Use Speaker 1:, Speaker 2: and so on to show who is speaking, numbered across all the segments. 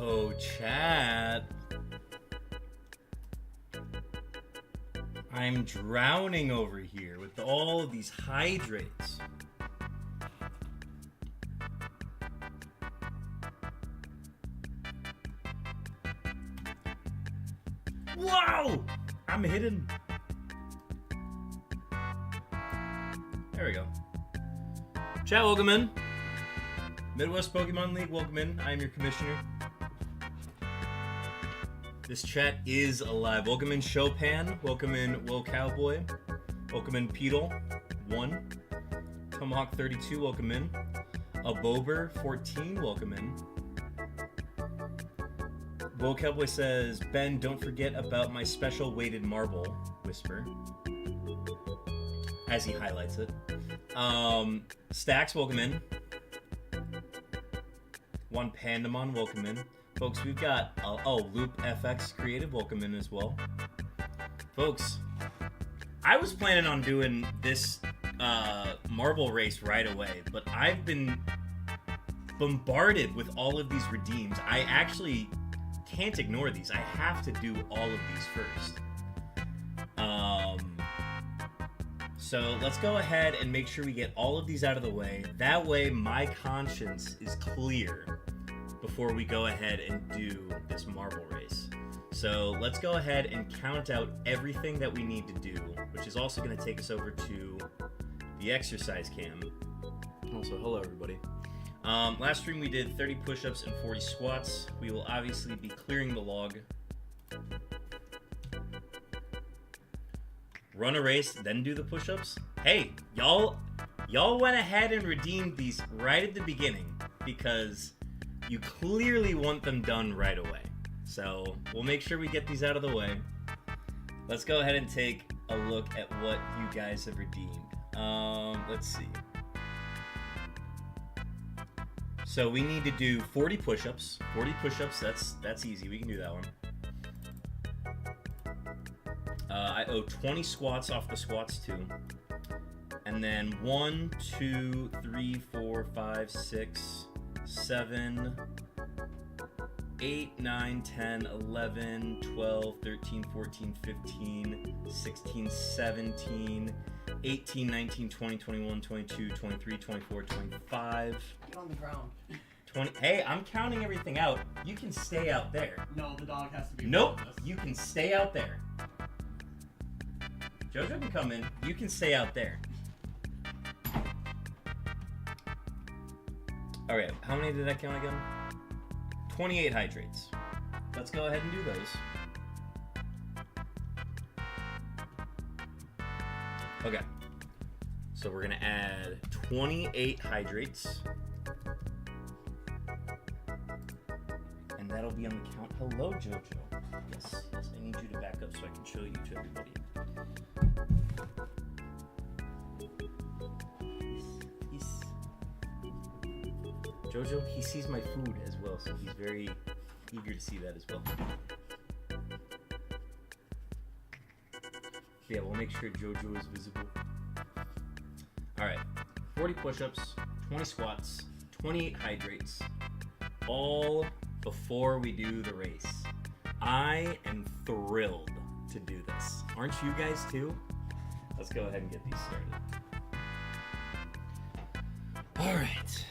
Speaker 1: Uh-oh, chat. I'm drowning over here with all of these hydrates. Wow! I'm hidden. There we go. Chat, welcome in. Midwest Pokemon League, welcome in. I am your commissioner. This chat is alive. Welcome in Chopin. Welcome in Will Cowboy. Welcome in Peedle 1. Tomahawk 32, welcome in. Abober 14, welcome in. Will Cowboy says, Ben, don't forget about my special weighted marble whisper. As he highlights it. Stacks, welcome in. One Pandamon, welcome in. Folks, we've got, Loop FX Creative, welcome in as well. Folks, I was planning on doing this marble race right away, but I've been bombarded with all of these redeems. I actually can't ignore these. I have to do all of these first. So let's go ahead and make sure we get all of these out of the way. That way my conscience is clear before we go ahead and do this marble race. So let's go ahead and count out everything that we need to do, which is also going to take us over to the exercise cam. Also, hello everybody. Last stream we did 30 push-ups and 40 squats. We will obviously be clearing the log. Run a race, then do the push-ups. Hey, y'all went ahead and redeemed these right at the beginning because you clearly want them done right away. So we'll make sure we get these out of the way. Let's go ahead and take a look at what you guys have redeemed. Let's see. So we need to do 40 push-ups. 40 push-ups, that's easy. We can do that one. I owe 20 squats off the squats too. And then 1, 2, 3, 4, 5, 6, 7, 8, 9, 10, 11, 12, 13, 14, 15, 16, 17, 18, 19, 20, 21, 22, 23, 24, 25.
Speaker 2: Get on the ground.
Speaker 1: 20. Hey, I'm counting everything out. You can stay out there.
Speaker 2: No, the dog has to be.
Speaker 1: Nope, you can stay out there. Jojo can come in. You can stay out there. Alright, how many did I count again? 28 hydrates. Let's go ahead and do those. Okay. So we're going to add 28 hydrates. And that'll be on the count. Hello, Jojo. Yes, I need you to back up so I can show you to everybody. He's Jojo, he sees my food as well, so he's very eager to see that as well. Yeah, we'll make sure Jojo is visible. Alright, 40 push-ups, 20 squats, 28 hydrates, all before we do the race. I am thrilled to do this. Aren't you guys too? Let's go ahead and get these started. Alright, so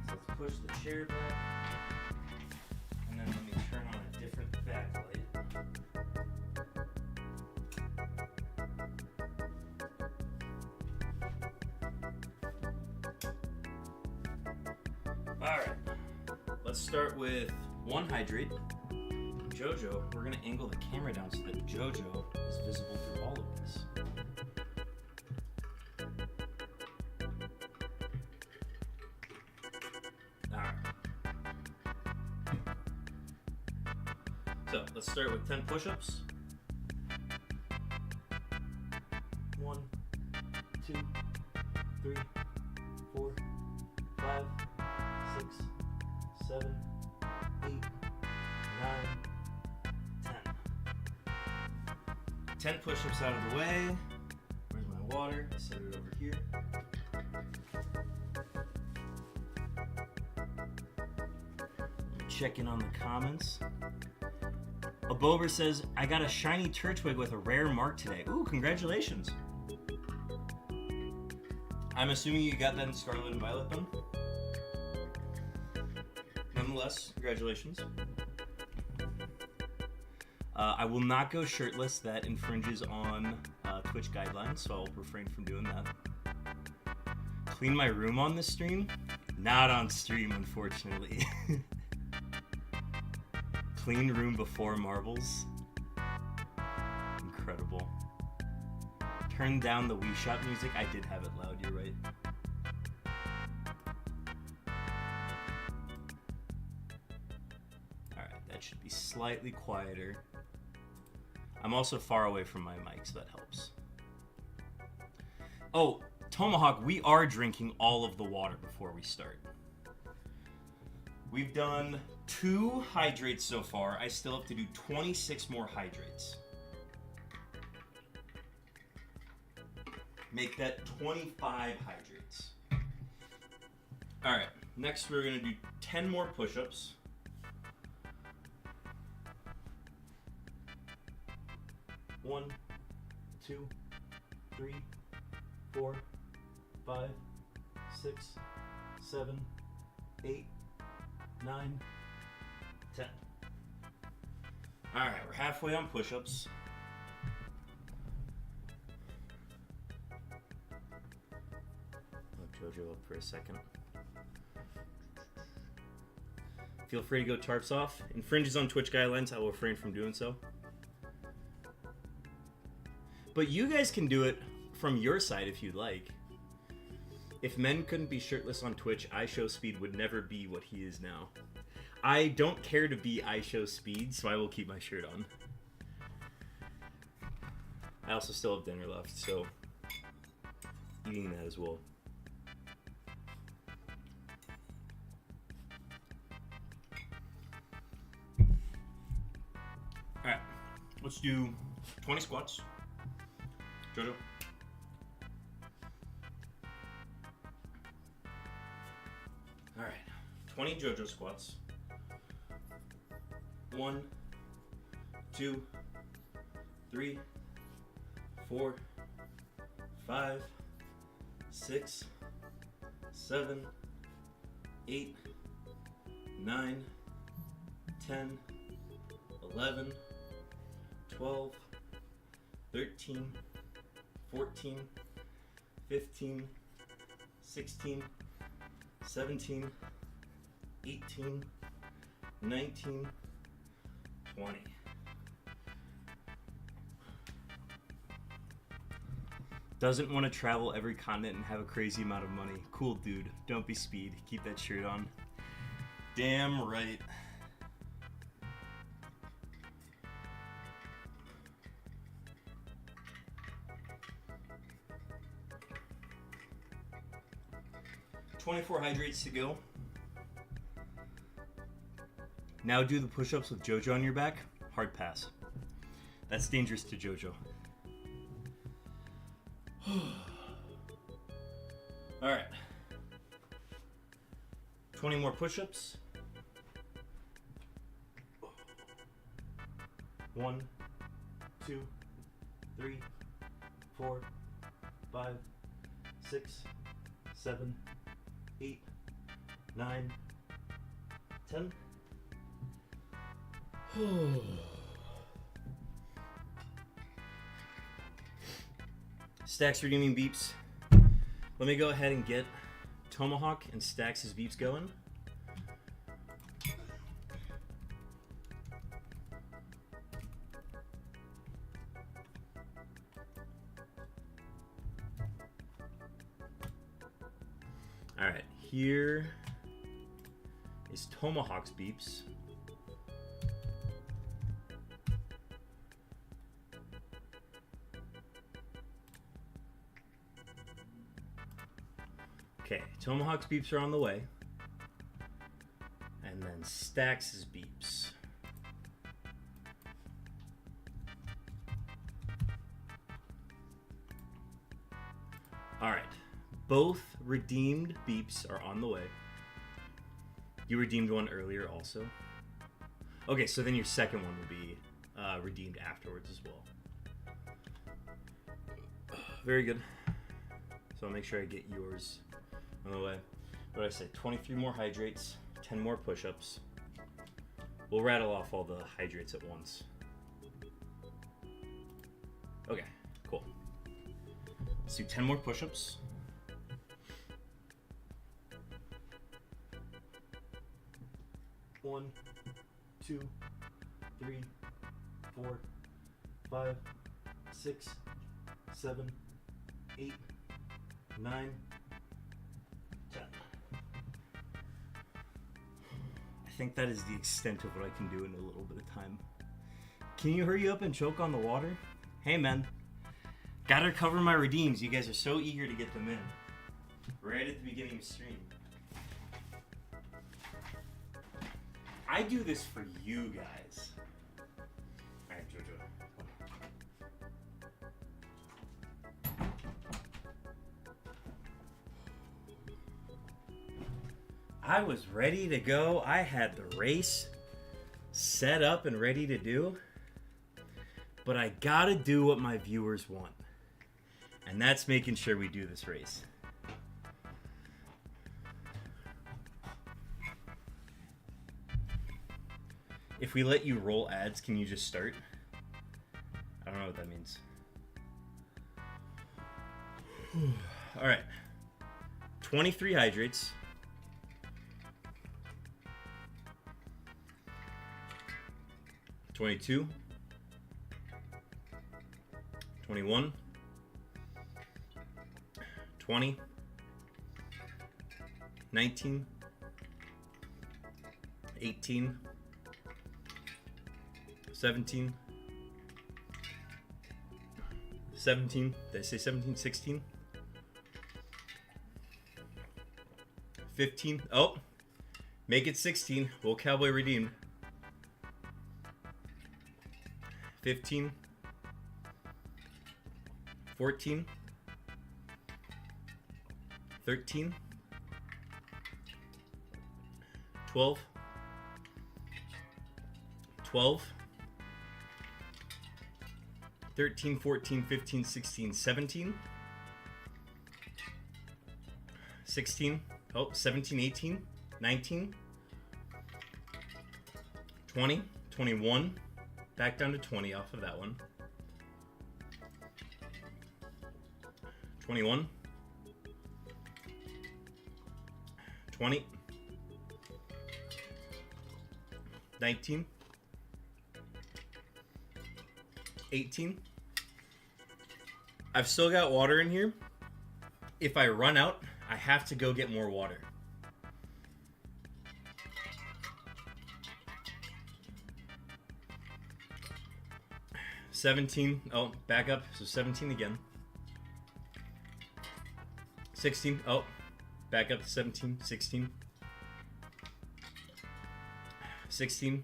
Speaker 1: let's push the chair back, and then let me turn on a different backlight. Alright, let's start with one hydrate. Jojo, we're going to angle the camera down so that Jojo is visible through all of this. Alright. So, let's start with 10 push-ups. 1, 2, 3, 4, 5, 6, 7, 8, 9, 10 push-ups out of the way. Where's my water? Set it over here. check in on the comments. A Bober says, I got a shiny Turtwig with a rare mark today. Ooh, congratulations. I'm assuming you got that in Scarlet and Violet then? Nonetheless, congratulations. I will not go shirtless. That infringes on Twitch guidelines, so I'll refrain from doing that. Clean my room on this stream? Not on stream, unfortunately. Clean room before marbles? Incredible. Turn down the Wii Shop music? I did have it loud, you're right. Alright, that should be slightly quieter. I'm also far away from my mic, so that helps. Oh, Tomahawk, we are drinking all of the water before we start. We've done 2 hydrates so far. I still have to do 26 more hydrates. Make that 25 hydrates. Alright, next we're going to do 10 more push-ups. One, 2, 3, 4, 5, 6, 7, 8, 9, 10. Alright, we're halfway on push-ups. I'll JoJo up for a second. Feel free to go tarps off. Infringes on Twitch guidelines, I will refrain from doing so. But you guys can do it from your side if you'd like. If men couldn't be shirtless on Twitch, iShowSpeed would never be what he is now. I don't care to be iShowSpeed, so I will keep my shirt on. I also still have dinner left, so eating that as well. Alright, let's do 20 squats. JoJo. Alright, 20 JoJo squats. 1, 2, 3, 4, 5, 6, 7, 8, 9, 10, 11, 12, 13, 14, 15, 16, 17, 18, 19, 20. Doesn't want to travel every continent and have a crazy amount of money. Cool, dude. Don't be speed. Keep that shirt on. Damn right. $24 hydrates to go. Now do the push-ups with JoJo on your back. Hard pass. That's dangerous to JoJo. Alright. 20 more push-ups. 1, 2, 3, 4, 5, 6, 7, 8, 9, 10. Stacks redeeming beeps. Let me go ahead and get Tomahawk and Stacks' beeps going. Alright, here is Tomahawk's beeps. Okay, Tomahawk's beeps are on the way. And then Stacks' beeps. Alright, both redeemed beeps are on the way. You redeemed one earlier also. Okay, so then your second one will be redeemed afterwards as well. Very good. So I'll make sure I get yours on the way. What did I say? 23 more hydrates, 10 more push-ups. We'll rattle off all the hydrates at once. Okay, cool. Let's do 10 more push-ups. One, 2, 3, 4, 5, 6, 7, 8, 9, 10. I think that is the extent of what I can do in a little bit of time. Can you hurry up and choke on the water? Hey, man. Gotta cover my redeems. You guys are so eager to get them in. Right at the beginning of stream. I do this for you guys. Alright, Jojo. I was ready to go. I had the race set up and ready to do. But I gotta do what my viewers want. And that's making sure we do this race. If we let you roll ads, can you just start? I don't know what that means. All right. 23 hydrates. 22. 21. 20. 19. 18. 17. 17. Did I say 17? 16. 15. Oh. Make it 16. Will Cowboy redeemed. 15. 14. 13. 12. 12. 13, 14, 15, 16, 17. 16. Oh, 17, 18, 19. 20, 21. Back down to 20 off of that one. 21. 20. 19. 18. I've still got water in here. If I run out, I have to go get more water. $17. Oh, back up. So 17 again. 16. Oh, back up to 17. 16. 16.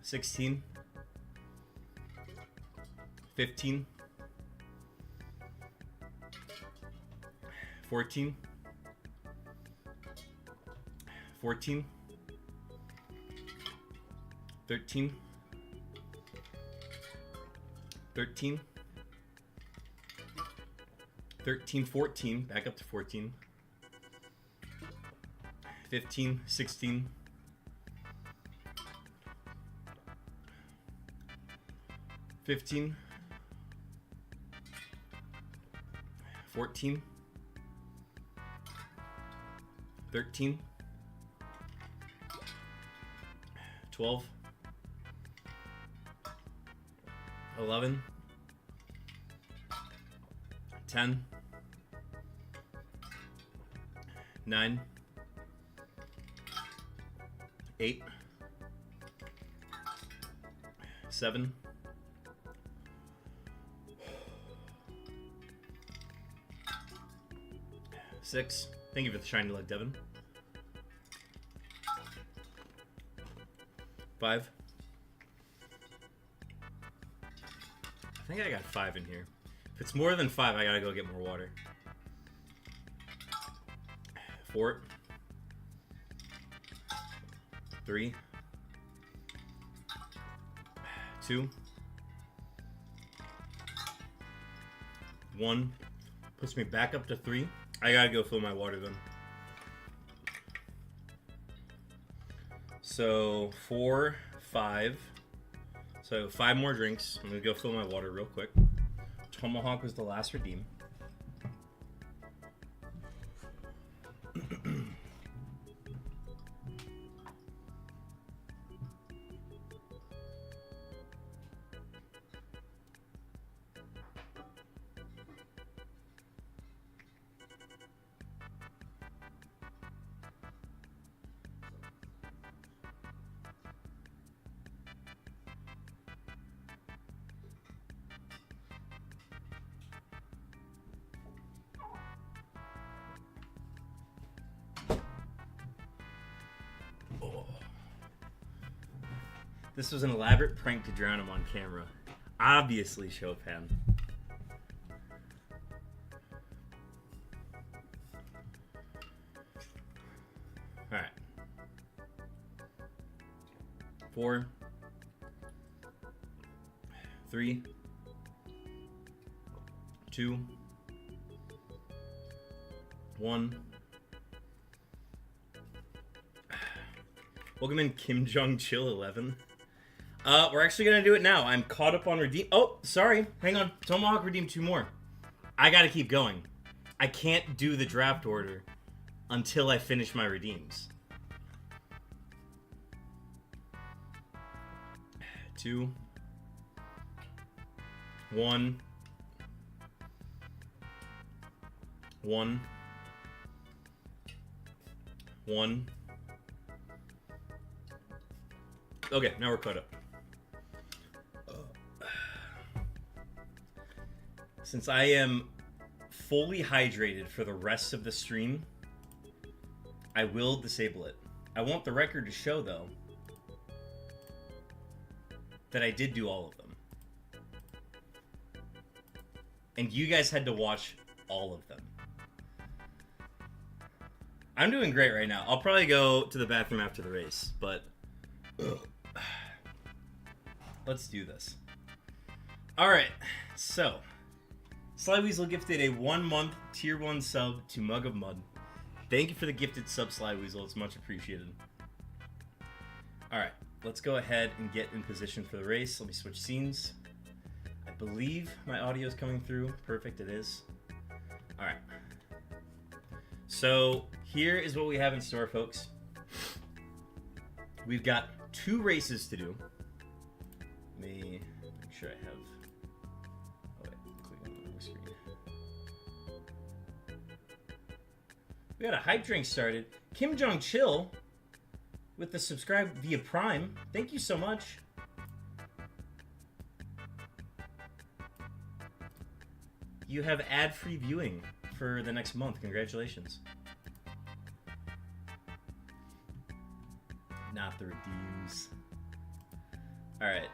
Speaker 1: 16. 15. 14. 14. 13. 13. 13, 14, back up to 14. 15, 16. 15. 14. 13. 12. 11. 10. 9. 8. 7. 6. Thank you for the shiny leg, Devin. 5. I think I got 5 in here. If it's more than 5, I gotta go get more water. 4. 3, 2, 1. Puts me back up to 3. I gotta go fill my water then. So 4, 5. So 5 more drinks. I'm gonna go fill my water real quick. Tomahawk was the last redeem. This was an elaborate prank to drown him on camera. Obviously, Chopin. Alright. 4, 3, 2, 1. Welcome in Kim Jong Chill 11. We're actually gonna do it now. I'm caught up on redeem. Oh, sorry. Hang on. Tomahawk redeemed 2 more. I gotta keep going. I can't do the draft order until I finish my redeems. 2, 1, 1, 1. Okay, now we're caught up. Since I am fully hydrated for the rest of the stream, I will disable it. I want the record to show, though, that I did do all of them. And you guys had to watch all of them. I'm doing great right now. I'll probably go to the bathroom after the race, but let's do this. Alright, so Sly Weasel gifted a 1-month tier 1 sub to Mug of Mud. Thank you for the gifted sub, Sly Weasel. It's much appreciated. Alright, let's go ahead and get in position for the race. Let me switch scenes. I believe my audio is coming through. Perfect, it is. Alright. So, here is what we have in store, folks. We've got 2 races to do. Let me make sure I have... Oh, wait. Click on the screen. We got a hype drink started. Kim Jong Chill with the subscribe via Prime. Thank you so much. You have ad-free viewing for the next month. Congratulations. Not the redeems. Alright.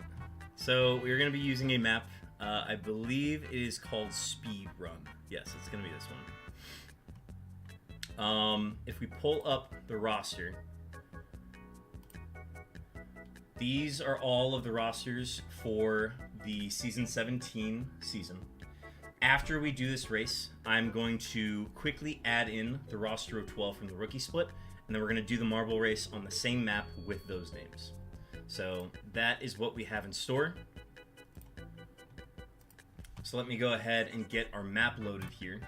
Speaker 1: So we're going to be using a map. I believe it is called Speed Run. Yes, it's going to be this one. If we pull up the roster, these are all of the rosters for the Season 17 season. After we do this race, I'm going to quickly add in the roster of 12 from the rookie split, and then we're going to do the marble race on the same map with those names. So that is what we have in store. So let me go ahead and get our map loaded here.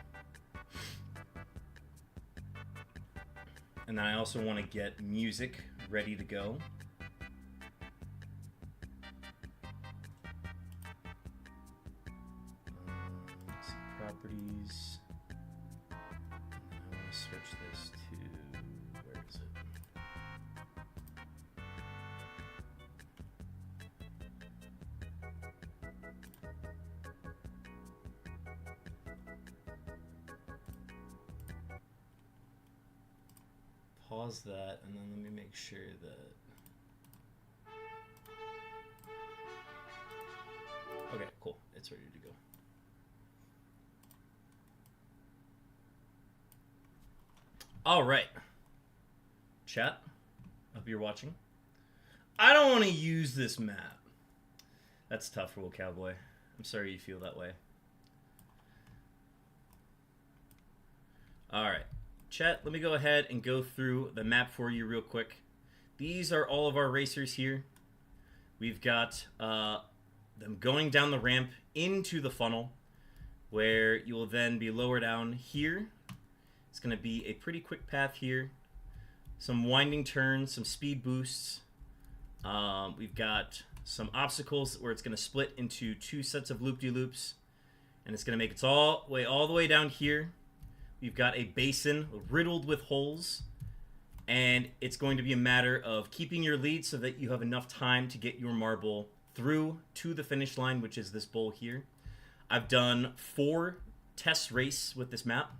Speaker 1: And then I also want to get music ready to go. Let's see, properties. And I want to switch this to, where is it? Pause that, and then let me make sure that... Okay, cool. It's ready to go. All right. Chat, hope you're watching. I don't want to use this map. That's tough for Will Cowboy. I'm sorry you feel that way. Alright. Chat, let me go ahead and go through the map for you real quick. These are all of our racers here. We've got them going down the ramp into the funnel, where you will then be lower down here. It's going to be a pretty quick path here. Some winding turns, some speed boosts. We've got some obstacles where it's going to split into 2 sets of loop-de-loops. And it's going to make its all the way down here. We've got a basin riddled with holes. And it's going to be a matter of keeping your lead so that you have enough time to get your marble through to the finish line, which is this bowl here. I've done 4 test races with this map,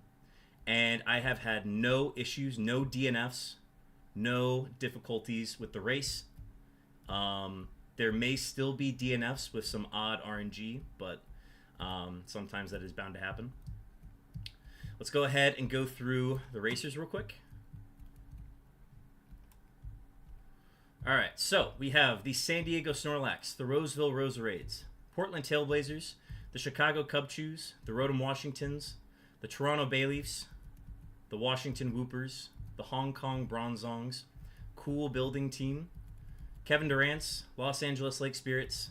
Speaker 1: and I have had no issues, no DNFs, no difficulties with the race. There may still be DNFs with some odd RNG, but sometimes that is bound to happen. Let's go ahead and go through the racers real quick. All right, so we have the San Diego Snorlax, the Roseville Roserades, Portland Trailblazers, the Chicago Cubchews, the Rodham Washingtons, the Toronto Bayleafs, the Washington Whoopers, the Hong Kong Bronzongs, Cool Building Team, Kevin Durant's Los Angeles Lake Spirits,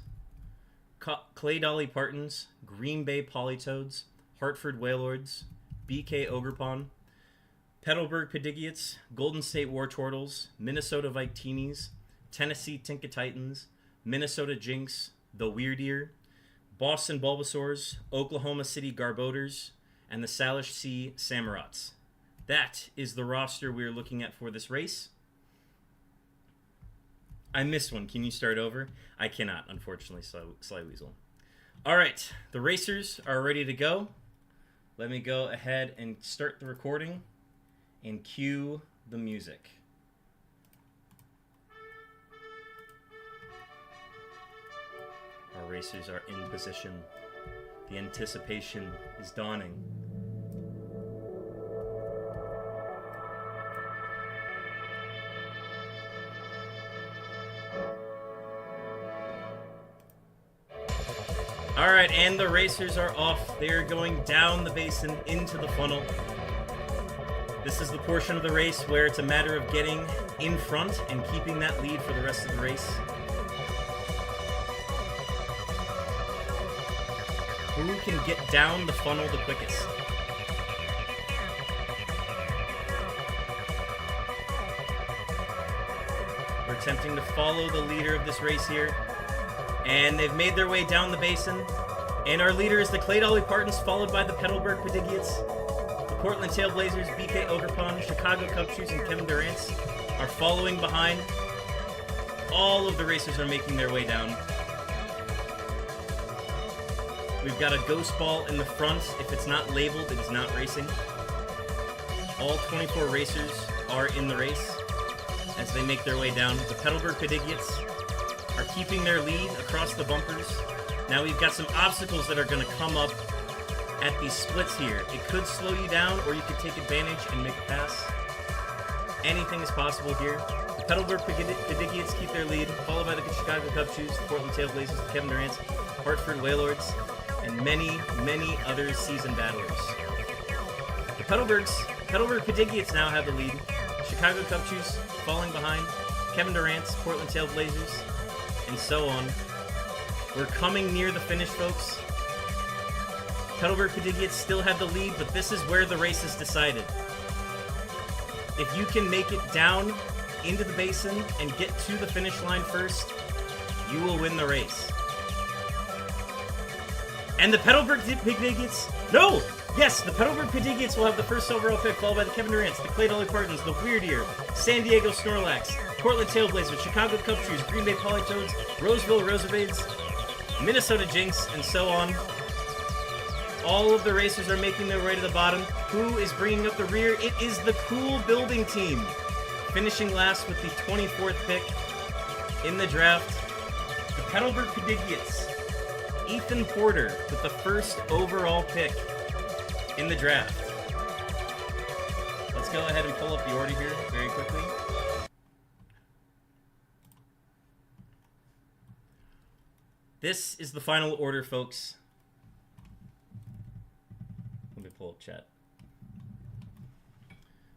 Speaker 1: Clay Dolly Partons, Green Bay Polytoads, Hartford Whalelords, BK Ogrepon, Petalburg Pedigiates, Golden State War Turtles, Minnesota Victinis, Tennessee Tinka Titans, Minnesota Jinx, the Weird Ear, Boston Bulbasaurs, Oklahoma City Garboders, and the Salish Sea Samurats. That is the roster we're looking at for this race. I missed one. Can you start over? I cannot, unfortunately, Sly Weasel. All right, the racers are ready to go. Let me go ahead and start the recording and cue the music. Our racers are in position. The anticipation is dawning. All right, and the racers are off. They are going down the basin into the funnel. This is the portion of the race where it's a matter of getting in front and keeping that lead for the rest of the race. Who can get down the funnel the quickest? We're attempting to follow the leader of this race here. And they've made their way down the basin. And our leader is the Clay Dolly Partons, followed by the Petalburg Pedigiates. The Portland Trailblazers, BK Ogrepon, Chicago Cubchews, and Kevin Durant's are following behind. All of the racers are making their way down. We've got a ghost ball in the front. If it's not labeled, it is not racing. All 24 racers are in the race as they make their way down. The Petalburg Pedigiates are keeping their lead across the bumpers. Now we've got some obstacles that are going to come up at these splits here. It could slow you down, or you could take advantage and make a pass. Anything is possible here. The Petalburg Pedigiates keep their lead, followed by the Chicago Cubchews, the Portland Trailblazers, the Kevin Durant's, Hartford Whalelords, and many, many other seasoned battlers. The Petalburg Pedigiates now have the lead. Chicago Cubchews falling behind. Kevin Durant's, Portland Trailblazers, and so on. We're coming near the finish, folks. Petalburg Pedigiates still have the lead, but this is where the race is decided. If you can make it down into the basin and get to the finish line first, you will win the race. And the Petalburg Pedigiates... No! Yes, the Petalburg Pedigiates will have the first overall pick, followed by the Kevin Durant's, the Clay Dolly Partons, the Weird Ear, San Diego Snorlax, Portland Trailblazers, Chicago Cubchews, Green Bay Polytoads, Roseville Roserades, Minnesota Jinx, and so on. All of the racers are making their way to the bottom. Who is bringing up the rear? It is the Cool Building Team, finishing last with the 24th pick in the draft. The Petalburg Pedigiates, Ethan Porter with the first overall pick in the draft. Let's go ahead and pull up the order here very quickly. This is the final order, folks. Let me pull up chat.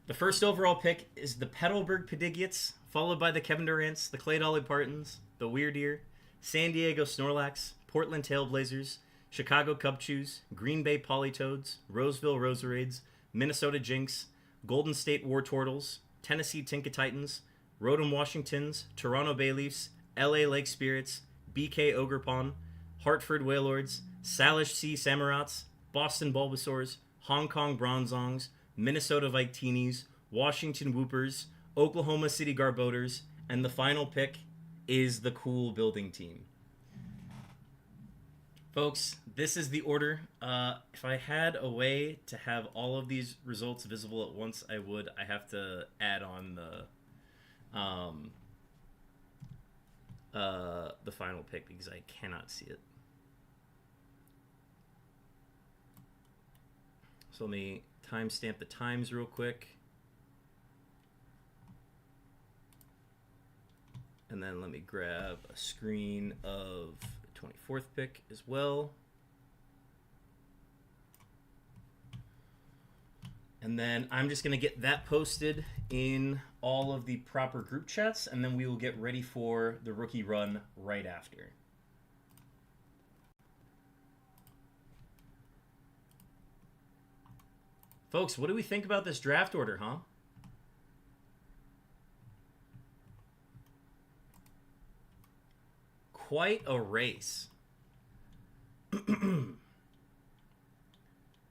Speaker 1: The first overall pick is the Petalburg Pedigiates, followed by the Kevin Durant's, the Clay Dolly Partons, the Weird Ear, San Diego Snorlax, Portland Tailblazers, Chicago Cubchews, Green Bay Polytoads, Roseville Roserades, Minnesota Jinx, Golden State War Turtles, Tennessee Tinka Titans, Rodham Washingtons, Toronto Bayleafs, LA Lake Spirits, BK Ogrepon, Hartford Wailords, Salish Sea Samurats, Boston Bulbasaurs, Hong Kong Bronzongs, Minnesota Victinis, Washington Whoopers, Oklahoma City Garboders, and the final pick is the Cool Building Team. Folks, this is the order. If I had a way to have all of these results visible at once, I would. I have to add on the final pick because I cannot see it. So let me timestamp the times real quick. And then let me grab a screen of the 24th pick as well. And then I'm just going to get that posted in all of the proper group chats, and then we will get ready for the rookie run right after. Folks, what do we think about this draft order, huh? Quite a race.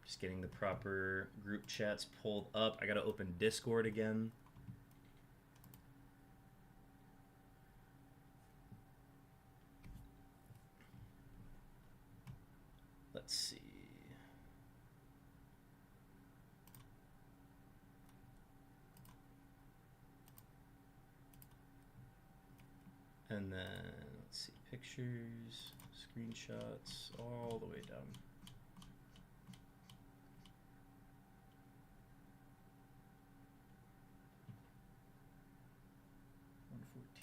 Speaker 1: Just getting the proper group chats pulled up. I gotta open Discord again. Let's see. And then, let's see, pictures, screenshots, all the way down.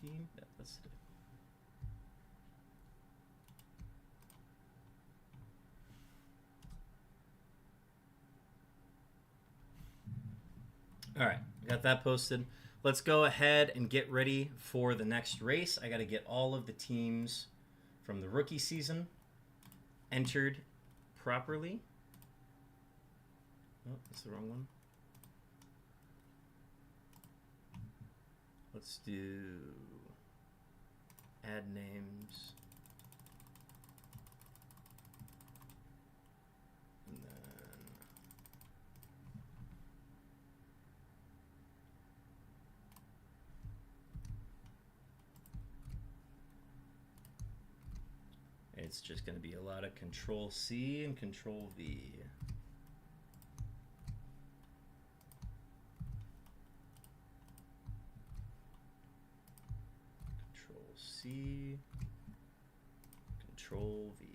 Speaker 1: Yeah, that's it. All right, got that posted. Let's go ahead and get ready for the next race. I got to get all of the teams from the rookie season entered properly. Oh, that's the wrong one. Let's do add names. And then it's just going to be a lot of Control C and Control V. C, Control V.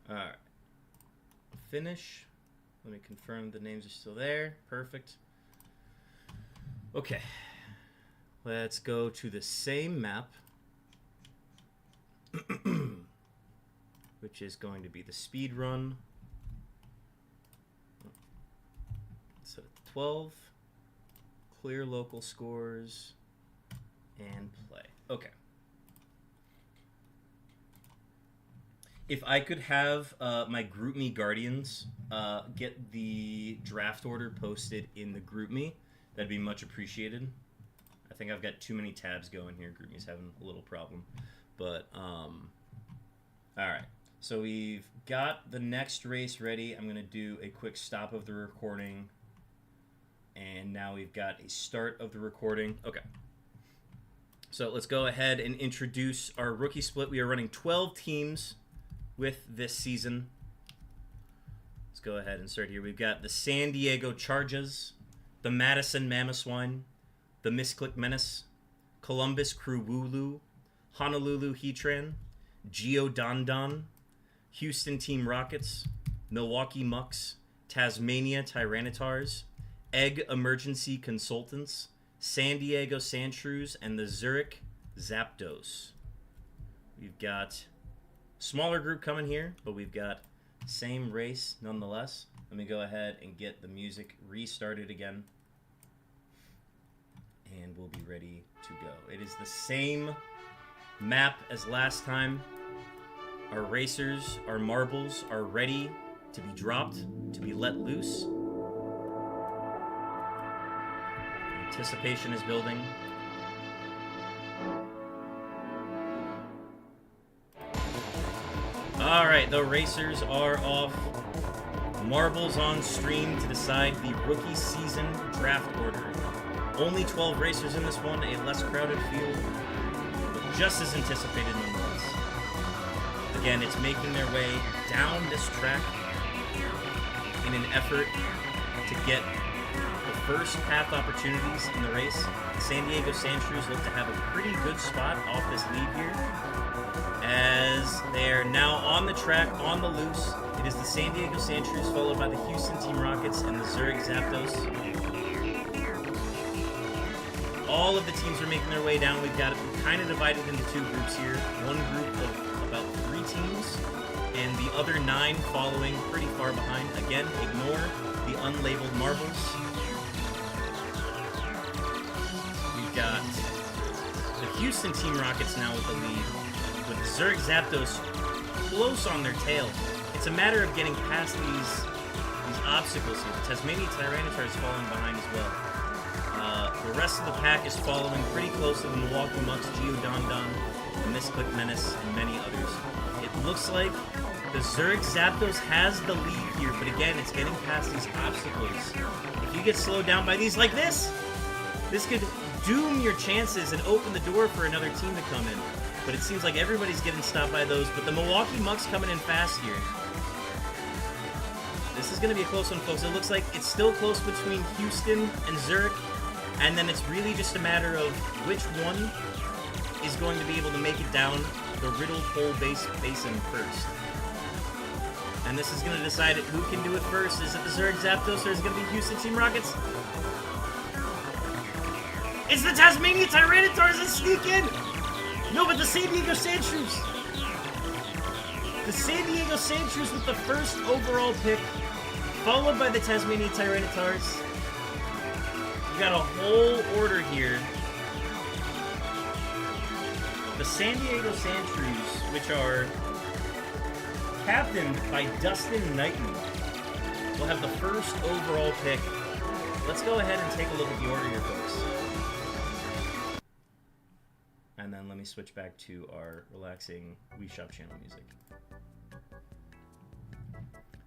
Speaker 1: Alright. Finish. Let me confirm the names are still there. Perfect. Okay. Let's go to the same map, which is going to be the speed run. Set it to 12. Clear local scores. And play. Okay. If I could have my GroupMe Guardians get the draft order posted in the GroupMe, that'd be much appreciated. I think I've got too many tabs going here. GroupMe's having a little problem. But, all right. So we've got the next race ready. I'm going to do a quick stop of the recording. And now we've got a start of the recording. Okay. So let's go ahead and introduce our rookie split. We are running 12 teams with this season. Let's go ahead and start here. We've got the San Diego Chargers, the Madison Mamoswine, the Misclick Menace, Columbus Crew-Wulu, Honolulu Heatran, Geodondon, Houston Team Rockets, Milwaukee Mucks, Tasmania Tyrannitars, Egg Emergency Consultants, San Diego Sandshrews, and the Zurich Zapdos. We've got smaller group coming here, but we've got same race nonetheless. Let me go ahead and get the music restarted again. And we'll be ready to go. It is the same map as last time. Our racers, our marbles are ready to be dropped, to be let loose. Anticipation is building. Alright, the racers are off. Marbles on stream to decide the rookie season draft order. Only 12 racers in this one, a less crowded field, but just as anticipated nonetheless. Again, it's making their way down this track in an effort to get the first path opportunities in the race. The San Diego Sandshrews look to have a pretty good spot off this lead here, as they are now on the track, on the loose. It is the San Diego Sandshrews, followed by the Houston Team Rockets and the Zurich Zapdos. All of the teams are making their way down. We've got it kind of divided into two groups here. One group of about 3 teams, and the other 9 following pretty far behind. Again, ignore the unlabeled marbles. We've got the Houston Team Rockets now with the lead, with Zurich Zapdos close on their tail. It's a matter of getting past these obstacles here. The Tasmania Tyrannitars is falling behind as well. The rest of the pack is following pretty close to the Milwaukee Mucks, Geodondon, the Misclick Menace, and many others. It looks like the Zurich Zapdos has the lead here, but again, it's getting past these obstacles. If you get slowed down by these like this could doom your chances and open the door for another team to come in. But it seems like everybody's getting stopped by those, but the Milwaukee Mucks coming in fast here. This is going to be a close one, folks. It looks like it's still close between Houston and Zurich, and then it's really just a matter of which one is going to be able to make it down the riddled hole basin first. And this is going to decide who can do it first. Is it the Zurich Zapdos or is it going to be Houston Team Rockets? It's the Tasmania Tyrannitars that sneak in! No, but the San Diego Sandshrews! The San Diego Sandshrews with the first overall pick, followed by the Tasmania Tyrannitars. We got a whole order here. The San Diego Sandshrews, which are captained by Dustin Knighton, will have the first overall pick. Let's go ahead and take a look at the order here, folks. And then let me switch back to our relaxing Wii Shop channel music.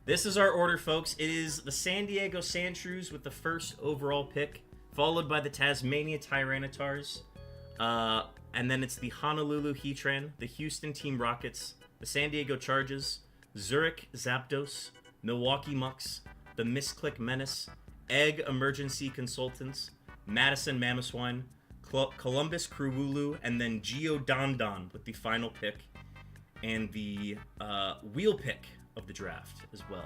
Speaker 1: This is our order, folks. It is the San Diego Sandshrews with the first overall pick, followed by the Tasmania Tyrannitars. And then it's the Honolulu Heatran, the Houston Team Rockets, the San Diego Chargers, Zurich Zapdos, Milwaukee Mucks, the Misclick Menace, Egg Emergency Consultants, Madison Mamoswine, Columbus Crew-Wulu, and then Geodondon with the final pick, and the wheel pick of the draft as well.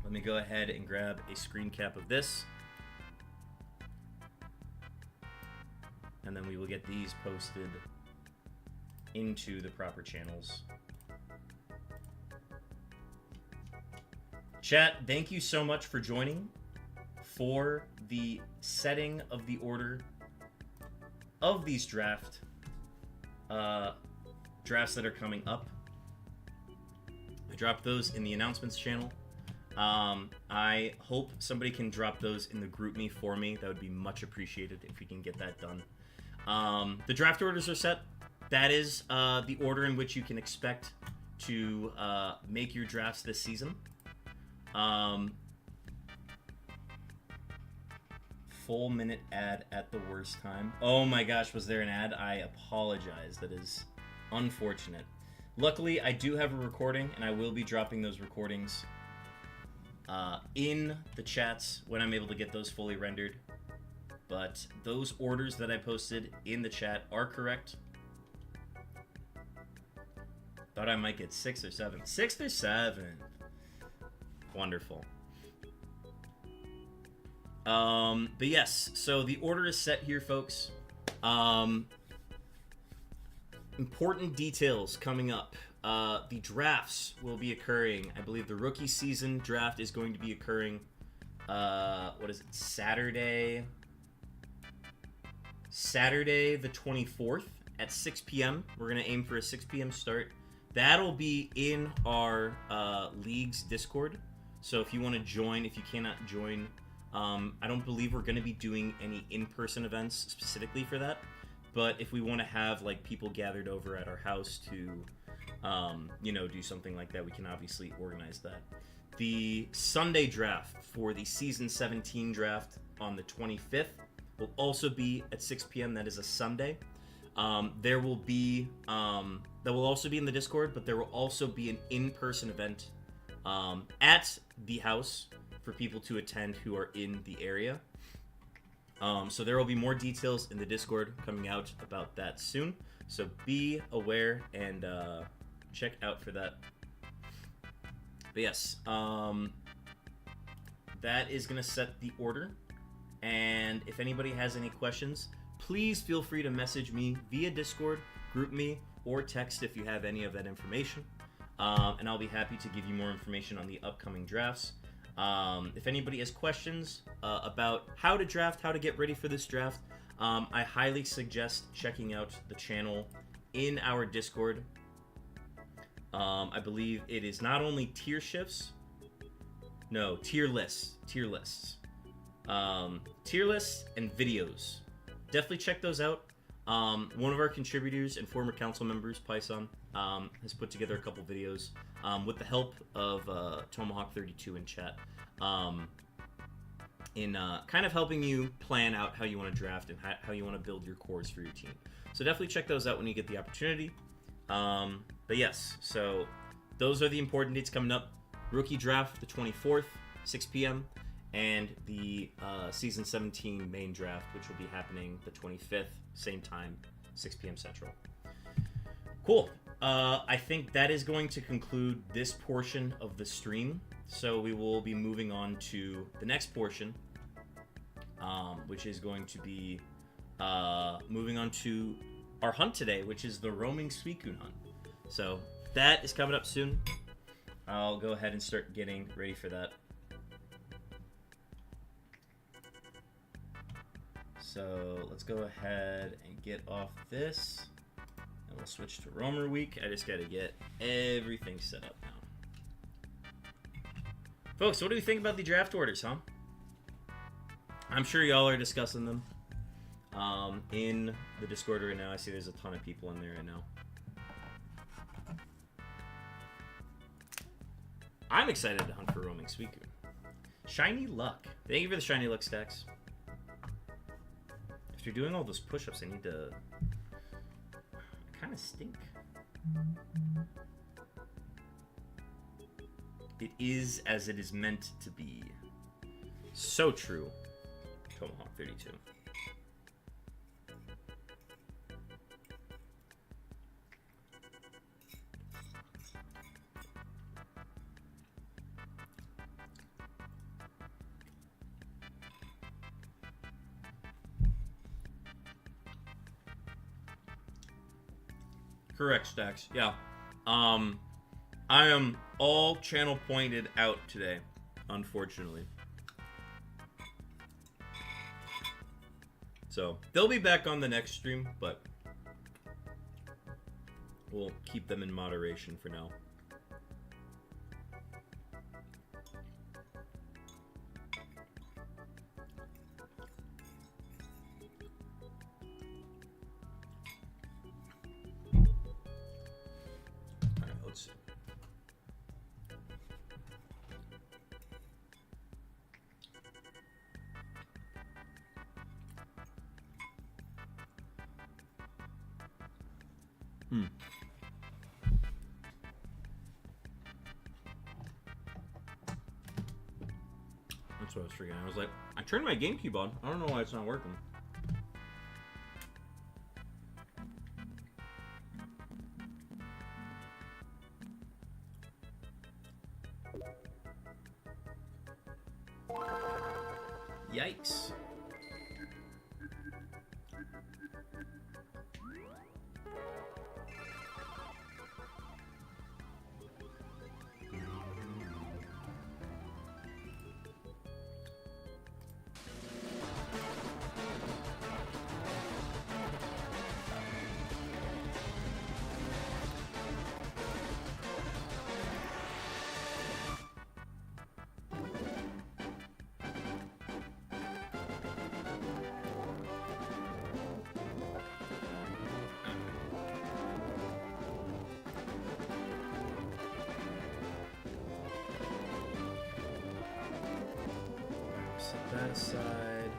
Speaker 1: Let me go ahead and grab a screen cap of this, and then we will get these posted into the proper channels. Chat, thank you so much for joining for the setting of the order of these drafts that are coming up. I dropped those in the announcements channel. I hope somebody can drop those in the GroupMe for me. That would be much appreciated if we can get that done. The draft orders are set. That is the order in which you can expect to make your drafts this season. Full minute ad at the worst time. Oh my gosh, was there an ad? I apologize. That is unfortunate. Luckily, I do have a recording, and I will be dropping those recordings in the chats when I'm able to get those fully rendered. But those orders that I posted in the chat are correct. Thought I might get 6 or 7. 6 or 7. Wonderful. But yes, so the order is set here, folks. Important details coming up. The drafts will be occurring. I believe the rookie season draft is going to be occurring, what is it, Saturday the 24th at 6 p.m. We're going to aim for a 6 p.m. start. That'll be in our League's Discord. So if you want to join, if you cannot join, I don't believe we're going to be doing any in-person events specifically for that. But if we want to have like people gathered over at our house to, do something like that, we can obviously organize that. The Sunday draft for the Season 17 draft on the 25th will also be at 6 p.m. That is a Sunday. There will be, that will also be in the Discord, but there will also be an in-person event at the house for people to attend who are in the area. So there will be more details in the Discord coming out about that soon. So be aware and check out for that. But yes, that is going to set the order. And if anybody has any questions, please feel free to message me via Discord, group me, or text if you have any of that information. And I'll be happy to give you more information on the upcoming drafts. If anybody has questions about how to draft, how to get ready for this draft, I highly suggest checking out the channel in our Discord. I believe it is not only tier lists. Tier lists and videos. Definitely check those out. One of our contributors and former council members, Python, has put together a couple videos with the help of Tomahawk32 in chat, in kind of helping you plan out how you want to draft and how you want to build your cores for your team. So definitely check those out when you get the opportunity. But yes, so those are the important dates coming up. Rookie draft the 24th, 6 p.m. and the Season 17 main draft, which will be happening the 25th, same time, 6 p.m. Central. Cool. I think that is going to conclude this portion of the stream. So we will be moving on to the next portion, which is going to be moving on to our hunt today, which is the roaming Suicune hunt. So that is coming up soon. I'll go ahead and start getting ready for that. So let's go ahead and get off this, and we'll switch to Roamer Week. I just got to get everything set up now. Folks, what do you think about the draft orders, huh? I'm sure y'all are discussing them in the Discord right now. I see there's a ton of people in there right now. I'm excited to hunt for roaming Suicune. Shiny Luck. Thank you for the Shiny Luck stacks. After doing all those push-ups, I need to... I kind of stink. It is as it is meant to be. So true. Tomahawk 32. Correct, Stacks. Yeah. I am all channel pointed out today, unfortunately. So, they'll be back on the next stream, but we'll keep them in moderation for now. That's what I was forgetting. I was like, I turned my GameCube on. I don't know why it's not working. Yikes. That aside,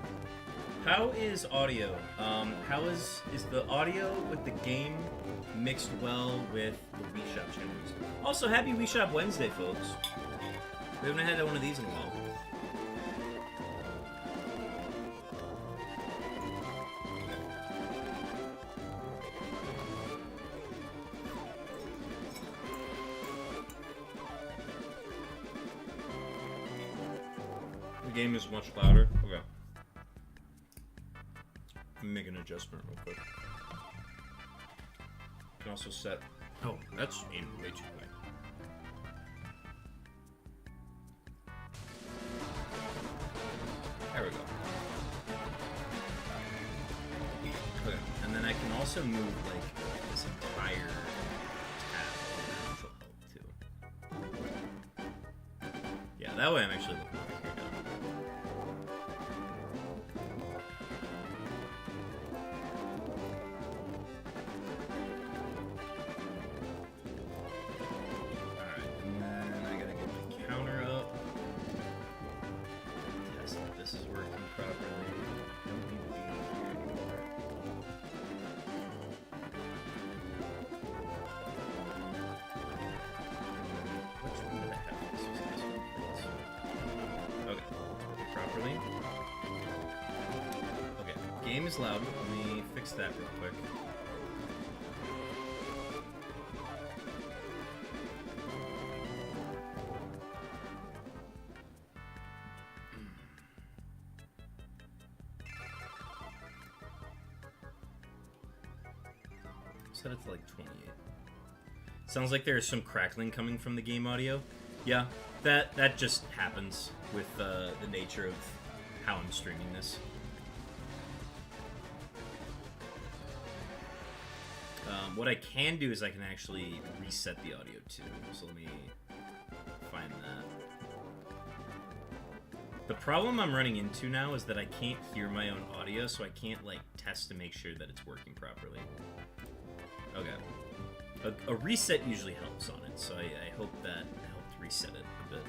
Speaker 1: how is audio? How is the audio with the game mixed well with the Wii Shop channels? Also, happy Wii Shop Wednesday, folks. We haven't had one of these in a while. Game is much louder. Okay. Let me make an adjustment real quick. You can also set. Oh, that's aimed way too high. There we go. Okay, and then I can also move like this entire tab too. Yeah, that way I'm actually looking over here now. Game is loud. Let me fix that real quick. Set it to like 28. Sounds like there's some crackling coming from the game audio. Yeah, that just happens with the nature of how I'm streaming this. What I can do is I can actually reset the audio too. So let me find that. The problem I'm running into now is that I can't hear my own audio, so I can't like test to make sure that it's working properly. Okay. A reset usually helps on it, so I hope that helped reset it a bit.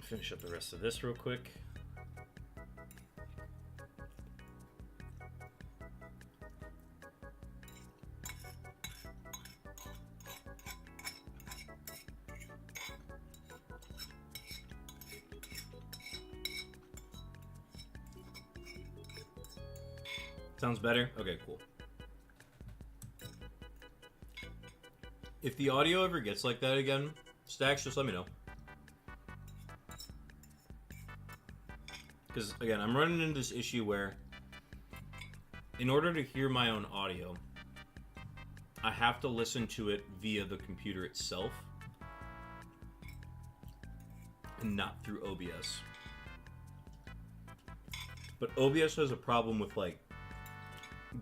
Speaker 1: Finish up the rest of this real quick. Sounds better? Okay, cool. If the audio ever gets like that again, Stacks, just let me know. Because, again, I'm running into this issue where, in order to hear my own audio, I have to listen to it via the computer itself, and not through OBS. But OBS has a problem with, like,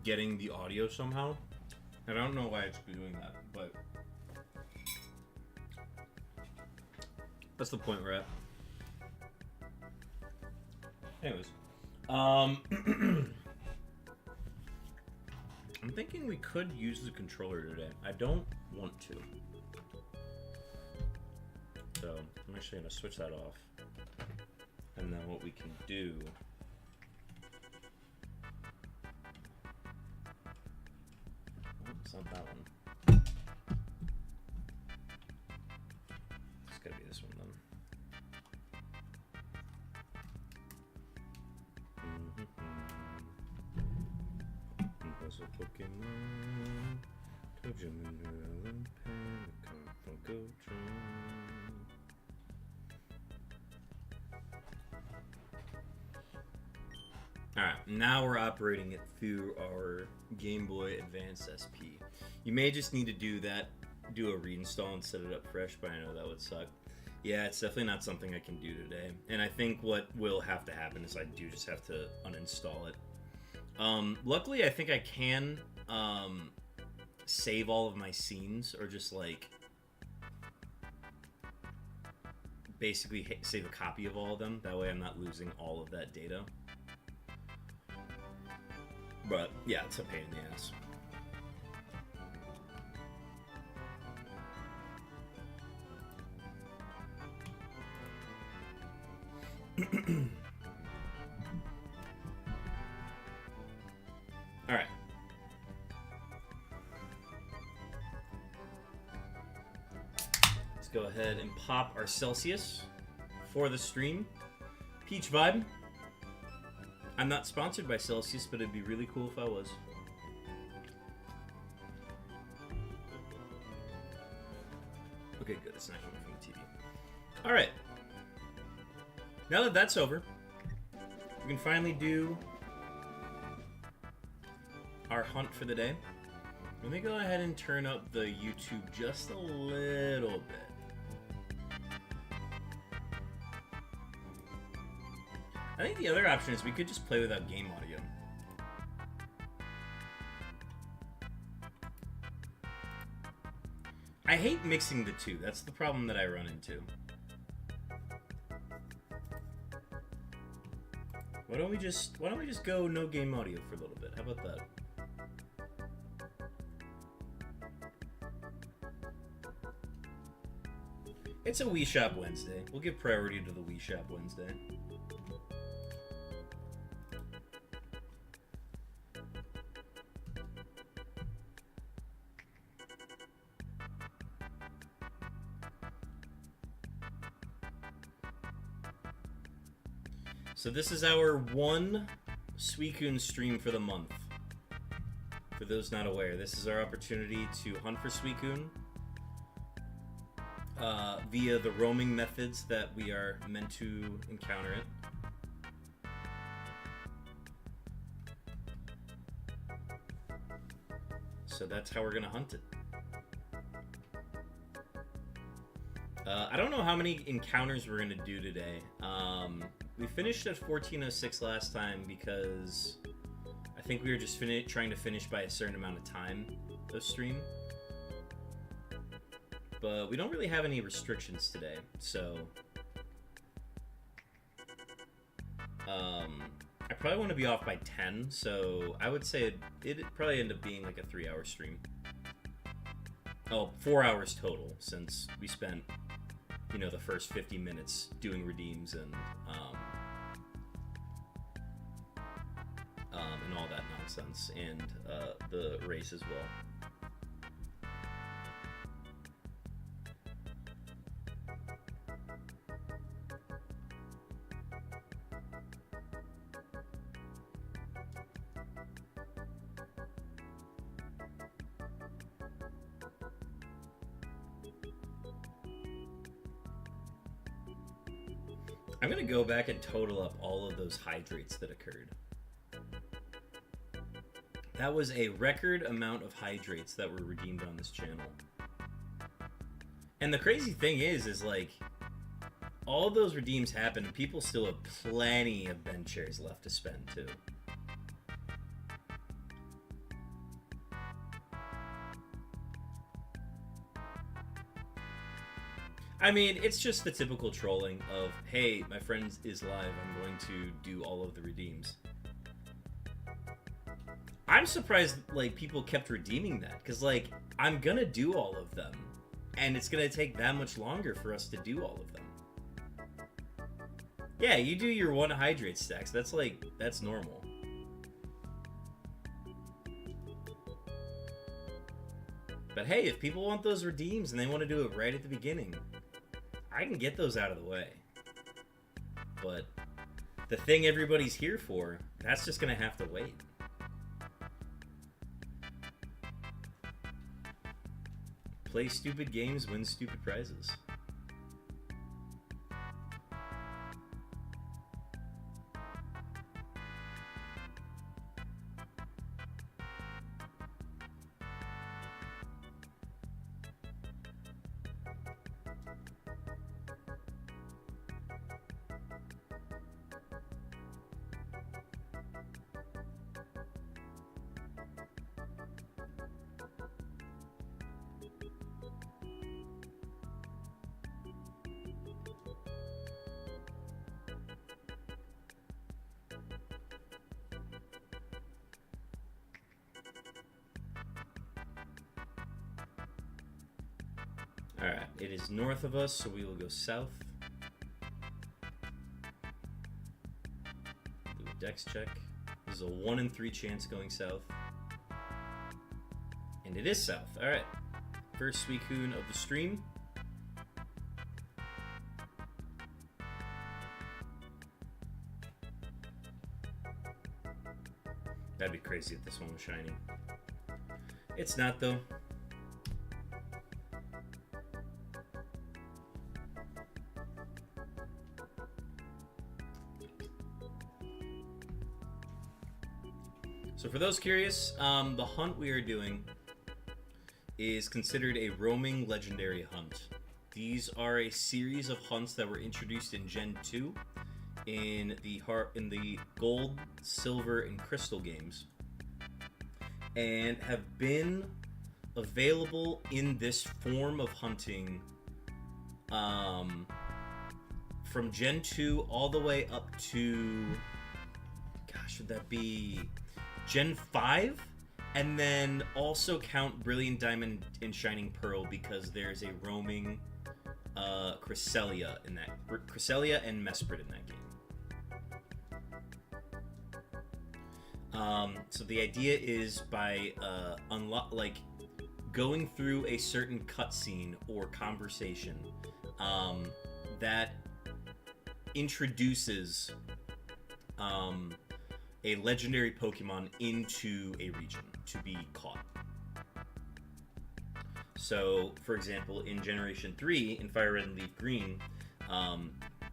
Speaker 1: getting the audio somehow. And I don't know why it's doing that, but that's the point we're at. Anyways, I'm thinking we could use the controller today. I don't want to. So I'm actually going to switch that off. And then what we can do not that one. It's gotta be this one then. Was a Pokemon, Alright, now we're operating it through our Game Boy Advance SP. You may just need to do a reinstall and set it up fresh, but I know that would suck. Yeah, it's definitely not something I can do today. And I think what will have to happen is I do just have to uninstall it. Luckily, I think I can save all of my scenes, or just like basically save a copy of all of them. That way I'm not losing all of that data. But yeah, it's a pain in the ass. All right. Let's go ahead and pop our Celsius for the stream. Peach Vibe. I'm not sponsored by Celsius, but it'd be really cool if I was. Okay, good. It's not coming from the TV. All right. Now that that's over, we can finally do our hunt for the day. Let me go ahead and turn up the YouTube just a little bit. I think the other option is we could just play without game audio. I hate mixing the two. That's the problem that I run into. Why don't we just go no game audio for a little bit? How about that? It's a Wii Shop Wednesday. We'll give priority to the Wii Shop Wednesday. So this is our one Suicune stream for the month. For those not aware, this is our opportunity to hunt for Suicune via the roaming methods that we are meant to encounter it. So that's how we're gonna hunt it. I don't know how many encounters we're gonna do today. We finished at 14:06 last time because I think we were just trying to finish by a certain amount of time of stream. But we don't really have any restrictions today, so I probably want to be off by 10, so I would say it'd probably end up being like a 3-hour stream. Oh, 4 hours total, since we spent, you know, the first 50 minutes doing redeems and all that nonsense, and the race as well. I'm gonna go back and total up all of those hydrates that occurred. That was a record amount of hydrates that were redeemed on this channel. And the crazy thing is like, all of those redeems happened and people still have plenty of bench chairs left to spend too. I mean, it's just the typical trolling of, hey, my friend is live, I'm going to do all of the redeems. I'm surprised, like, people kept redeeming that, because, like, I'm gonna do all of them, and it's gonna take that much longer for us to do all of them. Yeah, you do your 1 hydrate stacks, that's, like, that's normal. But hey, if people want those redeems and they want to do it right at the beginning, I can get those out of the way. But the thing everybody's here for, that's just going to have to wait. Play stupid games, win stupid prizes. Alright, it is north of us, so we will go south. Do a dex check. This is a 1 in 3 chance going south. And it is south. Alright. First Suicune of the stream. That'd be crazy if this one was shiny. It's not, though. So for those curious, the hunt we are doing is considered a roaming legendary hunt. These are a series of hunts that were introduced in Gen 2 in the gold, silver, and crystal games, and have been available in this form of hunting from Gen 2 all the way up to, gosh, would that be Gen 5? And then also count Brilliant Diamond and Shining Pearl because there's a roaming Cresselia in that. Cresselia and Mesprit in that game. So the idea is by going through a certain cutscene or conversation that introduces a legendary Pokemon into a region to be caught. So, for example, in Generation 3, in FireRed and LeafGreen,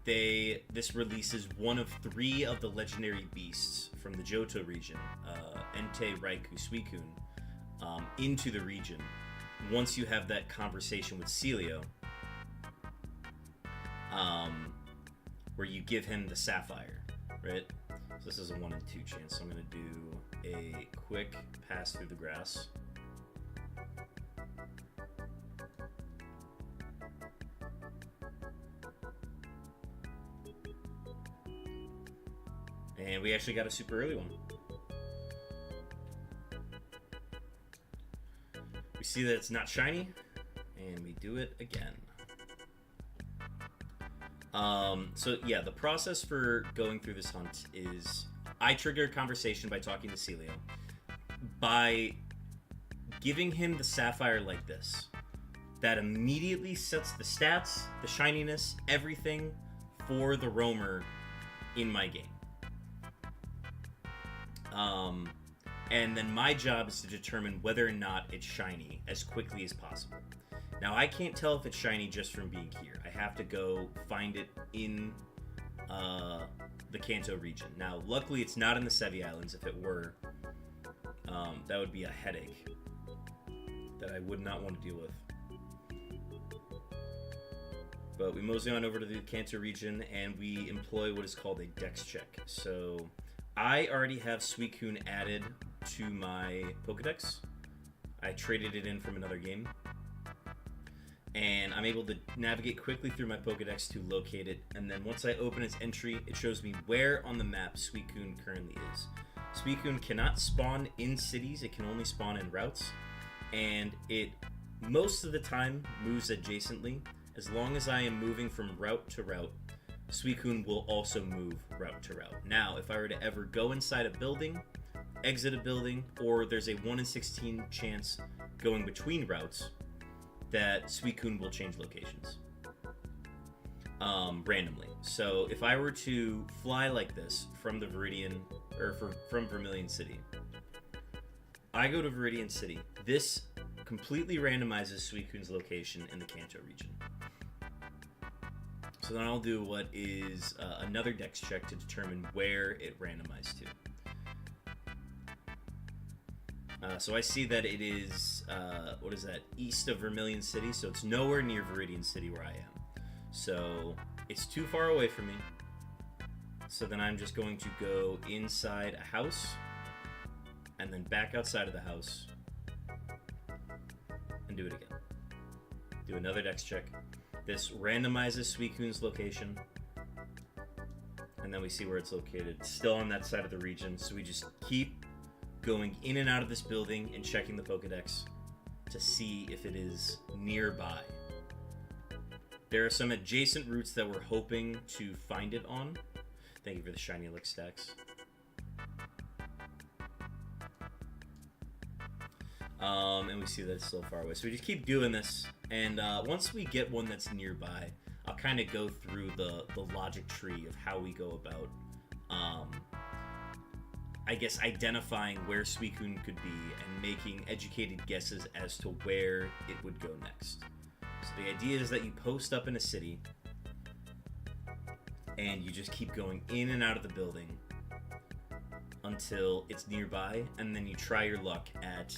Speaker 1: this releases one of 3 of the legendary beasts from the Johto region, Entei, Raikou, Suicune, into the region. Once you have that conversation with Celio, where you give him the Sapphire, right? So this is a 1 in 2 chance, so I'm going to do a quick pass through the grass. And we actually got a super early one. We see that it's not shiny, and we do it again. So yeah, the process for going through this hunt is I trigger a conversation by talking to Celio. By giving him the Sapphire like this, that immediately sets the stats, the shininess, everything for the roamer in my game. And then my job is to determine whether or not it's shiny as quickly as possible. Now, I can't tell if it's shiny just from being here. I have to go find it in the Kanto region. Now, luckily, it's not in the Sevi Islands. If it were, that would be a headache that I would not want to deal with. But we mosey on over to the Kanto region, and we employ what is called a dex check. So I already have Suicune added to my Pokedex. I traded it in from another game. And I'm able to navigate quickly through my Pokedex to locate it. And then once I open its entry, it shows me where on the map Suicune currently is. Suicune cannot spawn in cities. It can only spawn in routes. And it, most of the time, moves adjacently. As long as I am moving from route to route, Suicune will also move route to route. Now, if I were to ever go inside a building exit a building, or there's a 1 in 16 chance going between routes that Suicune will change locations randomly. So if I were to fly like this from the Viridian, or from Vermilion City, I go to Viridian City. This completely randomizes Suicune's location in the Kanto region. So then I'll do what is another dex check to determine where it randomized to. So I see that it is, what is that, east of Vermilion City, so it's nowhere near Viridian City where I am. So it's too far away from me. So then I'm just going to go inside a house, and then back outside of the house, and do it again. Do another dex check. This randomizes Suicune's location, and then we see where it's located. It's still on that side of the region, so we just keep going in and out of this building and checking the Pokedex to see if it is nearby. There are some adjacent routes that we're hoping to find it on. Thank you for the shiny lick stacks. And we see that it's still far away. So we just keep doing this, and once we get one that's nearby, I'll kind of go through the logic tree of how we go about, I guess, identifying where Suicune could be and making educated guesses as to where it would go next. So the idea is that you post up in a city, and you just keep going in and out of the building until it's nearby, and then you try your luck at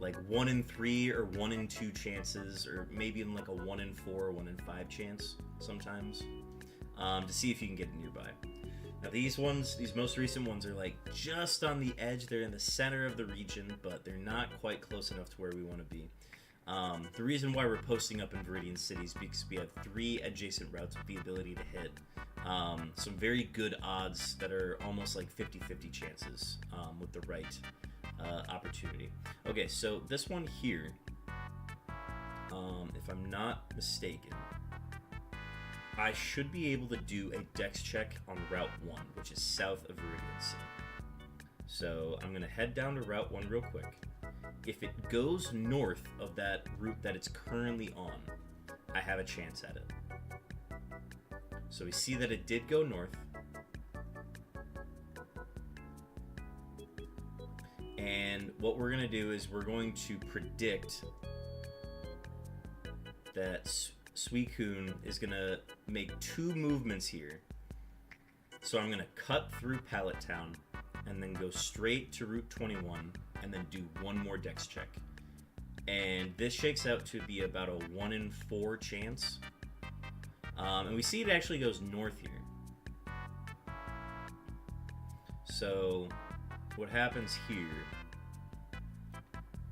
Speaker 1: like 1 in 3 or 1 in 2 chances, or maybe in like a 1 in 4 or 1 in 5 chance sometimes, to see if you can get it nearby. Now these most recent ones are like just on the edge. They're in the center of the region, but they're not quite close enough to where we want to be. The reason why we're posting up in Viridian City is because we have 3 adjacent routes with the ability to hit. Some very good odds that are almost like 50-50 chances with the right opportunity. Okay, so this one here, if I'm not mistaken, I should be able to do a dex check on Route 1, which is south of Viridian City. So I'm going to head down to Route 1 real quick. If it goes north of that route that it's currently on, I have a chance at it. So we see that it did go north. And what we're going to do is we're going to predict that Suicune is going to make 2 movements here. So I'm going to cut through Pallet Town and then go straight to Route 21 and then do 1 more dex check. And this shakes out to be about a 1 in 4 chance. And we see it actually goes north here. So what happens here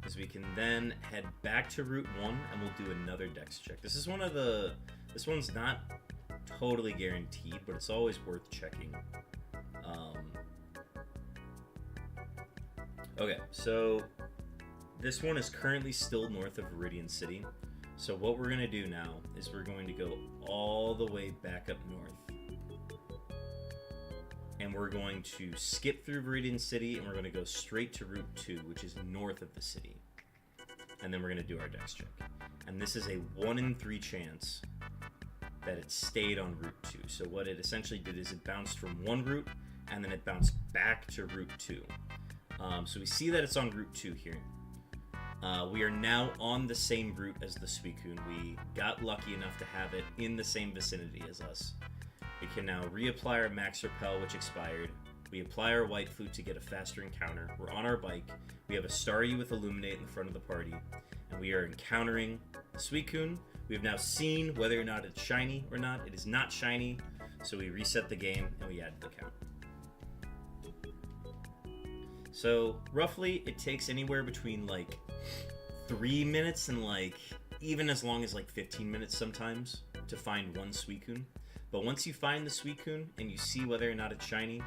Speaker 1: is we can then head back to Route 1 and we'll do another dex check. This one's not totally guaranteed, but it's always worth checking. Okay, so this one is currently still north of Viridian City. So what we're going to do now is we're going to go all the way back up north. And we're going to skip through Viridian City and we're going to go straight to Route 2, which is north of the city. And then we're going to do our dex check. And this is a 1 in 3 chance that it stayed on Route 2. So what it essentially did is it bounced from one route and then it bounced back to Route 2. So we see that it's on Route 2 here. We are now on the same route as the Suicune. We got lucky enough to have it in the same vicinity as us. We can now reapply our Max Repel, which expired. We apply our White Flute to get a faster encounter. We're on our bike. We have a Staryu with Illuminate in the front of the party. And we are encountering the Suicune. We have now seen whether or not it's shiny or not. It is not shiny. So we reset the game and we add the count. So roughly it takes anywhere between like 3 minutes and like even as long as like 15 minutes sometimes to find one Suicune. But once you find the Suicune and you see whether or not it's shiny,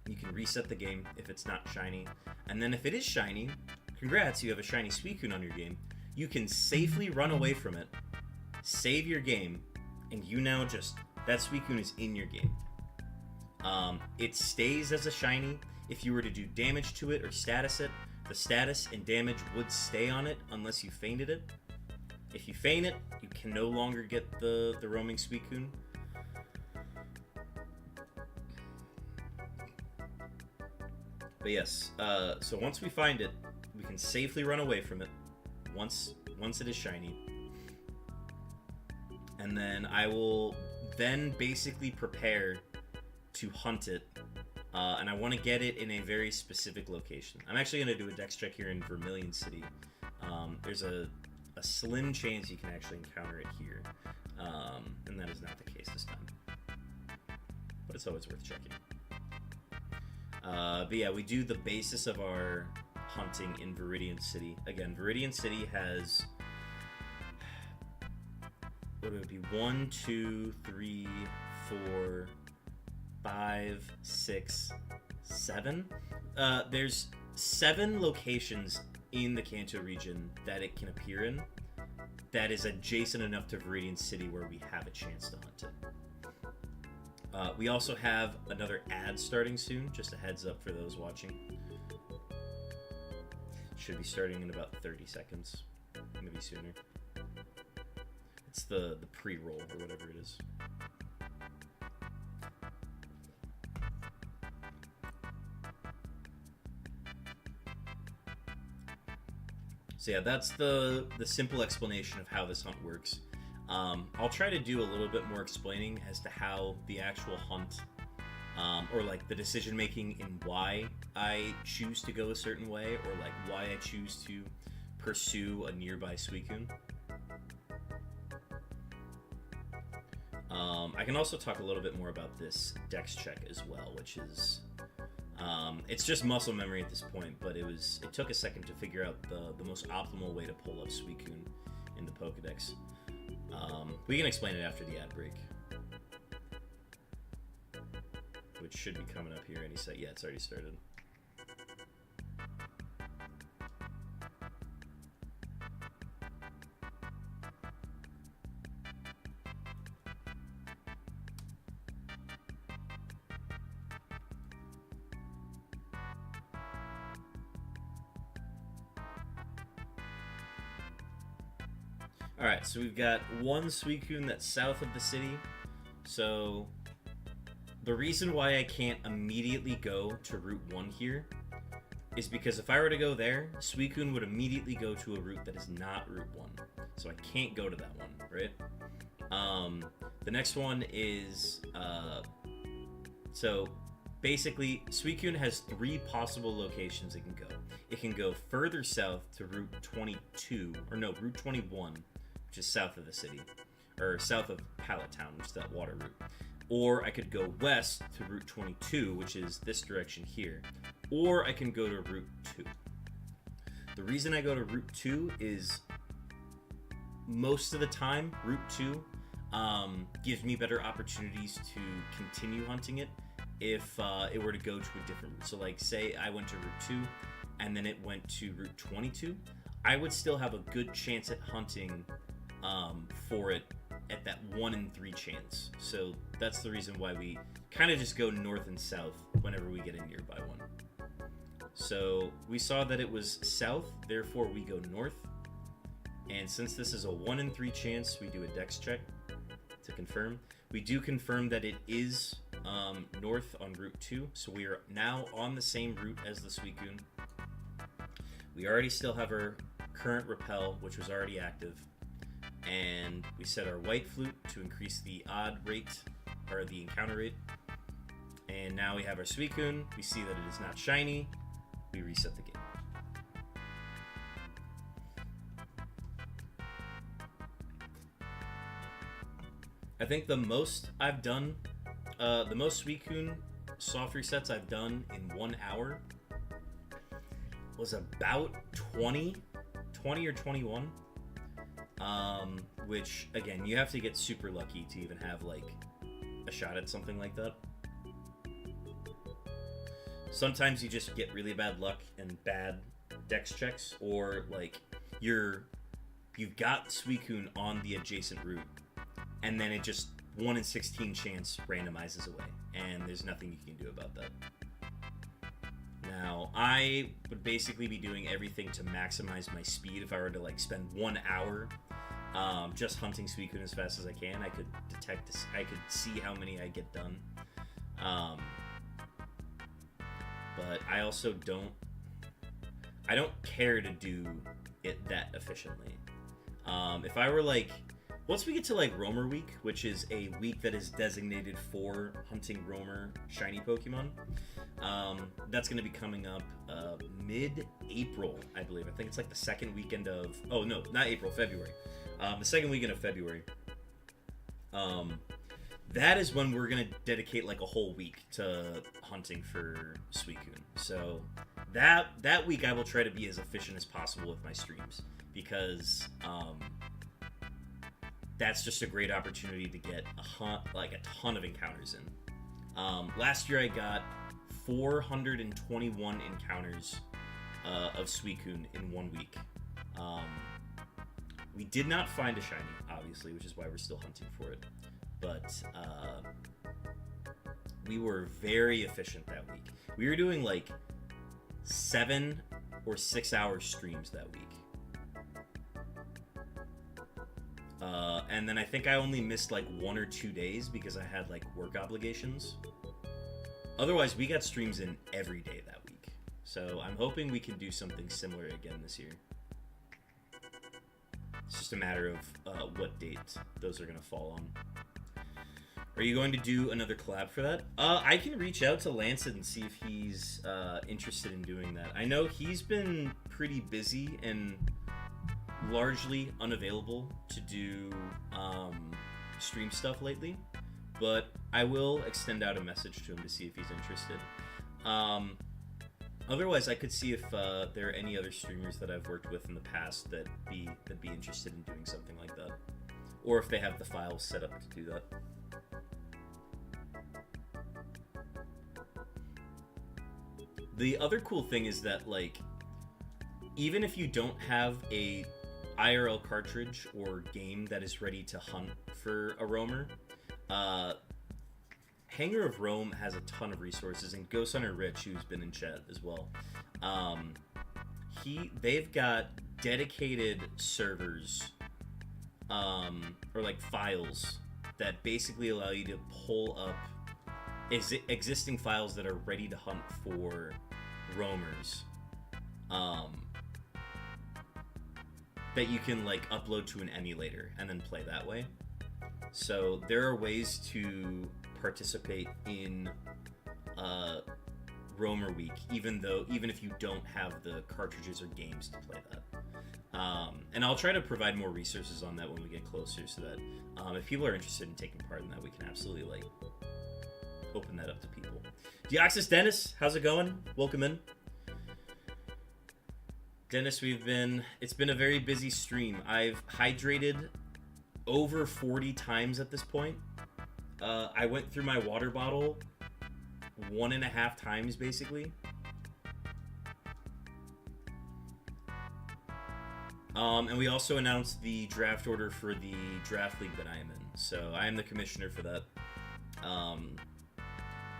Speaker 1: you can reset the game if it's not shiny. And then if it is shiny, congrats, you have a shiny Suicune on your game. You can safely run away from it, save your game, and you now just, that Suicune is in your game. It stays as a shiny. If you were to do damage to it or status it, the status and damage would stay on it unless you fainted it. If you feint it, you can no longer get the roaming Suicune. But yes, so once we find it, we can safely run away from it once it is shiny. And then I will then basically prepare to hunt it. And I want to get it in a very specific location. I'm actually going to do a dex check here in Vermilion City. There's a slim chance you can actually encounter it here. And that is not the case this time. But it's always worth checking. But yeah, we do the basis of our hunting in Viridian City. Again, Viridian City has... what would it be? 1, 2, 3, 4, 5, 6, 7. There's 7 locations in the Kanto region that it can appear in that is adjacent enough to Viridian City where we have a chance to hunt it. We also have another ad starting soon, just a heads up for those watching. Should be starting in about 30 seconds, maybe sooner. It's the pre-roll or whatever it is. So yeah, that's the simple explanation of how this hunt works. I'll try to do a little bit more explaining as to how the actual hunt, or like the decision making in why I choose to go a certain way, or like why I choose to pursue a nearby Suicune. I can also talk a little bit more about this dex check as well, which is it's just muscle memory at this point, but it took a second to figure out the most optimal way to pull up Suicune in the Pokedex. We can explain it after the ad break, which should be coming up here any second. Yeah, it's already started. Alright, so we've got one Suicune that's south of the city. So the reason why I can't immediately go to Route 1 here is because if I were to go there, Suicune would immediately go to a route that is not Route 1. So I can't go to that one, right? The next one is... so basically, Suicune has 3 possible locations it can go. It can go further south to Route 22, or no, Route 21, which is south of the city, or south of Pallet Town, which is that water route. Or I could go west to Route 22, which is this direction here. Or I can go to Route 2. The reason I go to Route 2 is most of the time, Route 2 gives me better opportunities to continue hunting it if it were to go to a different route. So like, say I went to Route 2 and then it went to Route 22, I would still have a good chance at hunting for it at that 1 in 3 chance. So that's the reason why we kind of just go north and south whenever we get a nearby one. So we saw that it was south, therefore we go north. And since this is a 1 in 3 chance, we do a dex check to confirm. We do confirm that it is north on Route 2, so we are now on the same route as the Suicune. We already still have our current repel, which was already active. And we set our white flute to increase the odd rate, or the encounter rate. And now we have our Suicune. We see that it is not shiny. We reset the game. I think the most I've done, the most Suicune soft resets I've done in 1 hour was about 20 or 21. Which, again, you have to get super lucky to even have, like, a shot at something like that. Sometimes you just get really bad luck and bad dex checks, or, like, you've got Suicune on the adjacent route, and then it just 1 in 16 chance randomizes away, and there's nothing you can do about that. Now, I would basically be doing everything to maximize my speed. If I were to like spend 1 hour just hunting Suicune as fast as I can, I could I could see how many I get done. But I also don't care to do it that efficiently. If I were like, once we get to like Roamer Week, which is a week that is designated for hunting Roamer shiny Pokemon, that's going to be coming up mid-April, I believe. I think it's like the second weekend of, oh no, not April, February. The second weekend of February. That is when we're going to dedicate like a whole week to hunting for Suicune. So that week I will try to be as efficient as possible with my streams, because that's just a great opportunity to get a ton of encounters in. Last year I got 421 encounters of Suicune in 1 week. We did not find a shiny, obviously, which is why we're still hunting for it. But we were very efficient that week. We were doing like 7 or 6 hour streams that week. And then I think I only missed like 1 or 2 days because I had like work obligations. Otherwise, we got streams in every day that week. So I'm hoping we can do something similar again this year. It's just a matter of what date those are going to fall on. Are you going to do another collab for that? I can reach out to Lancet and see if he's interested in doing that. I know he's been pretty busy and largely unavailable to do stream stuff lately, but I will extend out a message to him to see if he's interested. Otherwise, I could see if there are any other streamers that I've worked with in the past that'd be interested in doing something like that, or if they have the files set up to do that. The other cool thing is that, like, even if you don't have a IRL cartridge or game that is ready to hunt for a roamer, Hangar of Rome has a ton of resources, and Ghost Hunter Rich, who's been in chat as well, they've got dedicated servers, or like files that basically allow you to pull up existing files that are ready to hunt for roamers, that you can like upload to an emulator and then play that way. So there are ways to participate in Roamer Week, even if you don't have the cartridges or games to play that. And I'll try to provide more resources on that when we get closer, so that if people are interested in taking part in that, we can absolutely like open that up to people. Deoxys Dennis, how's it going? Welcome in. Dennis, it's been a very busy stream. I've hydrated over 40 times at this point. I went through my water bottle 1.5 times, basically. And we also announced the draft order for the draft league that I am in. So I am the commissioner for that.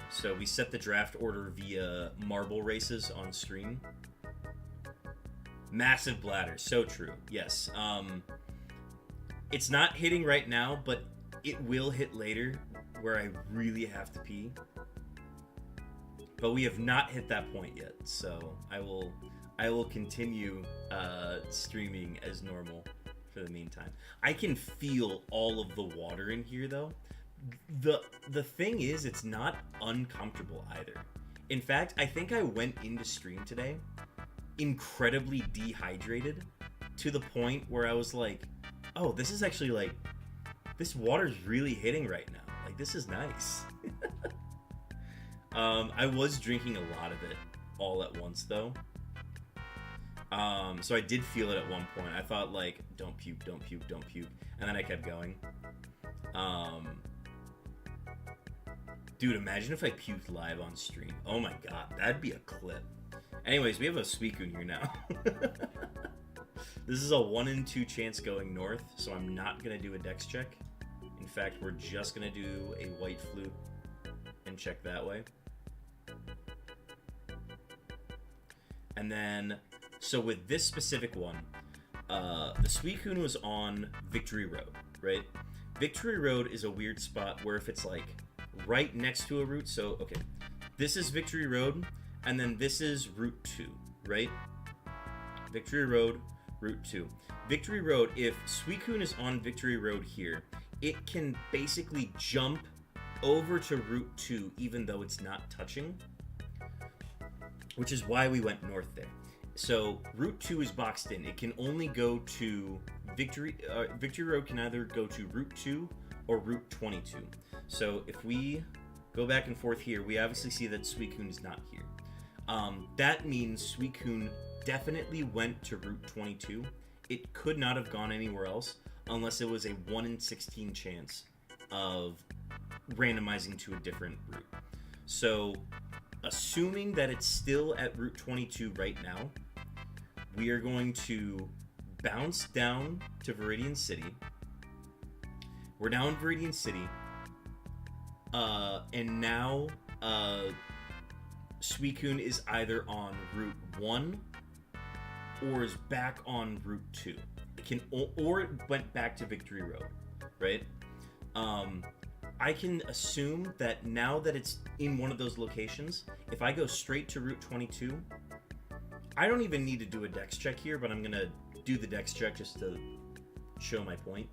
Speaker 1: So we set the draft order via marble races on stream. Massive bladder, so true. Yes. It's not hitting right now, but it will hit later where I really have to pee. But we have not hit that point yet, so I will continue streaming as normal for the meantime. I can feel all of the water in here though. The thing is, it's not uncomfortable either. In fact, I think I went into stream today incredibly dehydrated to the point where I was like, oh, this is actually like, this water's really hitting right now. Like, this is nice. I was drinking a lot of it all at once though. So I did feel it at one point. I thought like, don't puke, don't puke, don't puke. And then I kept going. Dude, imagine if I puked live on stream. Oh my god, that'd be a clip. Anyways, we have a Suicune here now. This is a 1 in 2 chance going north, so I'm not gonna do a dex check In fact, we're just going to do a white flute and check that way. And then, so with this specific one, the Suicune was on Victory Road, right? Victory Road is a weird spot where if it's like right next to a route, so, okay, this is Victory Road, and then this is Route 2, right? Victory Road, Route 2. Victory Road, if Suicune is on Victory Road here, it can basically jump over to Route 2 even though it's not touching, which is why we went north there. So Route 2 is boxed in. It can only go to Victory Road can either go to Route 2 or Route 22. So if we go back and forth here, we obviously see that Suicune is not here. That means Suicune definitely went to Route 22. It could not have gone anywhere else unless it was a 1 in 16 chance of randomizing to a different route. So assuming that it's still at Route 22 right now, we are going to bounce down to Viridian City. We're now in Viridian City. And now Suicune is either on Route 1 or is back on Route 2. It can, or it went back to Victory Road, right? I can assume that now that it's in one of those locations, if I go straight to Route 22, I don't even need to do a dex check here, but I'm going to do the dex check just to show my point.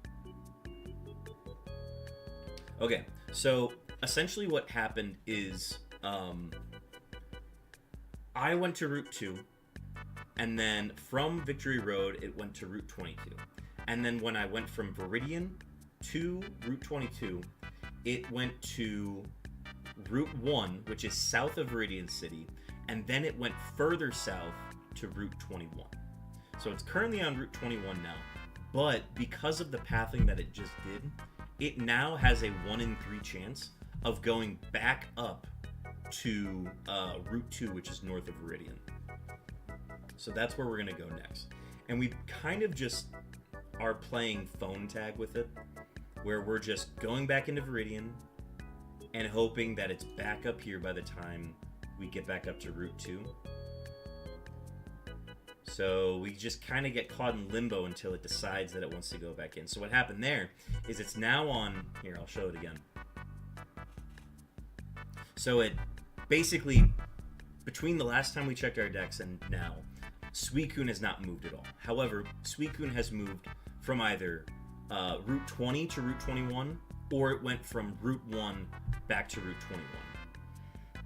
Speaker 1: Okay, so essentially what happened is I went to Route 2, and then from Victory Road, it went to Route 22. And then when I went from Viridian to Route 22, it went to Route 1, which is south of Viridian City, and then it went further south to Route 21. So it's currently on Route 21 now, but because of the pathing that it just did, it now has a 1 in 3 chance of going back up to Route 2, which is north of Viridian. So that's where we're going to go next. And we kind of just are playing phone tag with it, where we're just going back into Viridian and hoping that it's back up here by the time we get back up to Route 2. So we just kind of get caught in limbo until it decides that it wants to go back in. So what happened there is it's now on... Here, I'll show it again. So it basically, between the last time we checked our decks and now, Suicune has not moved at all. However, Suicune has moved from either Route 20 to Route 21, or it went from Route 1 back to Route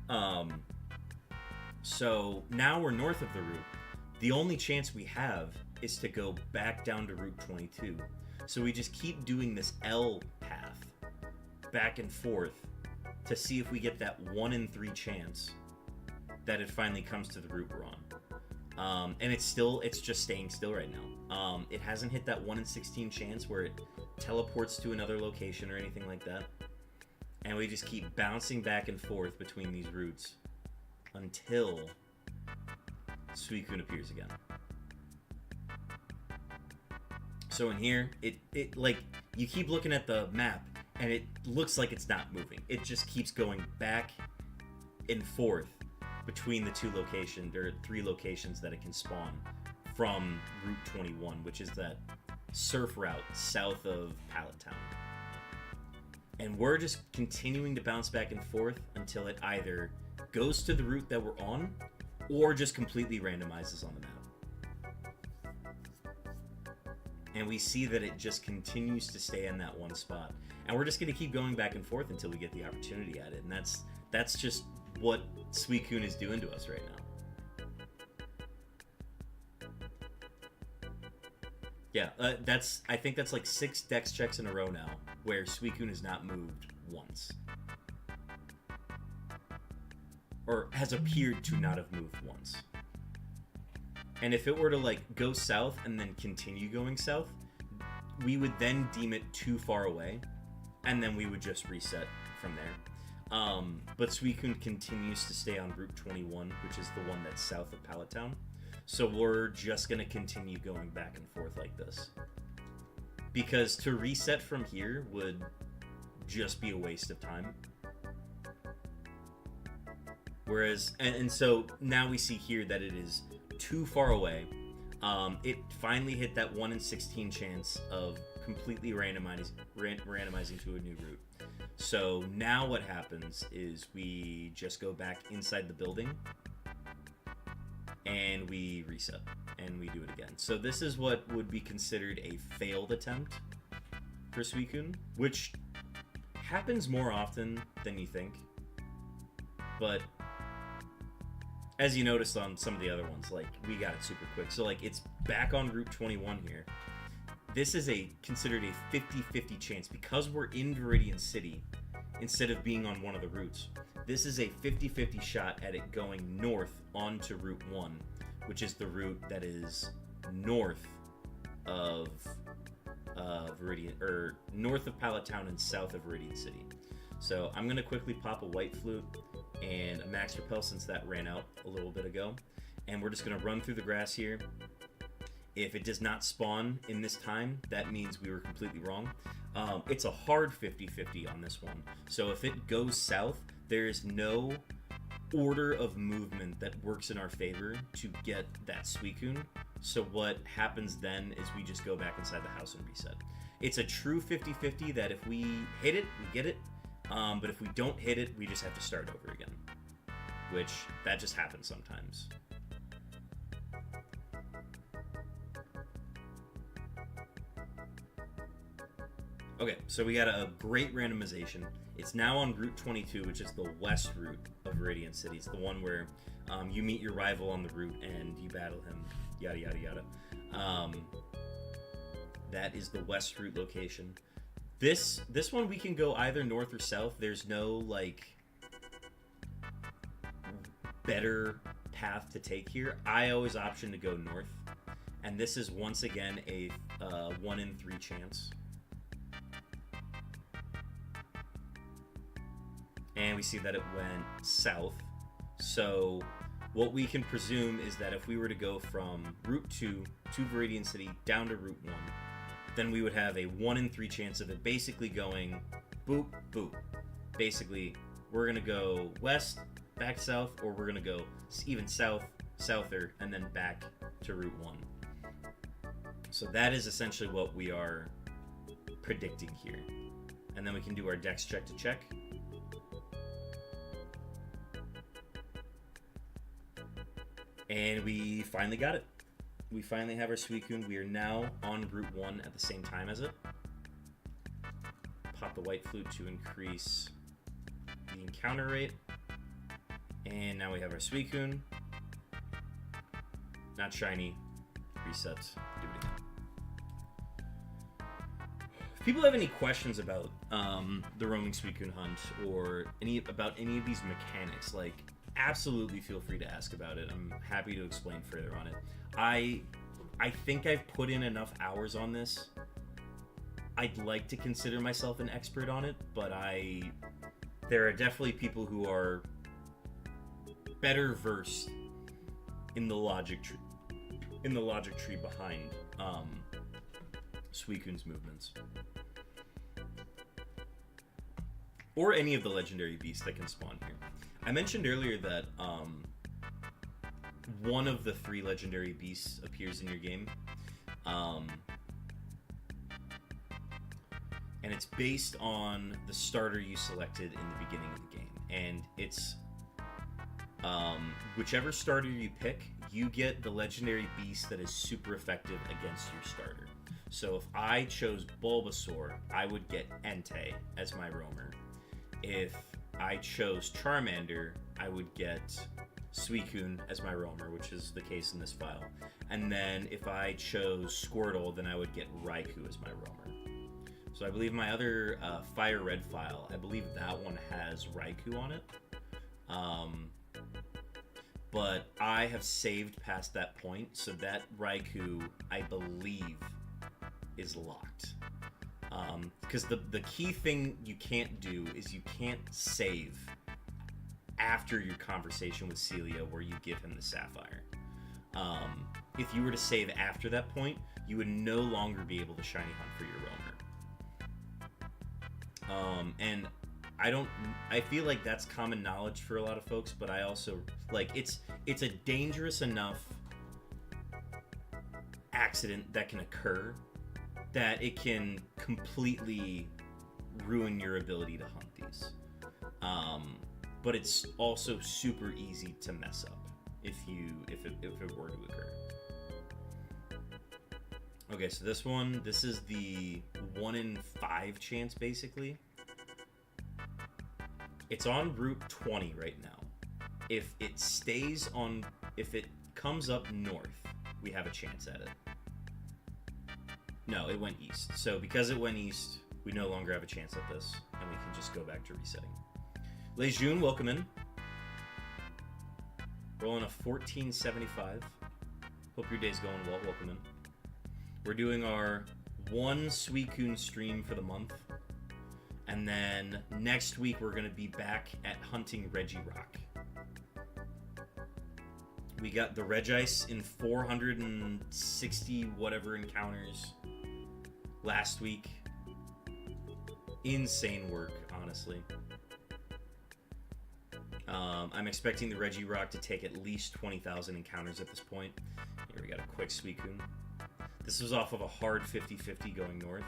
Speaker 1: 21. So now we're north of the route. The only chance we have is to go back down to Route 22. So we just keep doing this L path back and forth to see if we get that 1 in 3 chance that it finally comes to the route we're on. And it's just staying still right now. It hasn't hit that 1 in 16 chance where it teleports to another location or anything like that. And we just keep bouncing back and forth between these routes until Suicune appears again. So in here, it like, you keep looking at the map and it looks like it's not moving. It just keeps going back and forth between the 2 locations, or 3 locations that it can spawn from Route 21, which is that surf route south of Pallet Town. And we're just continuing to bounce back and forth until it either goes to the route that we're on or just completely randomizes on the map. And we see that it just continues to stay in that one spot. And we're just going to keep going back and forth until we get the opportunity at it. And that's just what Suicune is doing to us right now. Yeah, I think that's like 6 dex checks in a row now where Suicune has not moved once. Or has appeared to not have moved once. And if it were to like go south and then continue going south, we would then deem it too far away, and then we would just reset from there. But Suicune continues to stay on Route 21, which is the one that's south of Pallet Town. So we're just going to continue going back and forth like this. Because to reset from here would just be a waste of time. Whereas, and so now we see here that it is too far away. It finally hit that 1 in 16 chance of completely randomizing to a new route. So now what happens is we just go back inside the building and we reset and we do it again. So this is what would be considered a failed attempt for Suicune, which happens more often than you think. But as you noticed on some of the other ones, like, we got it super quick. So, like, it's back on Route 21 here. This is considered a 50-50 chance. Because we're in Viridian City, instead of being on one of the routes, this is a 50-50 shot at it going north onto Route 1, which is the route that is north of Viridian, or north of Pallet Town and south of Viridian City. So I'm going to quickly pop a White Flute and a Max Repel since that ran out a little bit ago. And we're just going to run through the grass here. If it does not spawn in this time, that means we were completely wrong. It's a hard 50-50 on this one. So if it goes south, there is no order of movement that works in our favor to get that Suicune. So what happens then is we just go back inside the house and reset. It's a true 50-50 that if we hit it, we get it. But if we don't hit it, we just have to start over again. Which, that just happens sometimes. Okay, so we got a great randomization. It's now on Route 22, which is the west route of Viridian City. It's the one where you meet your rival on the route and you battle him, yada yada yada. That is the west route location. This one we can go either north or south. There's no, like, better path to take here. I always option to go north. And this is once again a 1 in 3 chance. And we see that it went south. So what we can presume is that if we were to go from Route 2 to Viridian City down to Route 1, then we would have a 1 in 3 chance of it basically going boop, boop. Basically, we're going to go west, back south, or we're going to go even south, souther, and then back to Route 1. So that is essentially what we are predicting here. And then we can do our dex check to check. And we finally got it. We finally have our Suicune. We are now on Route 1 at the same time as it. Pop the White Flute to increase the encounter rate. And now we have our Suicune. Not shiny. Reset. Do it again. If people have any questions about the roaming Suicune hunt or about any of these mechanics, like, absolutely feel free to ask about it. I'm happy to explain further on it. I think I've put in enough hours on this. I'd like to consider myself an expert on it, but there are definitely people who are better versed in the logic tree behind Suicune's movements. Or any of the legendary beasts that can spawn here. I mentioned earlier that one of the 3 legendary beasts appears in your game. And it's based on the starter you selected in the beginning of the game. And it's whichever starter you pick, you get the legendary beast that is super effective against your starter. So if I chose Bulbasaur, I would get Entei as my roamer. If I chose Charmander, I would get Suicune as my roamer, which is the case in this file. And then if I chose Squirtle, then I would get Raikou as my roamer. So I believe my other FireRed file, I believe that one has Raikou on it. But I have saved past that point, so that Raikou, I believe, is locked. Because the key thing you can't do is you can't save after your conversation with Celia where you give him the Sapphire. If you were to save after that point, you would no longer be able to shiny hunt for your roamer. And I feel like that's common knowledge for a lot of folks, but I also like it's a dangerous enough accident that can occur that it can completely ruin your ability to hunt these. But it's also super easy to mess up if it were to occur. Okay, so this is the 1 in 5 chance, basically. It's on Route 20 right now. If it comes up north, we have a chance at it. No, it went east. So because it went east, we no longer have a chance at this, and we can just go back to resetting. Lejeune, welcome in. Rolling a 1475. Hope your day's going well. Welcome in. We're doing our 1 Suicune stream for the month. And then next week we're going to be back at hunting Regirock. We got the Regice in 460 whatever encounters last week. Insane work, honestly. I'm expecting the Regirock to take at least 20,000 encounters at this point. Here we got a quick Suicune. This was off of a hard 50-50 going north.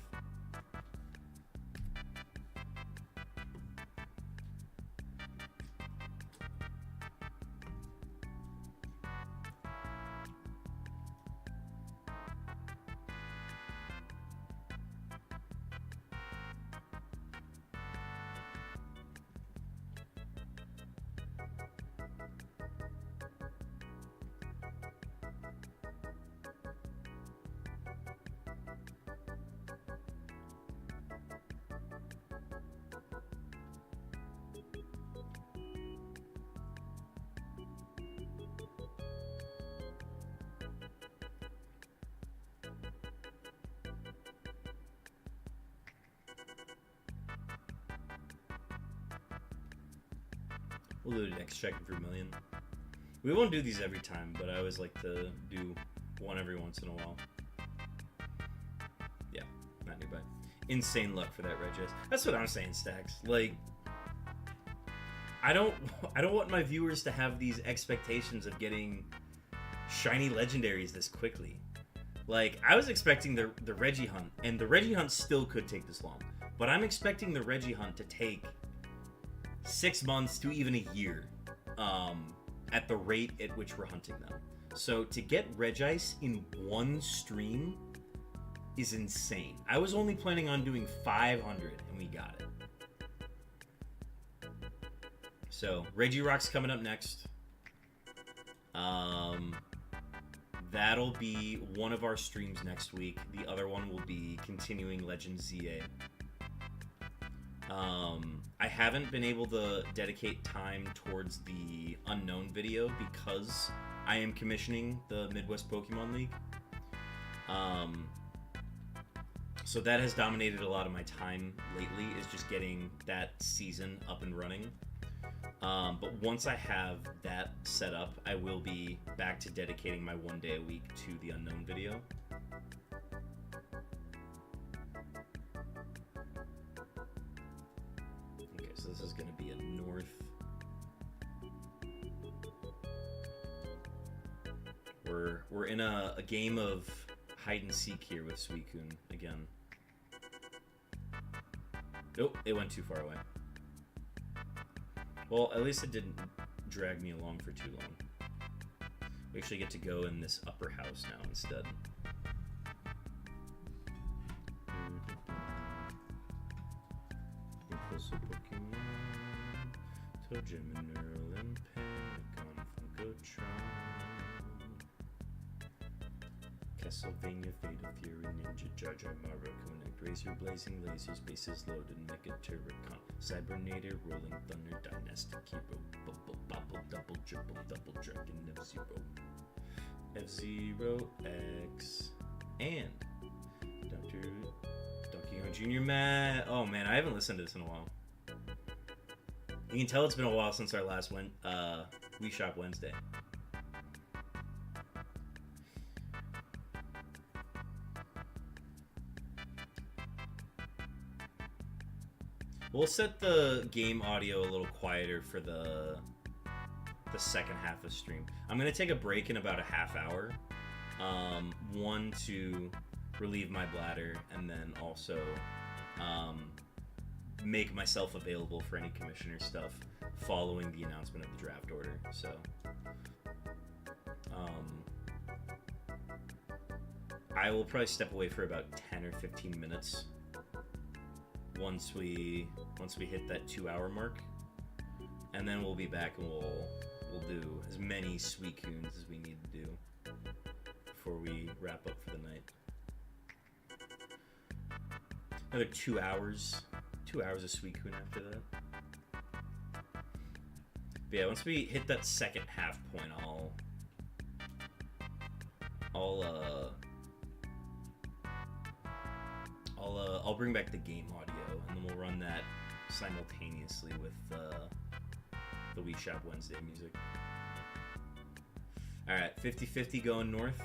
Speaker 1: We'll do the next checking for a million. We won't do these every time, but I always like to do one every once in a while. Yeah, not nearby. Insane luck for that Regis. That's what I'm saying, Stacks. Like, I don't want my viewers to have these expectations of getting shiny legendaries this quickly. Like, I was expecting the Regi hunt, and the Regi hunt still could take this long, but I'm expecting the Regi hunt to take 6 months to even a year at the rate at which we're hunting them. So to get Regice in 1 stream is insane. I was only planning on doing 500 and we got it. So Regirock's coming up next. That'll be one of our streams next week. The other one will be continuing Legend ZA. I haven't been able to dedicate time towards the unknown video because I am commissioning the Midwest Pokemon League. So that has dominated a lot of my time lately, is just getting that season up and running. But once I have that set up, I will be back to dedicating my 1 day a week to the unknown video. So this is going to be a north. We're in a game of hide and seek here with Suicune again. Nope, it went too far away. Well, at least it didn't drag me along for too long. We actually get to go in this upper house now instead. Castlevania, Fate of Fury, Ninja, Jar Jar, Mara, Connect, Razor, Blazing Lasers, Bases Loaded, Mega Turricon, Cybernator, Rolling Thunder, Dynastic Hero, Bubble, Bobble, Double, Triple, Double Dragon, F-Zero, F-Zero, X, and Dr. Donkey Kong Jr. Matt. Oh man, I haven't listened to this in a while. You can tell it's been a while since our last Wii Shop Wednesday. We'll set the game audio a little quieter for the second half of stream. I'm gonna take a break in about a half hour. One to relieve my bladder, and then also make myself available for any commissioner stuff following the announcement of the draft order. So I will probably step away for about 10 or 15 minutes once we hit that 2-hour mark, and then we'll be back and we'll do as many Suicunes as we need to do before we wrap up for the night. Another 2 hours. 2 hours of Suicune after that. But yeah, once we hit that second half point, I'll bring back the game audio, and then we'll run that simultaneously with the Wii Shop Wednesday music. Alright, 50-50 going north.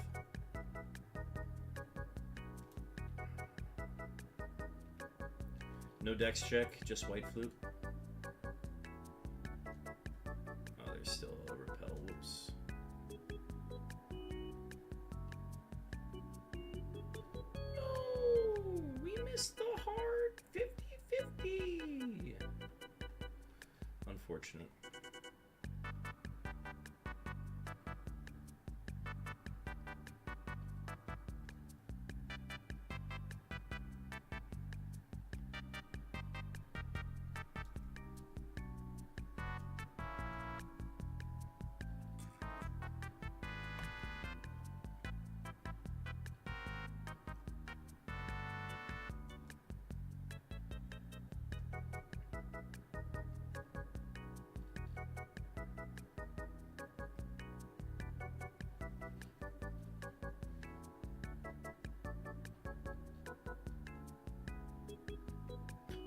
Speaker 1: No dex check, just white flute. Oh, there's still a repel. Whoops. No! We missed the hard 50-50! Unfortunate.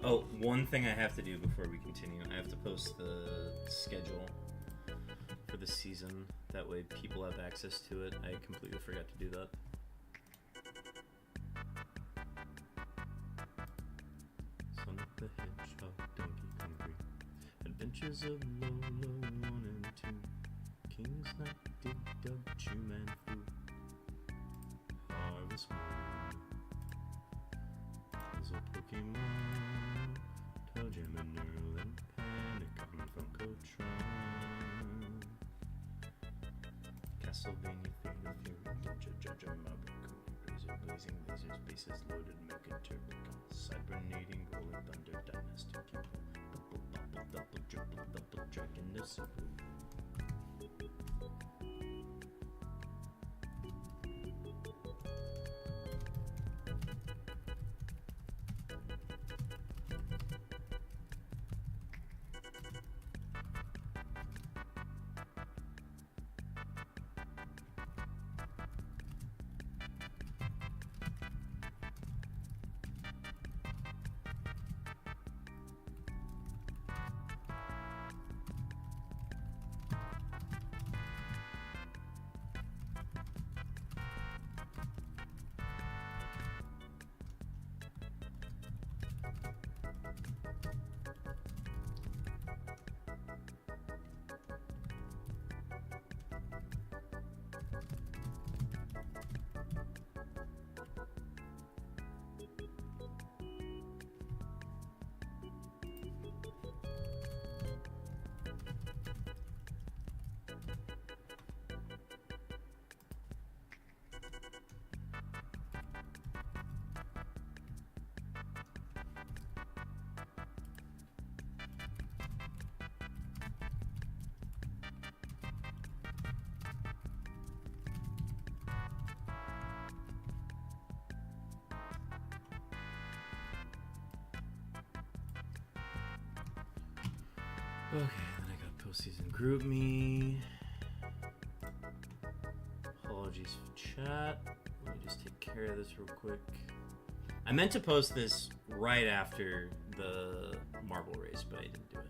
Speaker 1: Oh, one thing I have to do before we continue. I have to post the schedule for the season. That way people have access to it. I completely forgot to do that. Sonic the Hedgehog, Donkey Kong 3. Adventures of Lola 1 and 2. King's Knight, Dig Dug, Chew Man Fu. Harvest Moon. Puzzle Pokemon. Jam and Neural and Panic on Funkotron. Castlevania, Fate of Fury, Ninja, Judge, Mabuku, Razor, Blazing Lasers, Bases Loaded, Mecha Turbocon, Cybernating, Rolling Thunder, Dynastic Evil, Double, Triple, Double Dragon, no Super. Okay, then I got postseason group me. Apologies for chat. Let me just take care of this real quick. I meant to post this right after the marble race, but I didn't do it.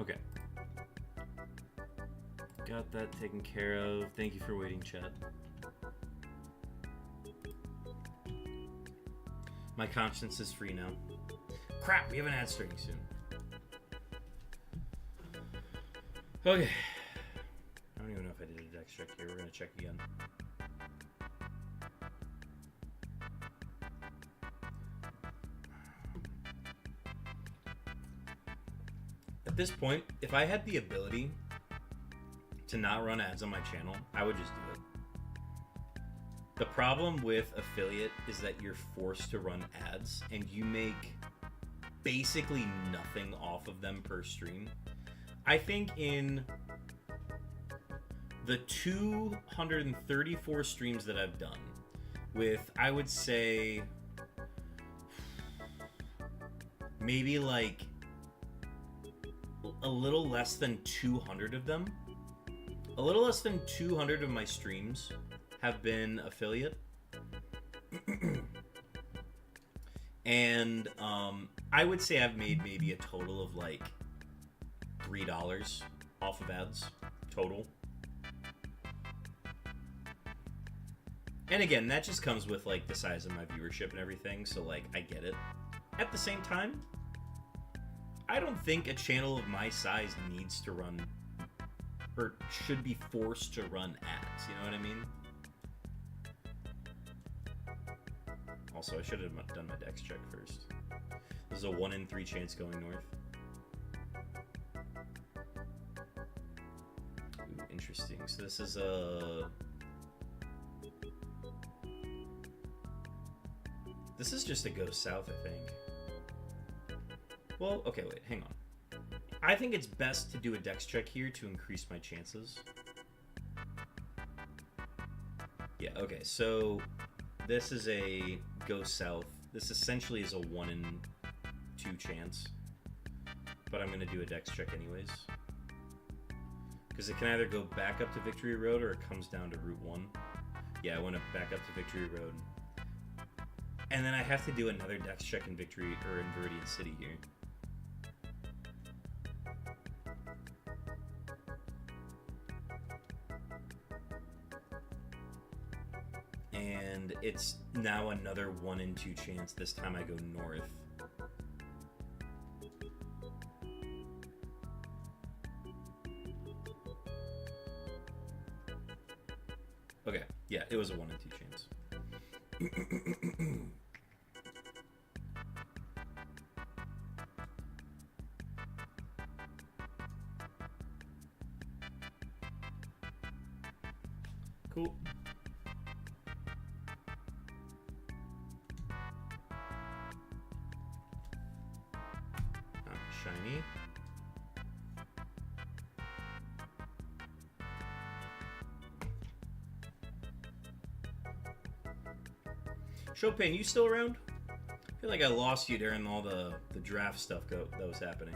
Speaker 1: Okay. Got that taken care of. Thank you for waiting, chat. My conscience is free now. Crap, we have an ad starting soon. Okay. I don't even know if I did a dex check here. We're going to check again. At this point, if I had the ability to not run ads on my channel, I would just do it. The problem with affiliate is that you're forced to run ads and you make basically nothing off of them per stream. I think in the 234 streams that I've done with, I would say, maybe like a little less than 200 of them. A little less than 200 of my streams have been affiliate. And I would say I've made maybe a total of like $3 off of ads total. And again, that just comes with like the size of my viewership and everything, so like I get it. At the same time, I don't think a channel of my size needs to run or should be forced to run ads, you know what I mean? Also, I should have done my dex check first. This is a 1 in 3 chance going north. Ooh, interesting. So this is a... This is just a go south, I think. Well, okay, wait, hang on. I think it's best to do a dex check here to increase my chances. Yeah, okay, so this is a go south. This essentially is a 1 in 2 chance. But I'm going to do a dex check anyways. Because it can either go back up to Victory Road or it comes down to Route 1. Yeah, I went back up to Victory Road. And then I have to do another dex check in Victory, or in Viridian City here. And it's now another 1 in 2 chance. This time I go north. Okay, yeah, it was a 1 in 2 chance. Cool. Shiny. Chopin, you still around? I feel like I lost you during all the draft stuff that was happening.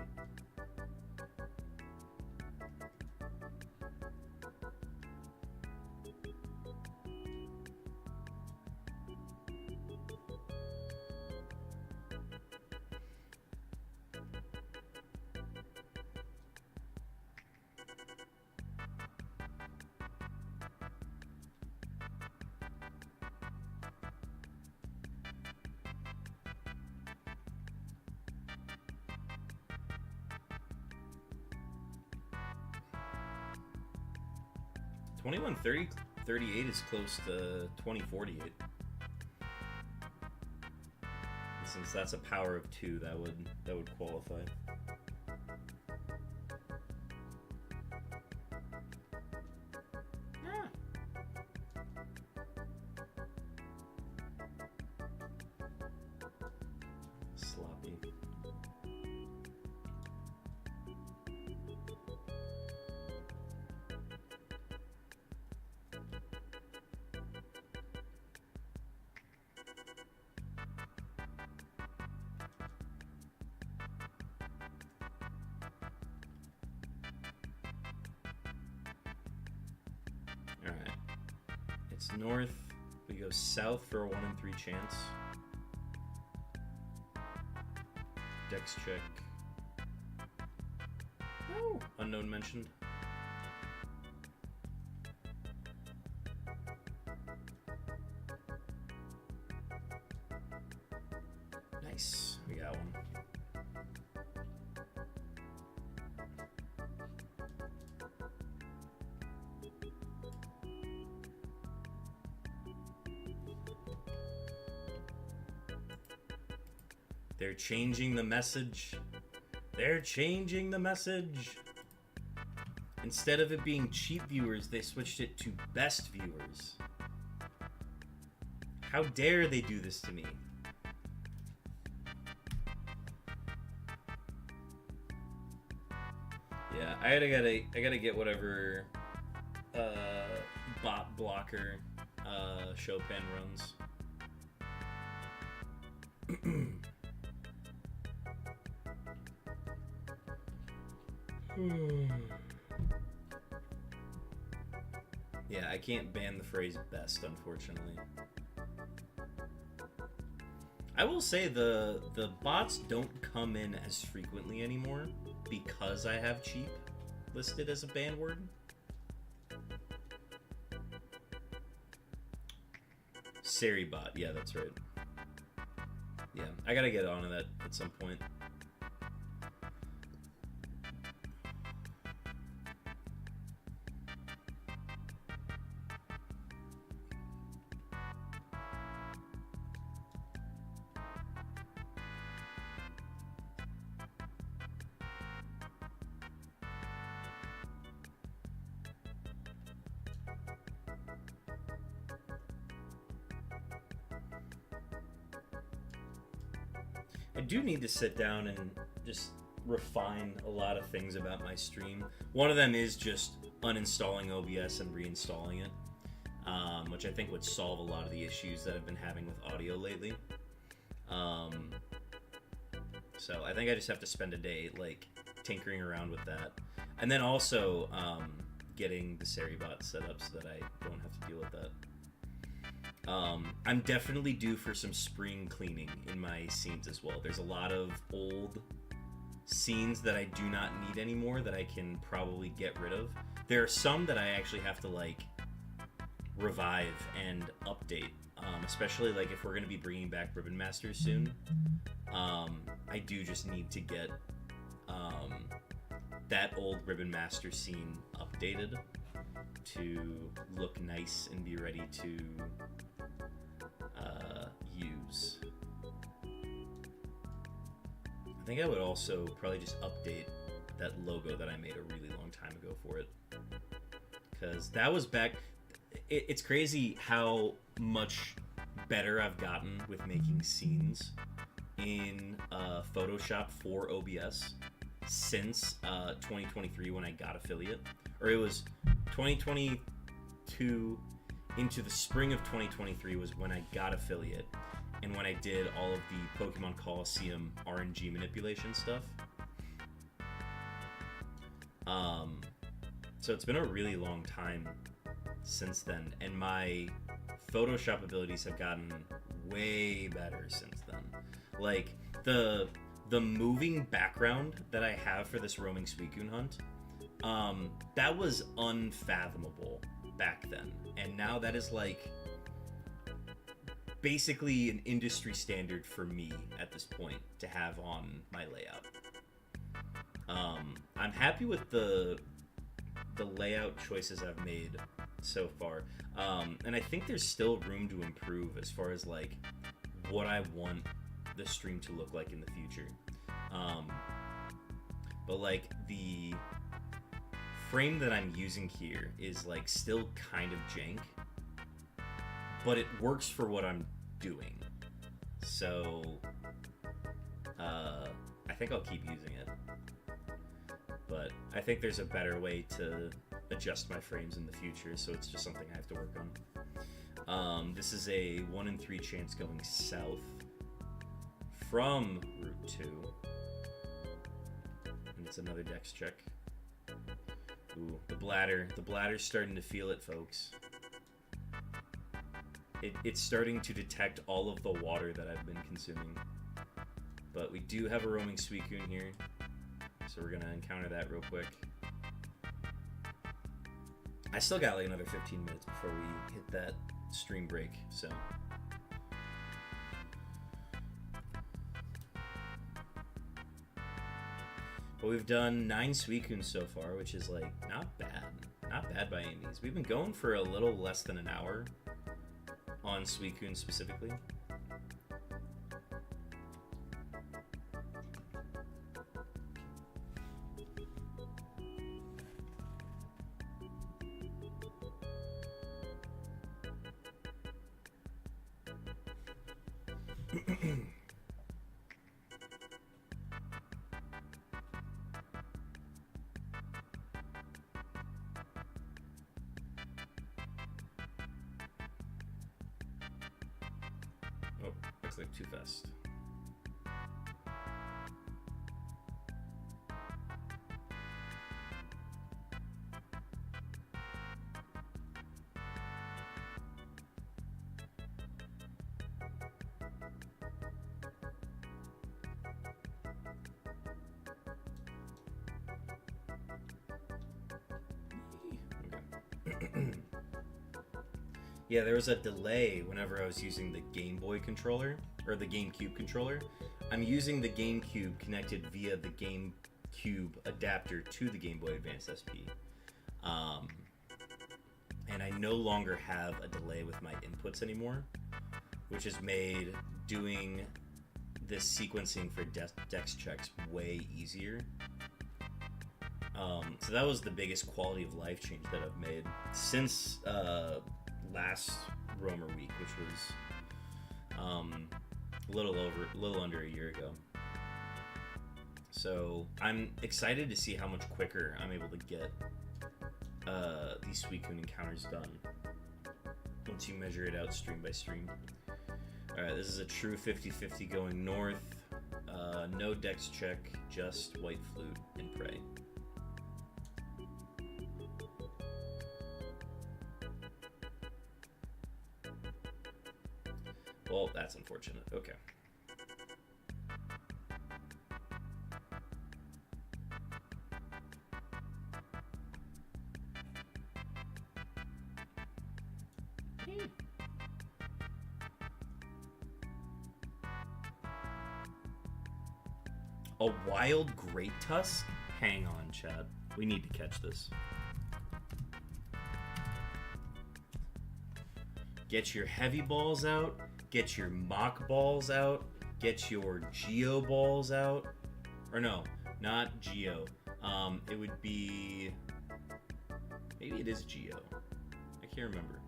Speaker 1: $21.30 38 is close to $20.48. Since that's a power of 2, that would qualify. Yeah. Sloppy. Alright. It's north. We go south for a 1 in 3 chance. Dex check. Oh, unknown mentioned. Nice. We got one. They're changing the message. They're changing the message. Instead of it being cheap viewers, they switched it to best viewers. How dare they do this to me? Yeah, I gotta get whatever bot blocker Chopin runs. Yeah, I can't ban the phrase best, unfortunately. I will say the bots don't come in as frequently anymore because I have cheap listed as a banned word. Seribot, yeah, that's right. Yeah, I gotta get onto that at some point. I do need to sit down and just refine a lot of things about my stream. One of them is just uninstalling OBS and reinstalling it, which I think would solve a lot of the issues that I've been having with audio lately. So I think I just have to spend a day like tinkering around with that, and then also getting the Seribot set up so that I don't have to deal with that. I'm definitely due for some spring cleaning in my scenes as well. There's a lot of old scenes that I do not need anymore that I can probably get rid of. There are some that I actually have to like revive and update, especially like if we're going to be bringing back Ribbon Masters soon. I do just need to get that old Ribbon Master scene updated to look nice and be ready to use. I think I would also probably just update that logo that I made a really long time ago for it, because that was back. It's crazy how much better I've gotten with making scenes in Photoshop for OBS since 2023 when I got affiliate, or it was 2022 into the spring of 2023 was when I got affiliate, and when I did all of the Pokemon Coliseum RNG manipulation stuff. So it's been a really long time since then, and my Photoshop abilities have gotten way better since then. Like the moving background that I have for this roaming Suicune hunt, that was unfathomable back then, and now that is like basically an industry standard for me at this point to have on my layout. I'm happy with the layout choices I've made so far, and I think there's still room to improve as far as like what I want the stream to look like in the future. But like the frame that I'm using here is like still kind of jank, but it works for what I'm doing. So I think I'll keep using it. But I think there's a better way to adjust my frames in the future, so it's just something I have to work on. This is a 1 in 3 chance going south from Route 2. And it's another dex check. Ooh, the bladder's starting to feel it, folks. It's starting to detect all of the water that I've been consuming. But we do have a roaming Suicune here, So we're gonna encounter that real quick. I still got like another 15 minutes before we hit that stream break, so. But we've done 9 Suicunes so far, which is like not bad. Not bad by any means. We've been going for a little less than an hour on Suicune specifically. Oh, looks like too fast. Yeah, there was a delay whenever I was using the Game Boy controller, or the GameCube controller. I'm using the GameCube connected via the GameCube adapter to the Game Boy Advance SP. And I no longer have a delay with my inputs anymore, which has made doing this sequencing for dex checks way easier. So that was the biggest quality of life change that I've made since last Roamer week, which was a little under a year ago. So I'm excited to see how much quicker I'm able to get these Suicune encounters done once you measure it out stream by stream. Alright, this is a true 50-50 going north. No dex check, just white flute and prey. Well, that's unfortunate. Okay. A wild great tusk? Hang on, Chad. We need to catch this. Get your heavy balls out. Get your mock balls out. Get your geo balls out. Or no, not geo. It would be... Maybe it is geo. I can't remember.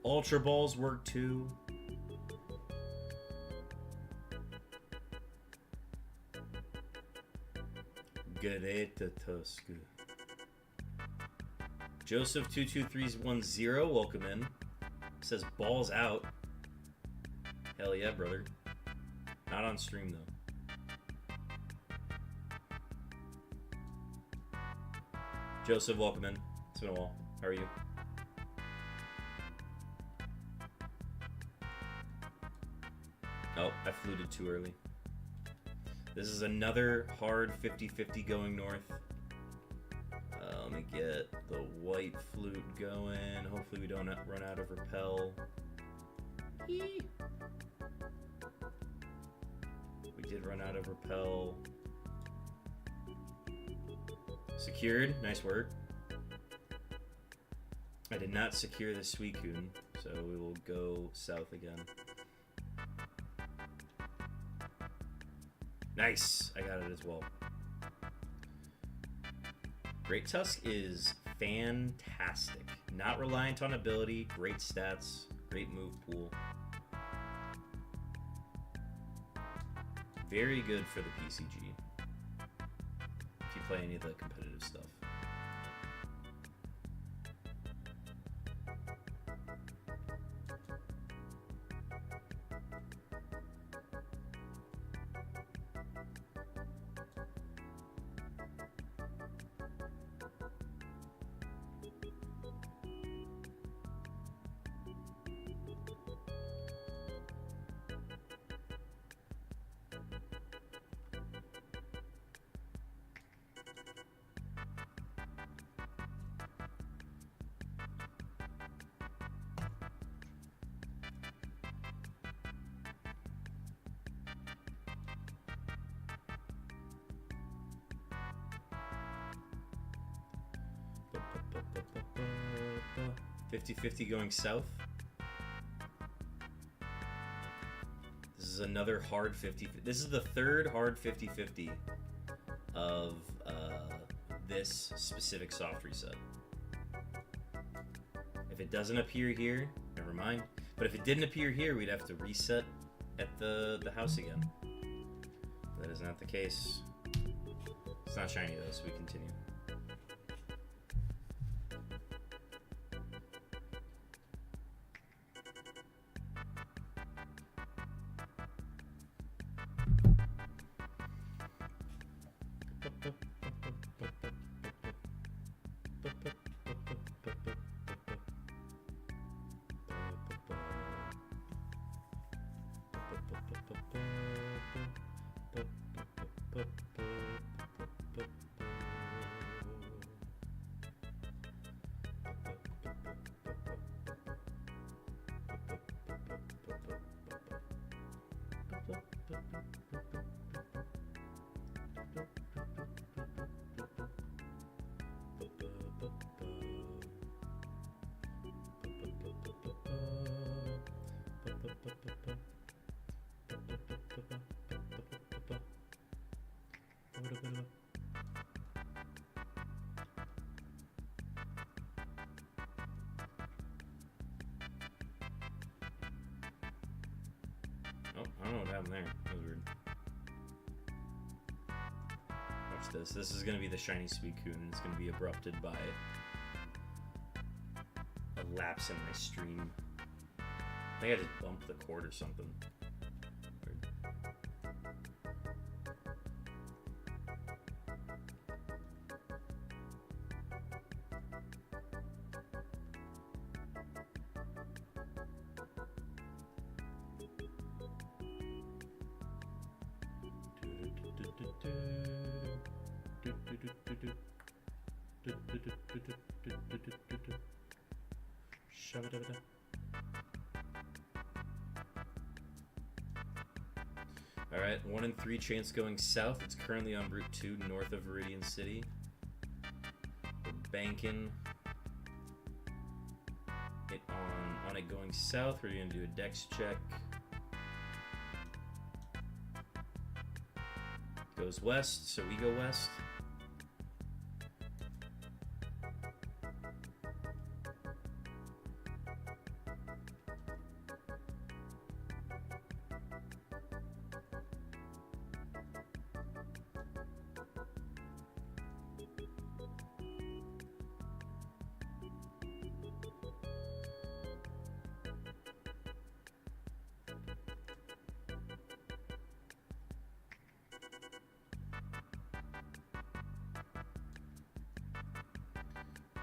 Speaker 1: Ultra balls work too. Greta Tusk. Joseph22310, welcome in. Says balls out. Hell yeah, brother. Not on stream though. Joseph, welcome in. It's been a while. How are you? Oh, I fluted too early. This is another hard 50-50 going north. Let me get the white flute going. Hopefully we don't run out of repel. Eee. We did run out of repel. Secured. Nice work. I did not secure the Suicune, so we will go south again. Nice! I got it as well. Great Tusk is fantastic. Not reliant on ability, great stats, great move pool. Very good for the PCG. If you play any of the competitive stuff. 50-50 going south. This is another hard 50. This is the third hard 50-50 of this specific soft reset. If it doesn't appear here, never mind. But if it didn't appear here, we'd have to reset at the house again. That is not the case. It's not shiny though, so we continue. Oh, I don't know what happened there. That was weird. Watch this. This is going to be the shiny Suicune, and it's going to be abrupted by a lapse in my stream. I think I just bumped the cord or something. Weird. Alright, 1 in 3 chance going south. It's currently on Route 2 north of Viridian City. We're banking it on it going south. We're going to do a dex check. Goes west, so we go west.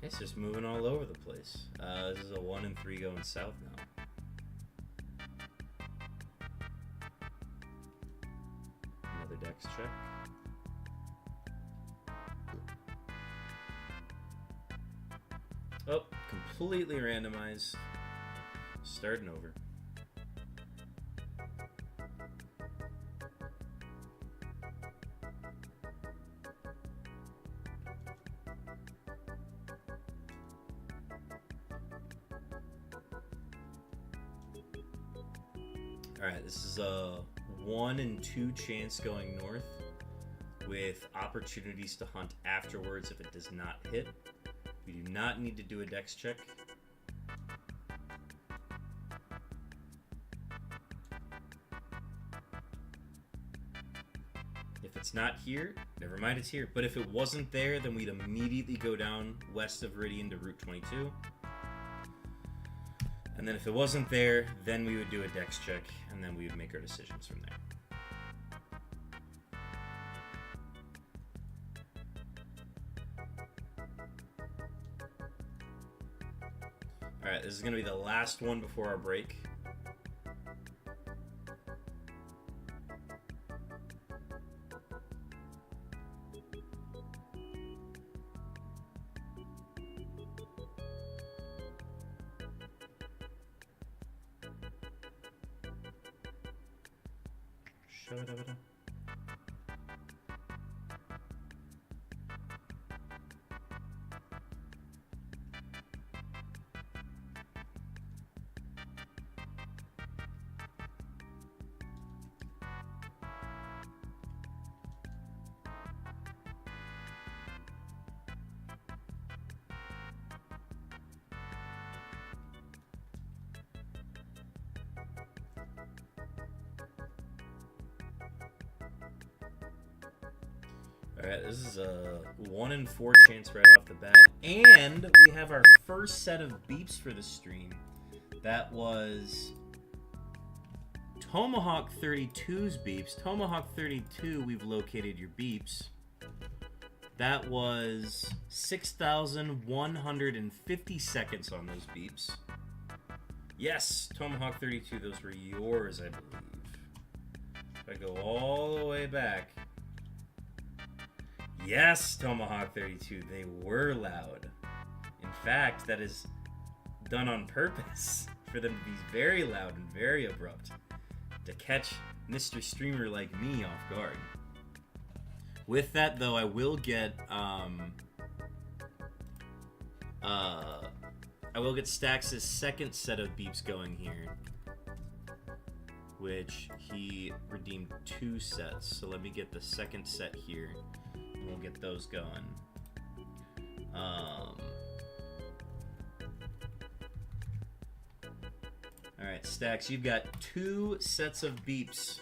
Speaker 1: It's just moving all over the place. This is a 1 in 3 going south now. Another dex check. Oh, completely randomized. Starting over. Alright, this is a 1 in 2 chance going north with opportunities to hunt afterwards if it does not hit. We do not need to do a dex check. If it's not here, never mind, it's here. But if it wasn't there, then we'd immediately go down west of Viridian to Route 22. And then if it wasn't there, then we would do a dex check, and then we would make our decisions from there. Alright, this is going to be the last one before our break. Alright, this is a 1 in 4 chance right off the bat. And we have our first set of beeps for the stream. That was Tomahawk 32's beeps. Tomahawk 32, we've located your beeps. That was 6,150 seconds on those beeps. Yes, Tomahawk 32, those were yours, I believe. If I go all the way back. Yes, Tomahawk 32, they were loud. In fact, that is done on purpose for them to be very loud and very abrupt to catch Mr. Streamer like me off guard. With that, though, I will get Stax' second set of beeps going here, which he redeemed 2 sets. So let me get the second set here, and we'll get those going. Alright, Stax, you've got 2 sets of beeps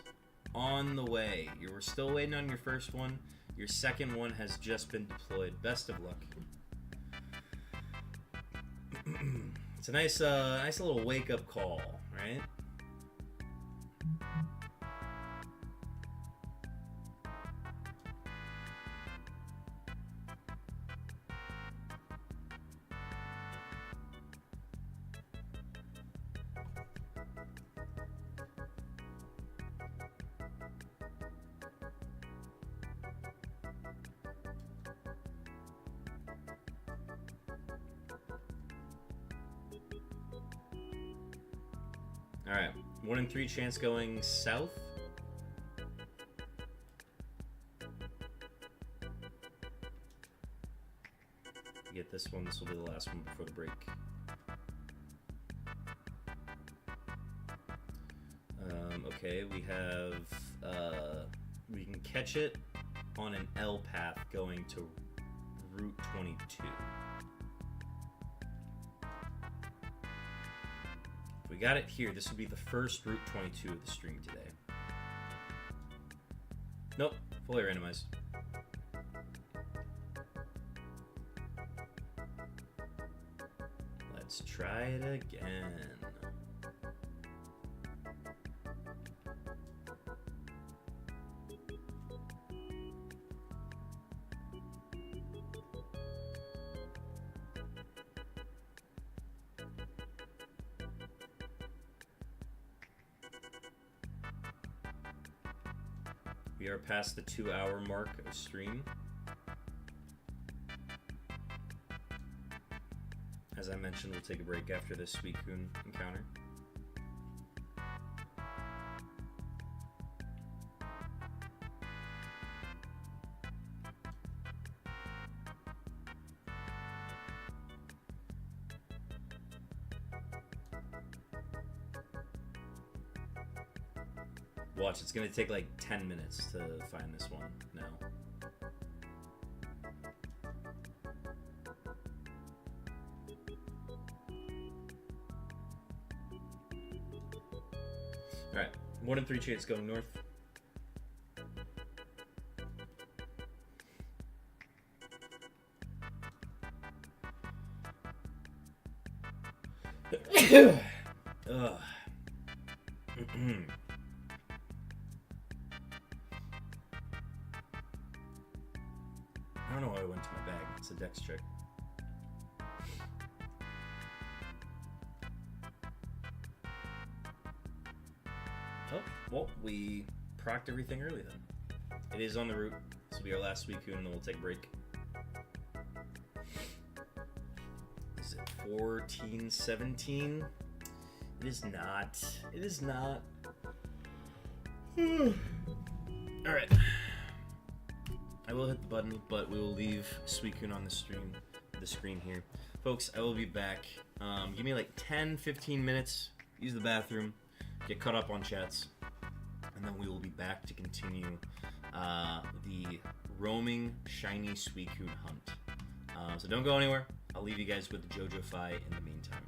Speaker 1: on the way. You were still waiting on your first one. Your second one has just been deployed. Best of luck. It's a nice little wake-up call, right? Alright, 1 in 3 chance going south. Get this one, this will be the last one before the break. Okay, we have, we can catch it on an L path going to Route 22. We got it here. This would be the first Route 22 of the stream today. Nope, fully randomized. Let's try it again. We are past the 2-hour mark of stream. As I mentioned, we'll take a break after this Suicune encounter. Watch, it's gonna take like 10 minutes to find this one now. Alright, 1 in 3 chance going north. Ugh. I don't know why I went to my bag. It's a dex check. Oh, well, we procced everything early then. It is on the route. This will be our last Suicune, and then we'll take a break. Is it 14-17? It is not. It is not. Alright. I will hit the button, but we will leave Suicune on the screen here. Folks, I will be back. Give me like 10-15 minutes. Use the bathroom. Get caught up on chats. And then we will be back to continue the roaming shiny Suicune hunt. So don't go anywhere. I'll leave you guys with the JoJo Fi in the meantime.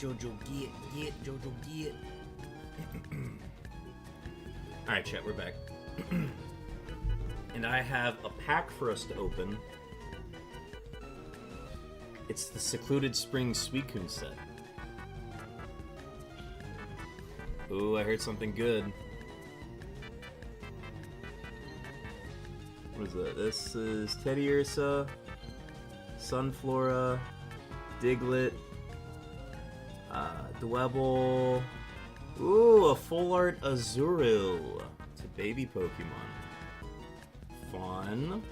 Speaker 1: Jojo, get, Jojo, get. Alright, chat, we're back. And I have a pack for us to open. It's the Secluded Spring Suicune set. Ooh, I heard something good. What is that? This is Teddy Ursa, Sunflora, Diglett, Dwebble. Ooh, a full art Azurill. It's a baby Pokemon. Fun.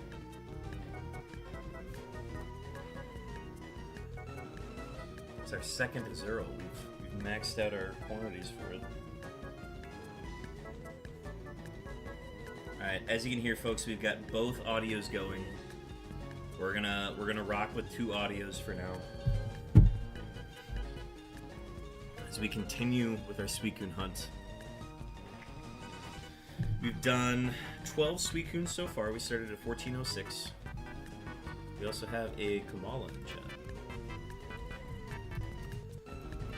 Speaker 1: It's our second Azurill. We've maxed out our quantities for it. Alright, as you can hear, folks, we've got both audios going. We're gonna rock with 2 audios for now. As we continue with our Suicune hunt. We've done 12 Suicunes so far. We started at 1406. We also have a Kamala in chat.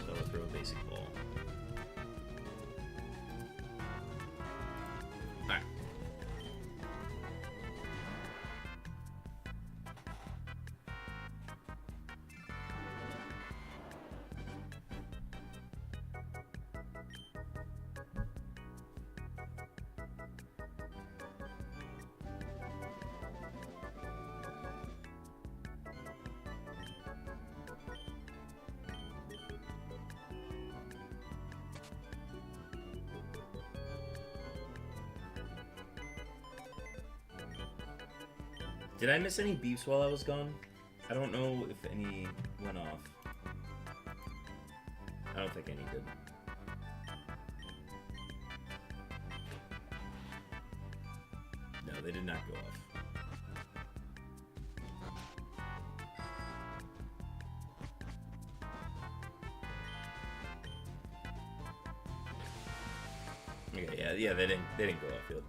Speaker 1: So I'll throw a basic ball. Alright. Did I miss any beeps while I was gone? I don't know if any went off. I don't think any did. No, they did not go off. Okay, yeah, they didn't go off yet.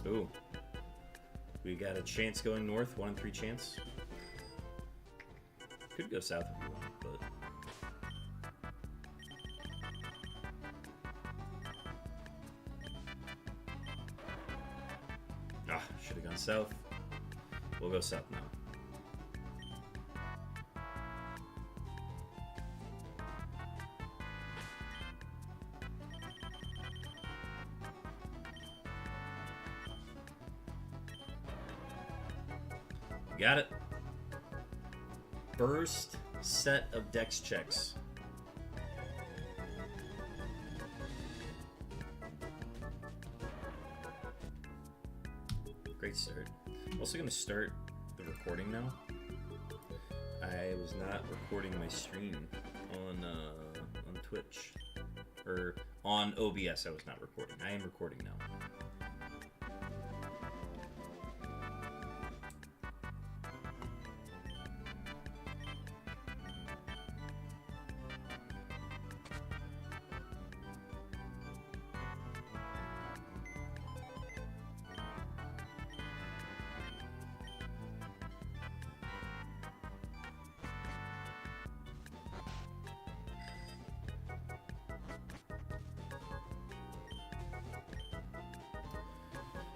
Speaker 1: Ooh. We got a chance going north, 1 in 3 chance. Could go south if we want, but... Ah, should have gone south. We'll go south now. Got it. First set of dex checks. Great start. I'm also going to start the recording now. I was not recording my stream on Twitch. Or on OBS I was not recording. I am recording now.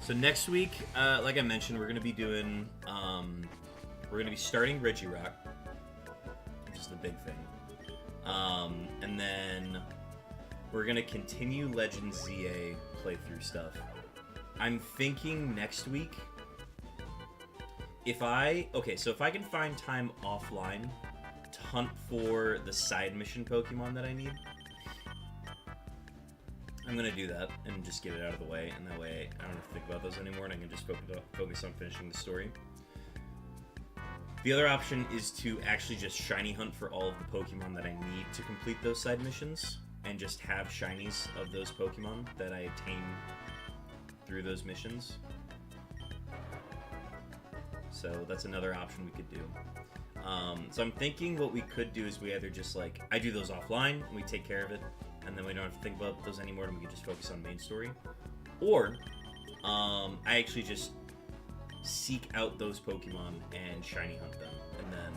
Speaker 1: So next week, like I mentioned, we're going to be doing, we're going to be starting Regirock, which is the big thing. And then we're going to continue Legends ZA playthrough stuff. I'm thinking next week, if I can find time offline to hunt for the side mission Pokemon that I need, I'm going to do that and just get it out of the way, and that way I don't have to think about those anymore, and I can just focus on finishing the story. The other option is to actually just shiny hunt for all of the Pokemon that I need to complete those side missions, and just have shinies of those Pokemon that I attain through those missions. So that's another option we could do. So I'm thinking what we could do is we either just like, I do those offline and we take care of it, and then we don't have to think about those anymore and we can just focus on main story. Or I actually just seek out those Pokemon and shiny hunt them, and then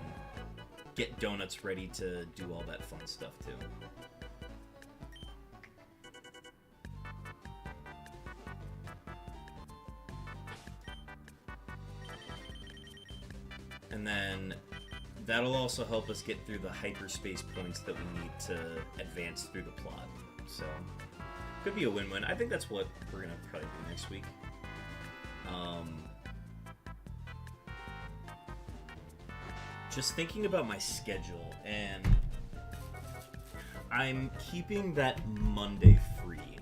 Speaker 1: get Donuts ready to do all that fun stuff too. And then that'll also help us get through the hyperspace points that we need to advance through the plot. So, could be a win-win. I think that's what we're going to probably do next week. Just thinking about my schedule, and I'm keeping that Monday free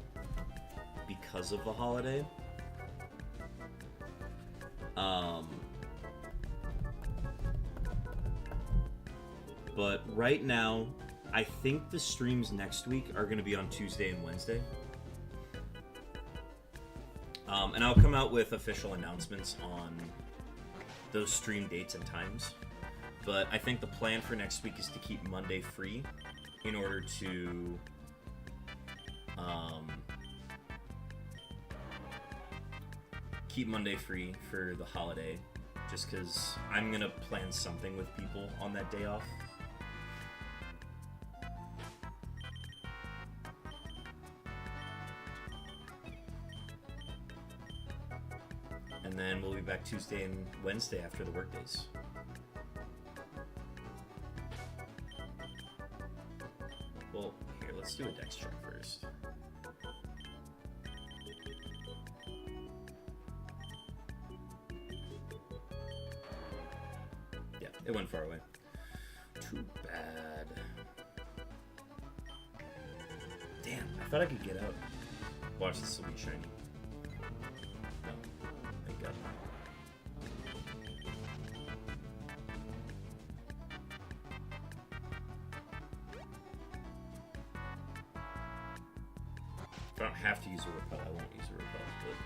Speaker 1: because of the holiday. But right now, I think the streams next week are going to be on Tuesday and Wednesday. And I'll come out with official announcements on those stream dates and times. But I think the plan for next week is to keep Monday free in order to keep Monday free for the holiday, just because I'm going to plan something with people on that day off. And then we'll be back Tuesday and Wednesday after the workdays. Well, here, let's do a dex check first. Yeah, it went far away. Too bad. Damn, I thought I could get out. Watch, this will be shiny. No, thank God. If I don't have to use a repel, I won't use a repel, but...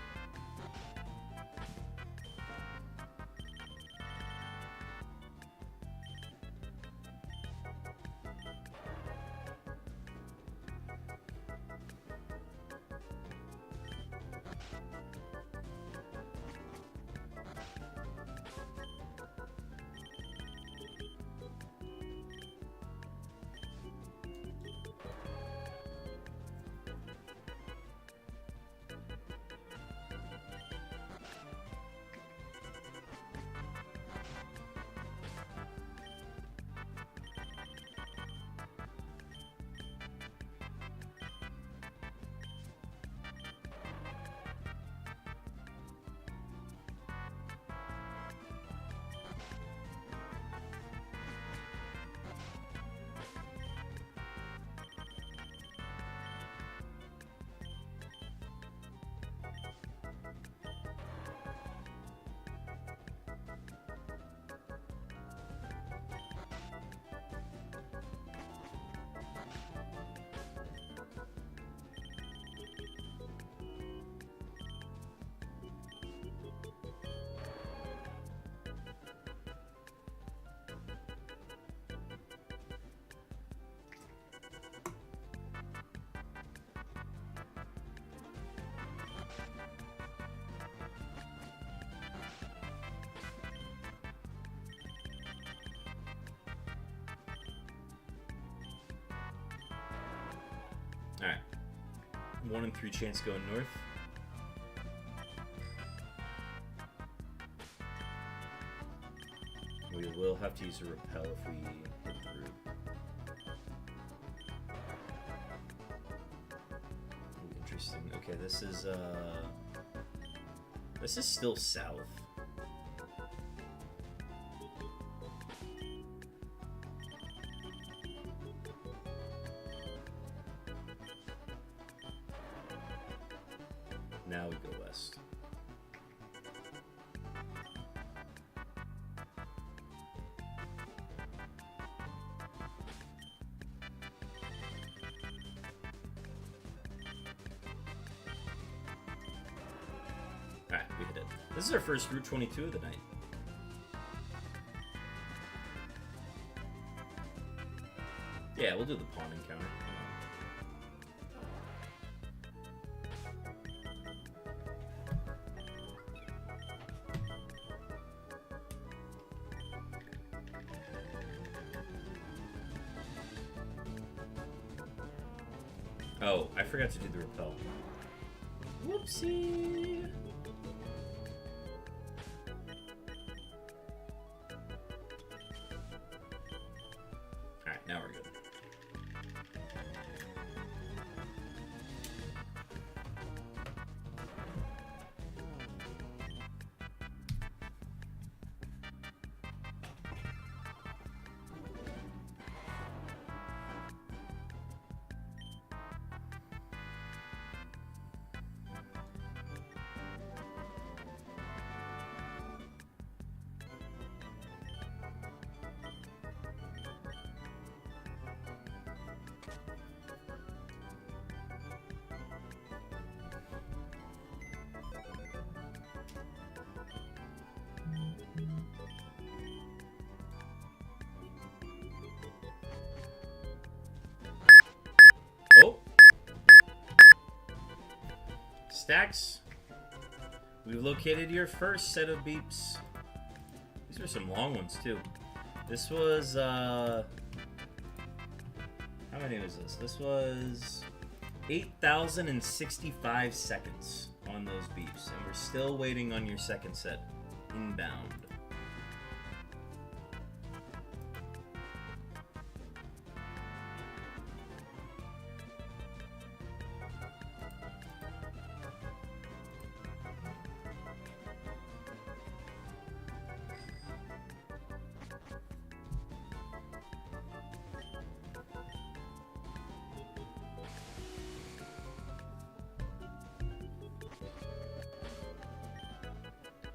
Speaker 1: Alright. 1 in 3 chance going north. We will have to use a repel if we hit through. Ooh, interesting. Okay, this is still south. Now we go west. Alright, we hit it. This is our first Route 22 of the night. Yeah, we'll do the pawn encounter. Oh, I forgot to do the repel. Whoopsie! Alright, now we're good. Oh! Stacks, we've located your first set of beeps. These are some long ones, too. This was, how many was this? This was 8,065 seconds on those beeps, and we're still waiting on your second set inbound.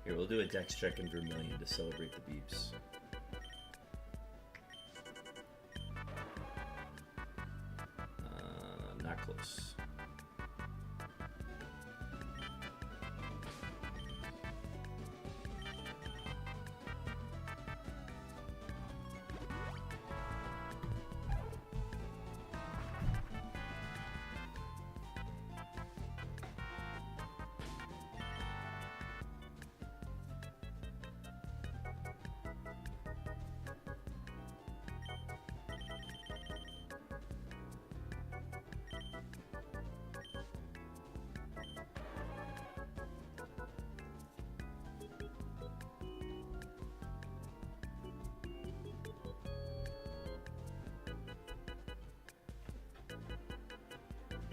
Speaker 1: Here, we'll do a dex check in Vermilion to celebrate the beeps. Not close.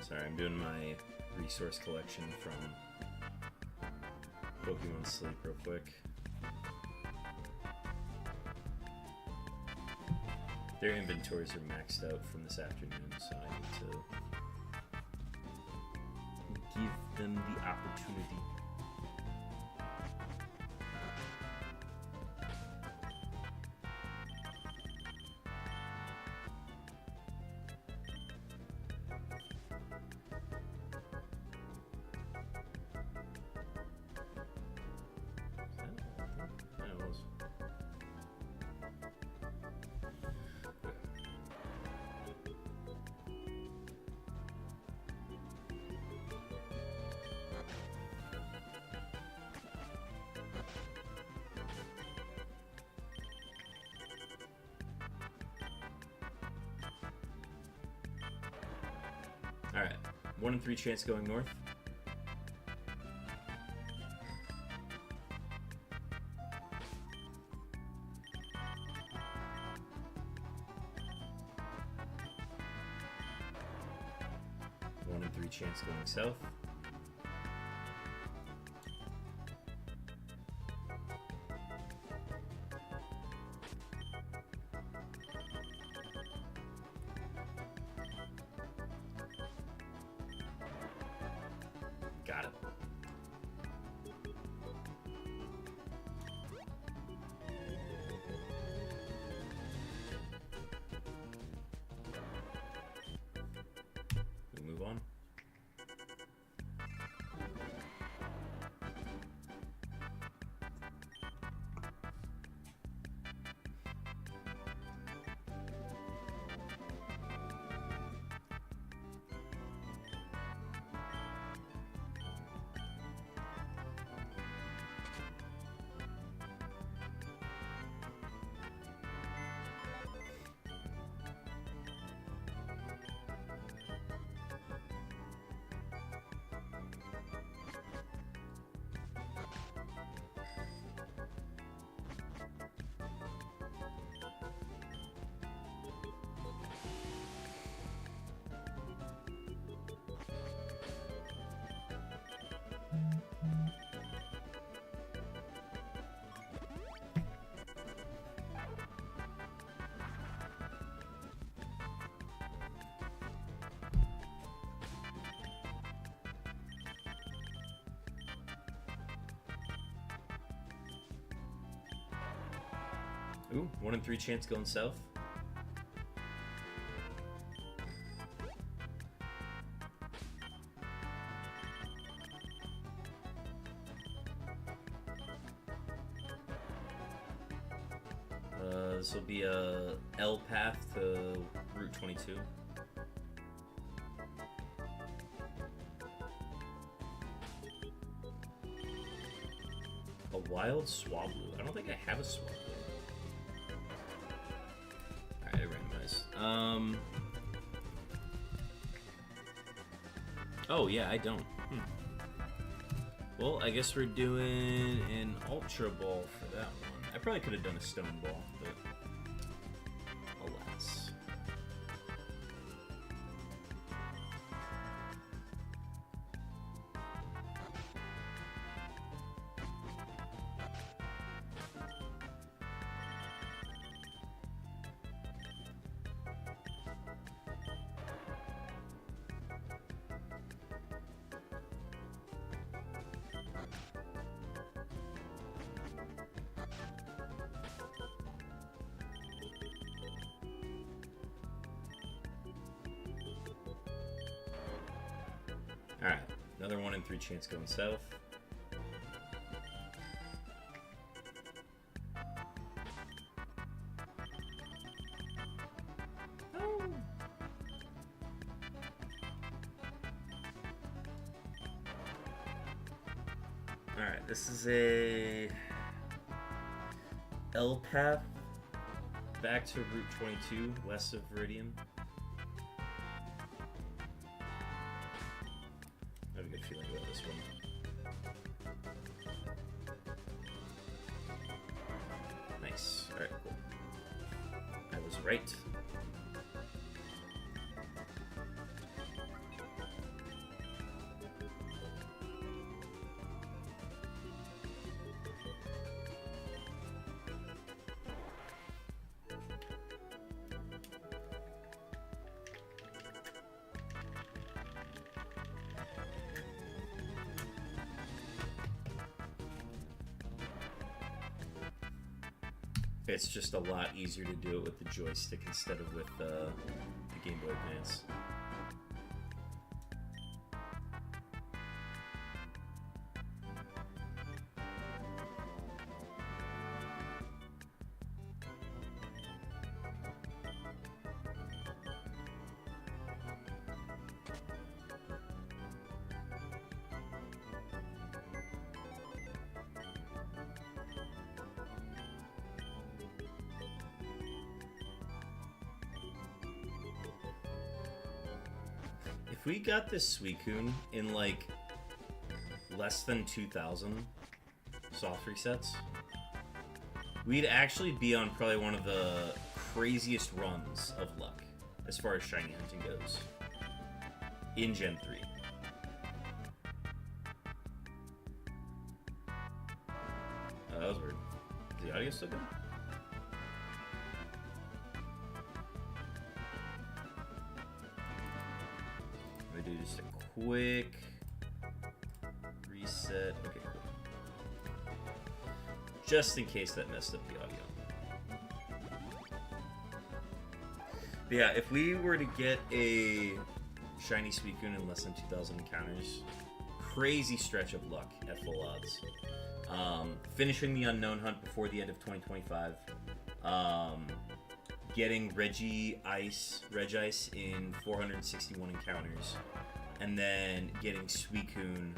Speaker 1: Sorry, I'm doing my resource collection from Pokemon Sleep real quick. Their inventories are maxed out from this afternoon, so I need to give them the opportunity. Alright, 1 in 3 chance going north. One in 3 chance going south. Got it. We move on. Ooh, 1 in 3 chance going south. This will be a L path to Route 22. A wild Swablu. I don't think I have a Swablu. Alright, I randomized. Oh, yeah, I don't. Well, I guess we're doing an Ultra Ball for that one. I probably could have done a Stone Ball, but alas. Alright, another 1 in 3 chance going south. Oh. Alright, this is a L path back to Route 22 west of Viridian. I have a good feeling about this one. Nice. Alright, cool. I was right. It's just a lot easier to do it with the joystick instead of with the Game Boy Advance. If we got this Suicune in like less than 2,000 soft resets, we'd actually be on probably one of the craziest runs of luck as far as shiny hunting goes in Gen 3. That was weird. Is the audio still good? Do just a quick reset. Okay, cool. Just in case that messed up the audio. But yeah, if we were to get a shiny Suicune in less than 2,000 encounters, crazy stretch of luck at full odds. Finishing the unknown hunt before the end of 2025. Getting Regice in 461 encounters, and then getting Suicune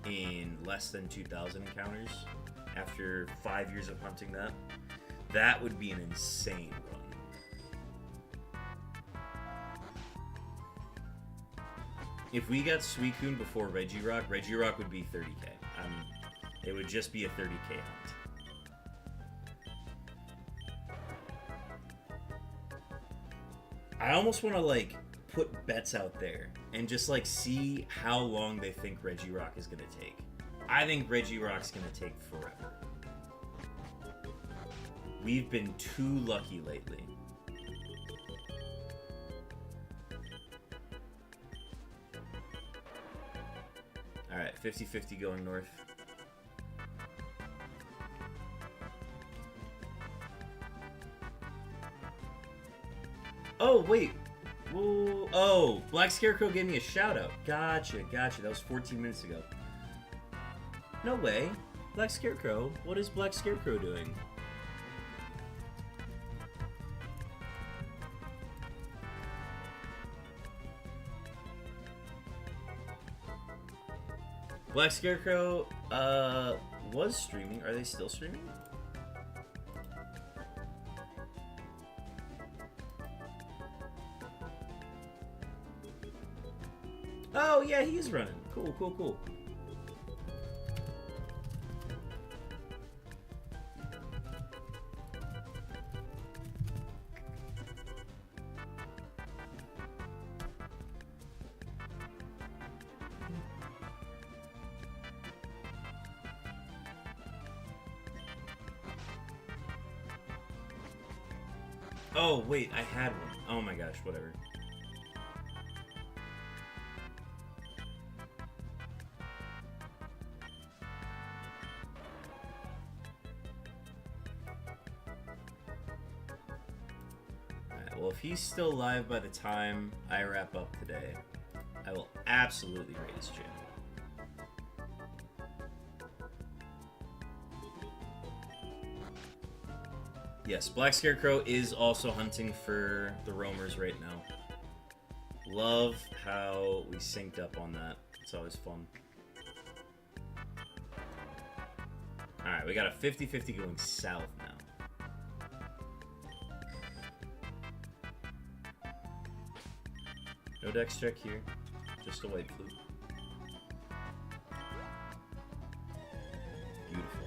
Speaker 1: in less than 2,000 encounters after 5 years of hunting that. That would be an insane run. If we got Suicune before Regirock would be 30k. It would just be a 30k hunt. I almost want to like put bets out there and just like see how long they think Regirock is going to take. I think Regirock's going to take forever. We've been too lucky lately. Alright, 50-50 going north. wait. Whoa. Oh, Black Scarecrow gave me a shout out. Gotcha. That was 14 minutes ago. No way. Black Scarecrow? What is Black Scarecrow doing? Black Scarecrow was streaming. Are they still streaming? Oh yeah, he's running. Cool. Oh, wait, I had one. Oh my gosh, whatever. Alright, well, if he's still live by the time I wrap up today, I will absolutely raid his channel. Yes, Black Scarecrow is also hunting for the roamers right now. Love how we synced up on that. It's always fun. Alright, we got a 50-50 going south now. No dex check here. Just a white flute. Beautiful.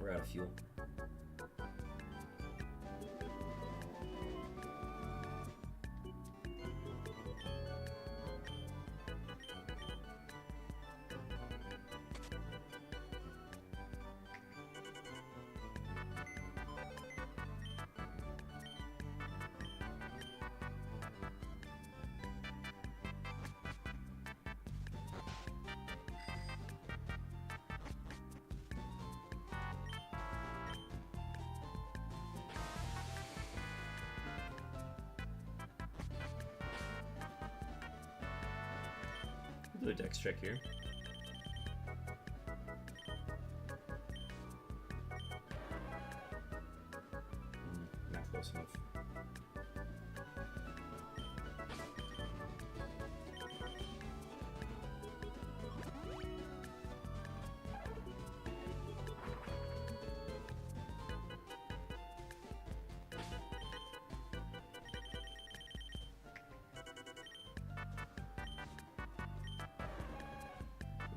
Speaker 1: We're out of fuel. Do a dex check here. Not close enough.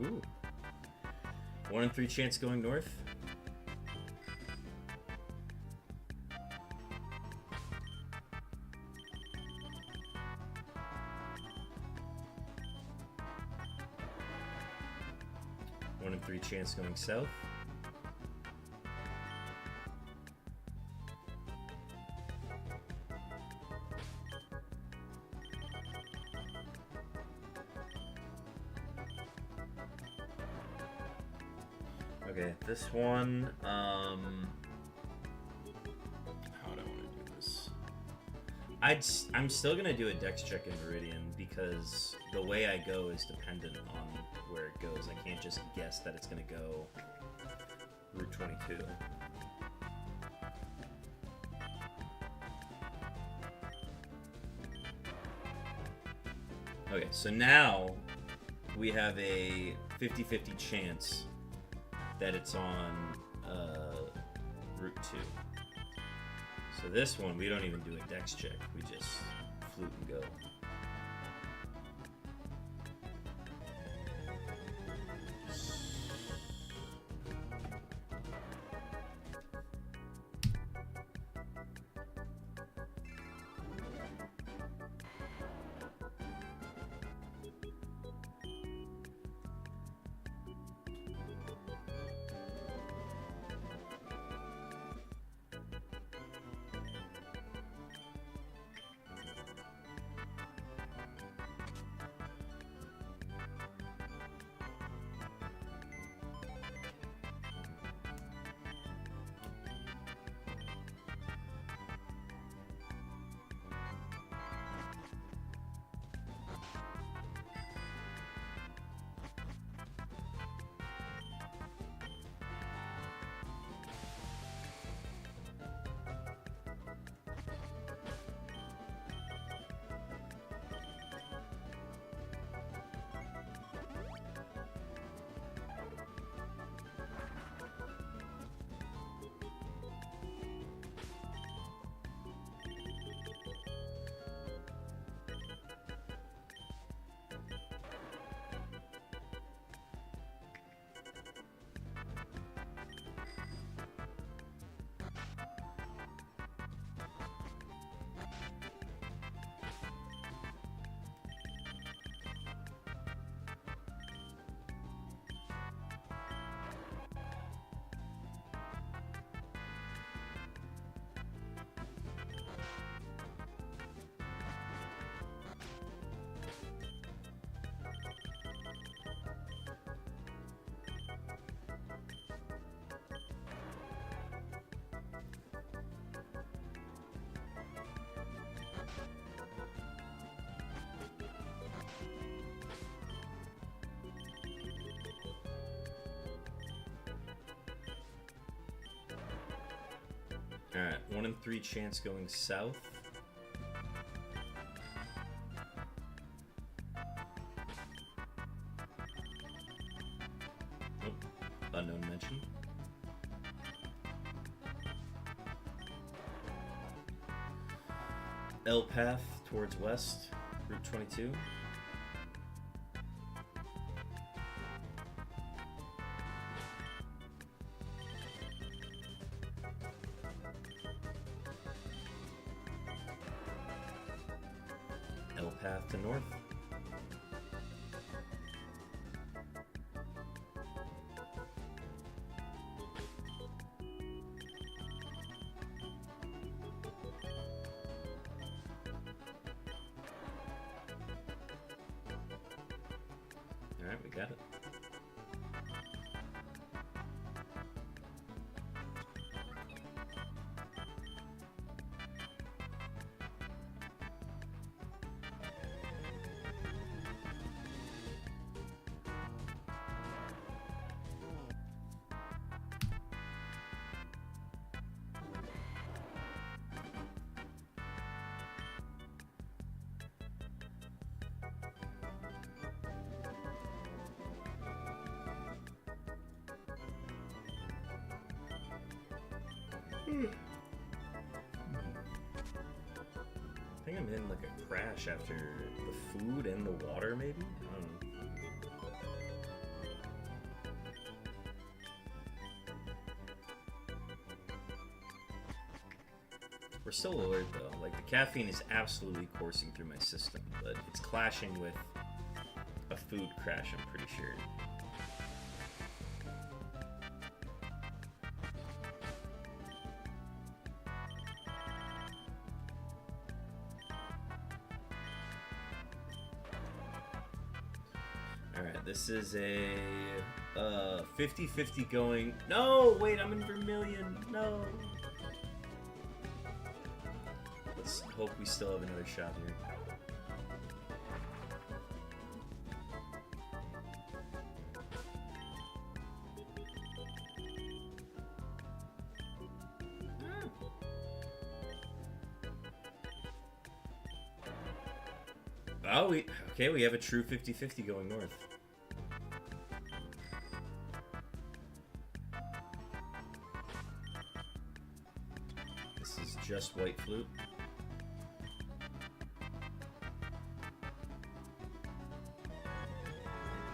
Speaker 1: Ooh. 1 in 3 chance going north. One in 3 chance going south. Okay, this one, how do I want to do this? I'm still going to do a dex check in Meridian because the way I go is dependent on where it goes. I can't just guess that it's going to go Route 22. Okay, so now we have a 50-50 chance that it's on Route 2. So this one, we don't even do a dex check. We just flute and go. Alright, 1 in 3 chance going south. Oh, unknown mention. L path towards west, Route 22. L path to north. Alright, we got it. I think I'm in like a crash after the food and the water, maybe? I don't know. We're still alert though. Like the caffeine is absolutely coursing through my system, but it's clashing with a food crash, I'm pretty sure. Alright, this is a 50-50 going. No, wait, I'm in Vermilion. No. Let's hope we still have another shot here. Oh, we have a true 50-50 going north. This is just white flute.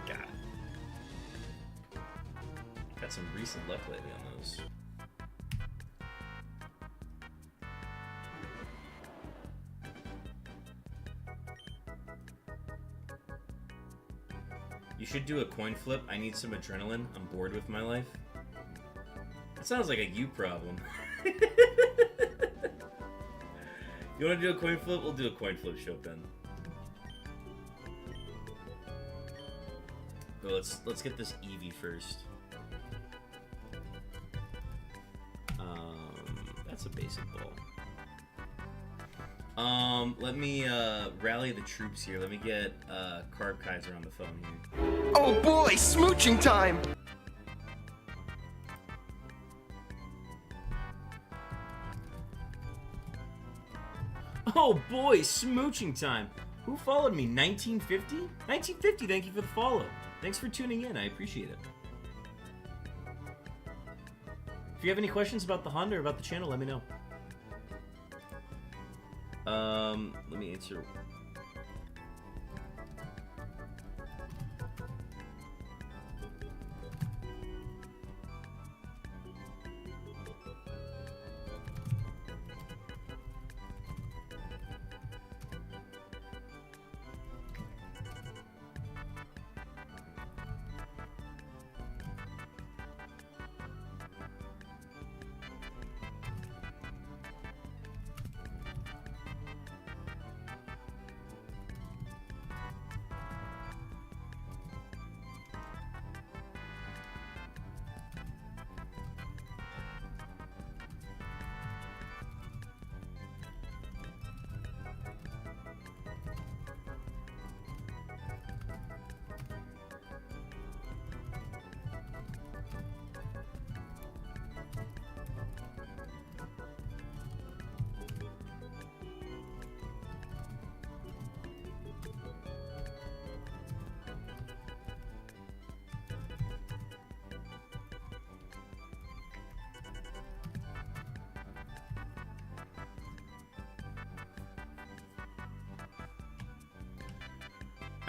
Speaker 1: Got it. Got some recent luck lately on those. You should do a coin flip. I need some adrenaline. I'm bored with my life. That sounds like a you problem. You want to do a coin flip? We'll do a coin flip, Chopin. But let's get this Eevee first. That's a basic ball. Let me rally the troops here. Let me get Carb Kaiser on the phone here.
Speaker 3: Oh boy, smooching time!
Speaker 1: Oh boy, smooching time. Who followed me? 1950? 1950, thank you for the follow. Thanks for tuning in, I appreciate it. If you have any questions about the Honda or about the channel, let me know. Let me answer.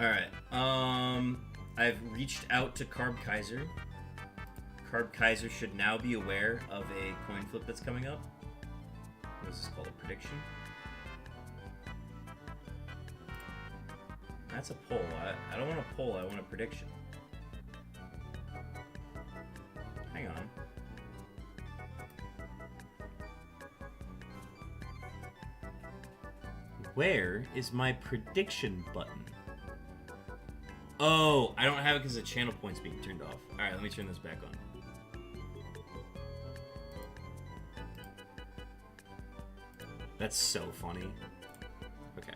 Speaker 1: Alright, I've reached out to Carb Kaiser. Carb Kaiser should now be aware of a coin flip that's coming up. What is this called? A prediction? That's a poll. I don't want a poll, I want a prediction. Hang on. Where is my prediction button? Oh, I don't have it because the channel point's being turned off. Alright, let me turn this back on. That's so funny. Okay.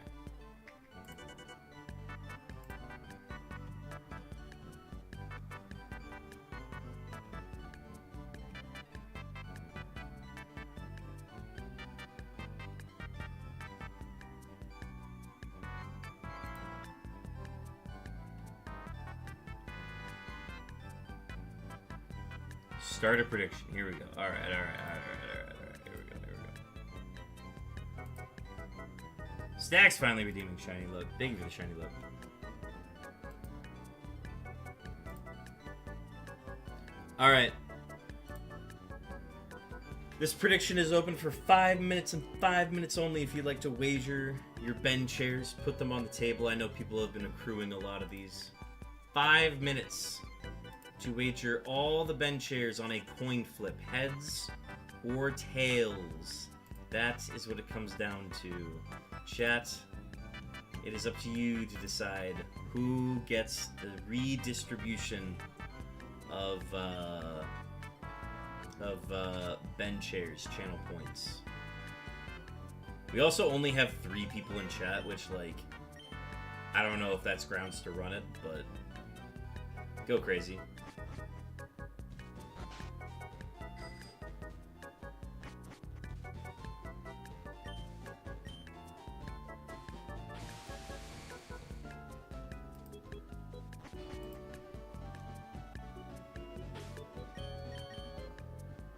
Speaker 1: Start a prediction. Here we go. All right. Here we go. Stack's finally redeeming shiny look. Thank you for the shiny look. All right. This prediction is open for 5 minutes and 5 minutes only. If you'd like to wager your Ben chairs, put them on the table. I know people have been accruing a lot of these. 5 minutes to wager all the Ben chairs on a coin flip, heads or tails. That is what it comes down to. Chat, it is up to you to decide who gets the redistribution of Ben chairs channel points. We also only have 3 people in chat, which, like, I don't know if that's grounds to run it, but go crazy.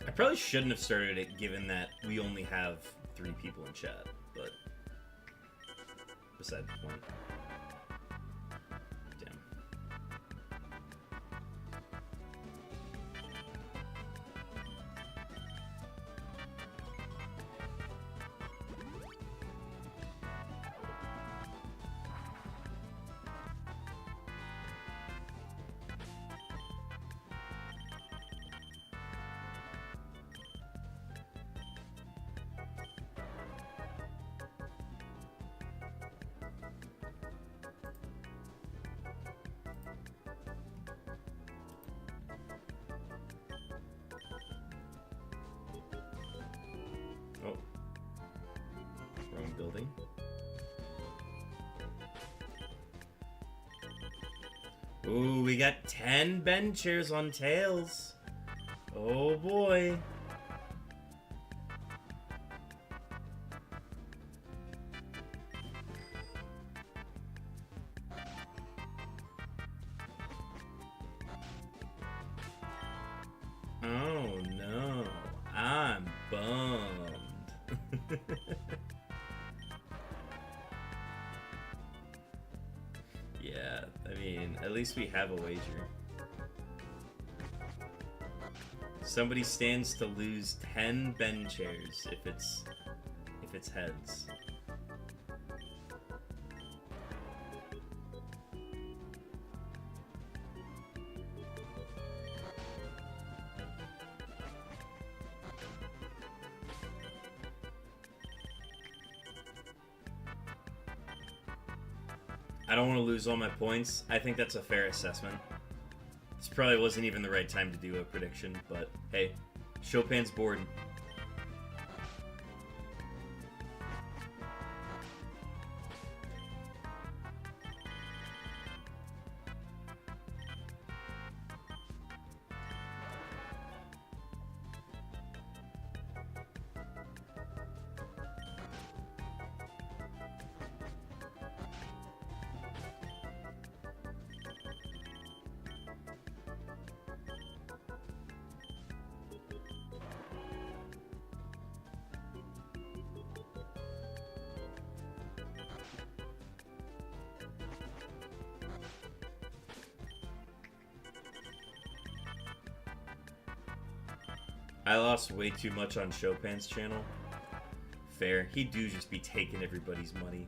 Speaker 1: I probably shouldn't have started it given that we only have 3 people in chat, but beside the point. Damn. Oh. Wrong building. Ooh, we got 10 Ben chairs on tails. Oh boy. Oh no, I'm bummed. Yeah, I mean, at least we have a wager. Somebody stands to lose 10 Ben chairs if it's heads. I don't want to lose all my points. I think that's a fair assessment. This probably wasn't even the right time to do a prediction, but hey, Chopin's bored. I lost way too much on Chopin's channel. Fair. He do just be taking everybody's money.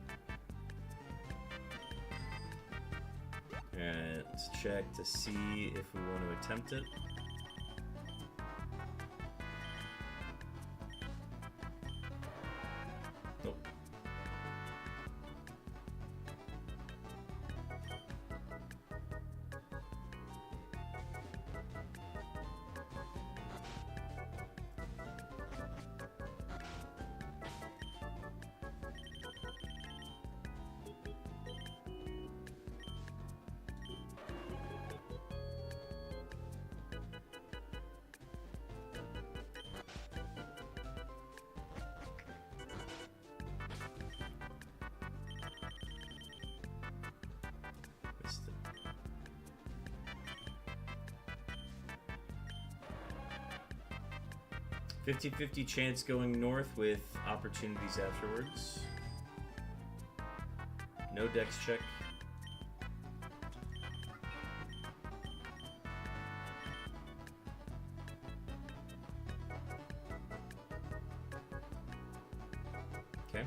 Speaker 1: Alright, let's check to see if we want to attempt it. Nope. Missed it. "50-50 chance going north with opportunities afterwards. No dex check. Okay.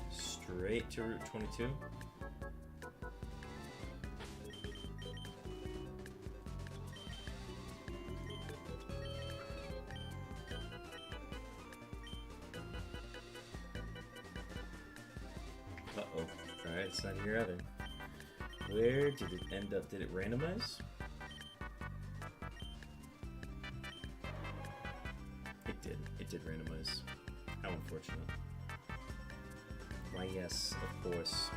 Speaker 1: Straight to Route 22. Uh-oh. Alright, it's not here either. Where did it end up? Did it randomize? It did. It did randomize. How unfortunate. Why, yes, of course.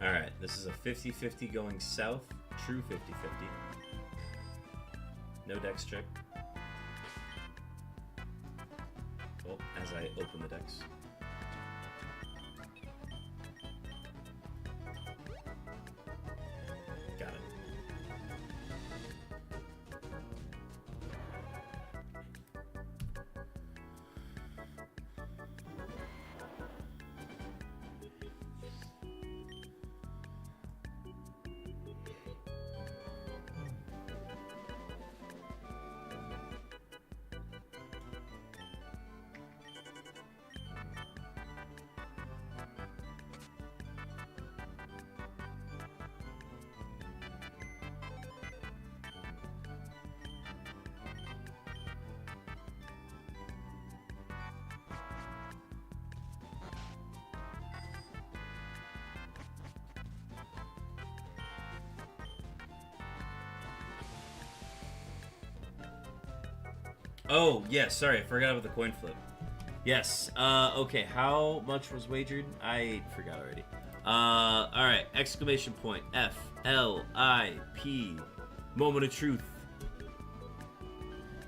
Speaker 1: Alright, this is a 50-50 going south. True 50-50. No dex check. Oh, as I open the dex. Got it. Oh, yes, sorry, I forgot about the coin flip. Yes, okay, how much was wagered? I forgot already. Alright, exclamation point, F-L-I-P, moment of truth.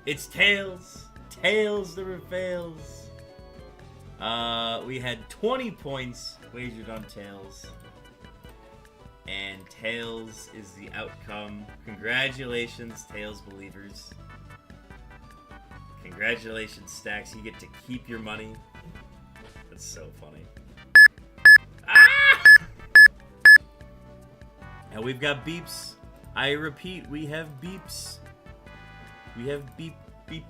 Speaker 1: It's Tails! Tails never fails! We had 20 points wagered on Tails. And Tails is the outcome. Congratulations, Tails believers. Congratulations, Stacks. You get to keep your money. That's so funny. Ah! And we've got beeps. I repeat, we have beeps. We have beep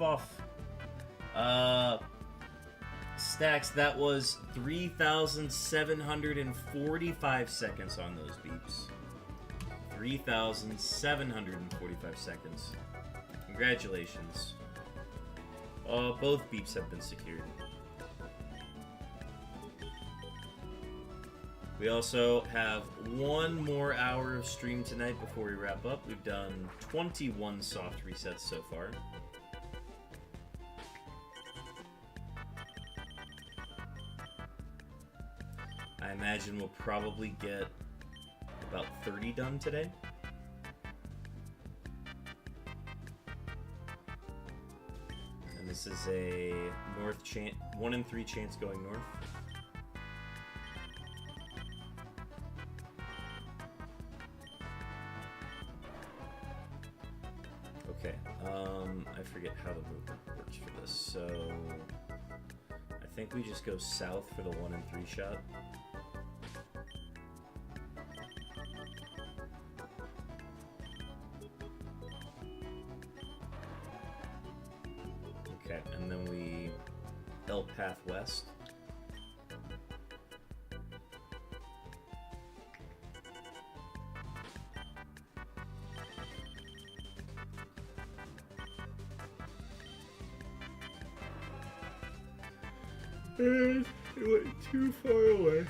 Speaker 1: off. Stacks, that was 3,745 seconds on those beeps. 3,745 seconds. Congratulations. Both beeps have been secured. We also have one more hour of stream tonight before we wrap up. We've done 21 soft resets so far. I imagine we'll probably get about 30 done today. And this is a north chance, 1 in 3 chance going north. Okay, I forget how the movement works for this, so I think we just go south for the 1 in 3 shot. Okay, and then we L path west. And it went too far away.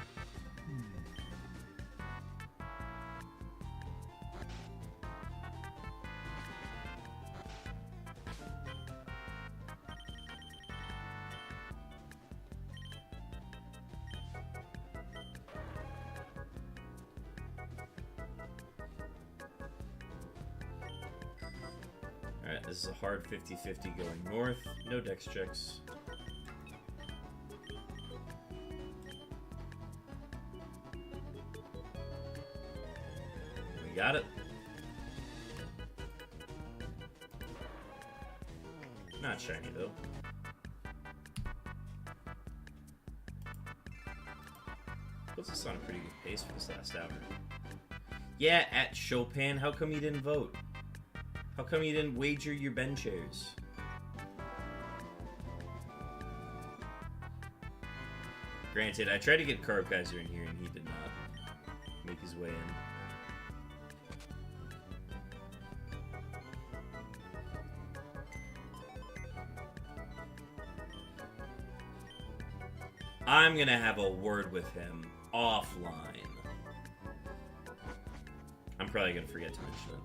Speaker 1: Alright, this is a hard 50-50 going north. No dex checks. We got it. Not shiny though. Puts us on a pretty good pace for this last hour. Yeah, at Chopin, how come you didn't vote? How come you didn't wager your Ben chairs? Granted, I tried to get Carb Kaiser in here and he did not make his way in. I'm gonna have a word with him offline. I'm probably gonna forget to mention it.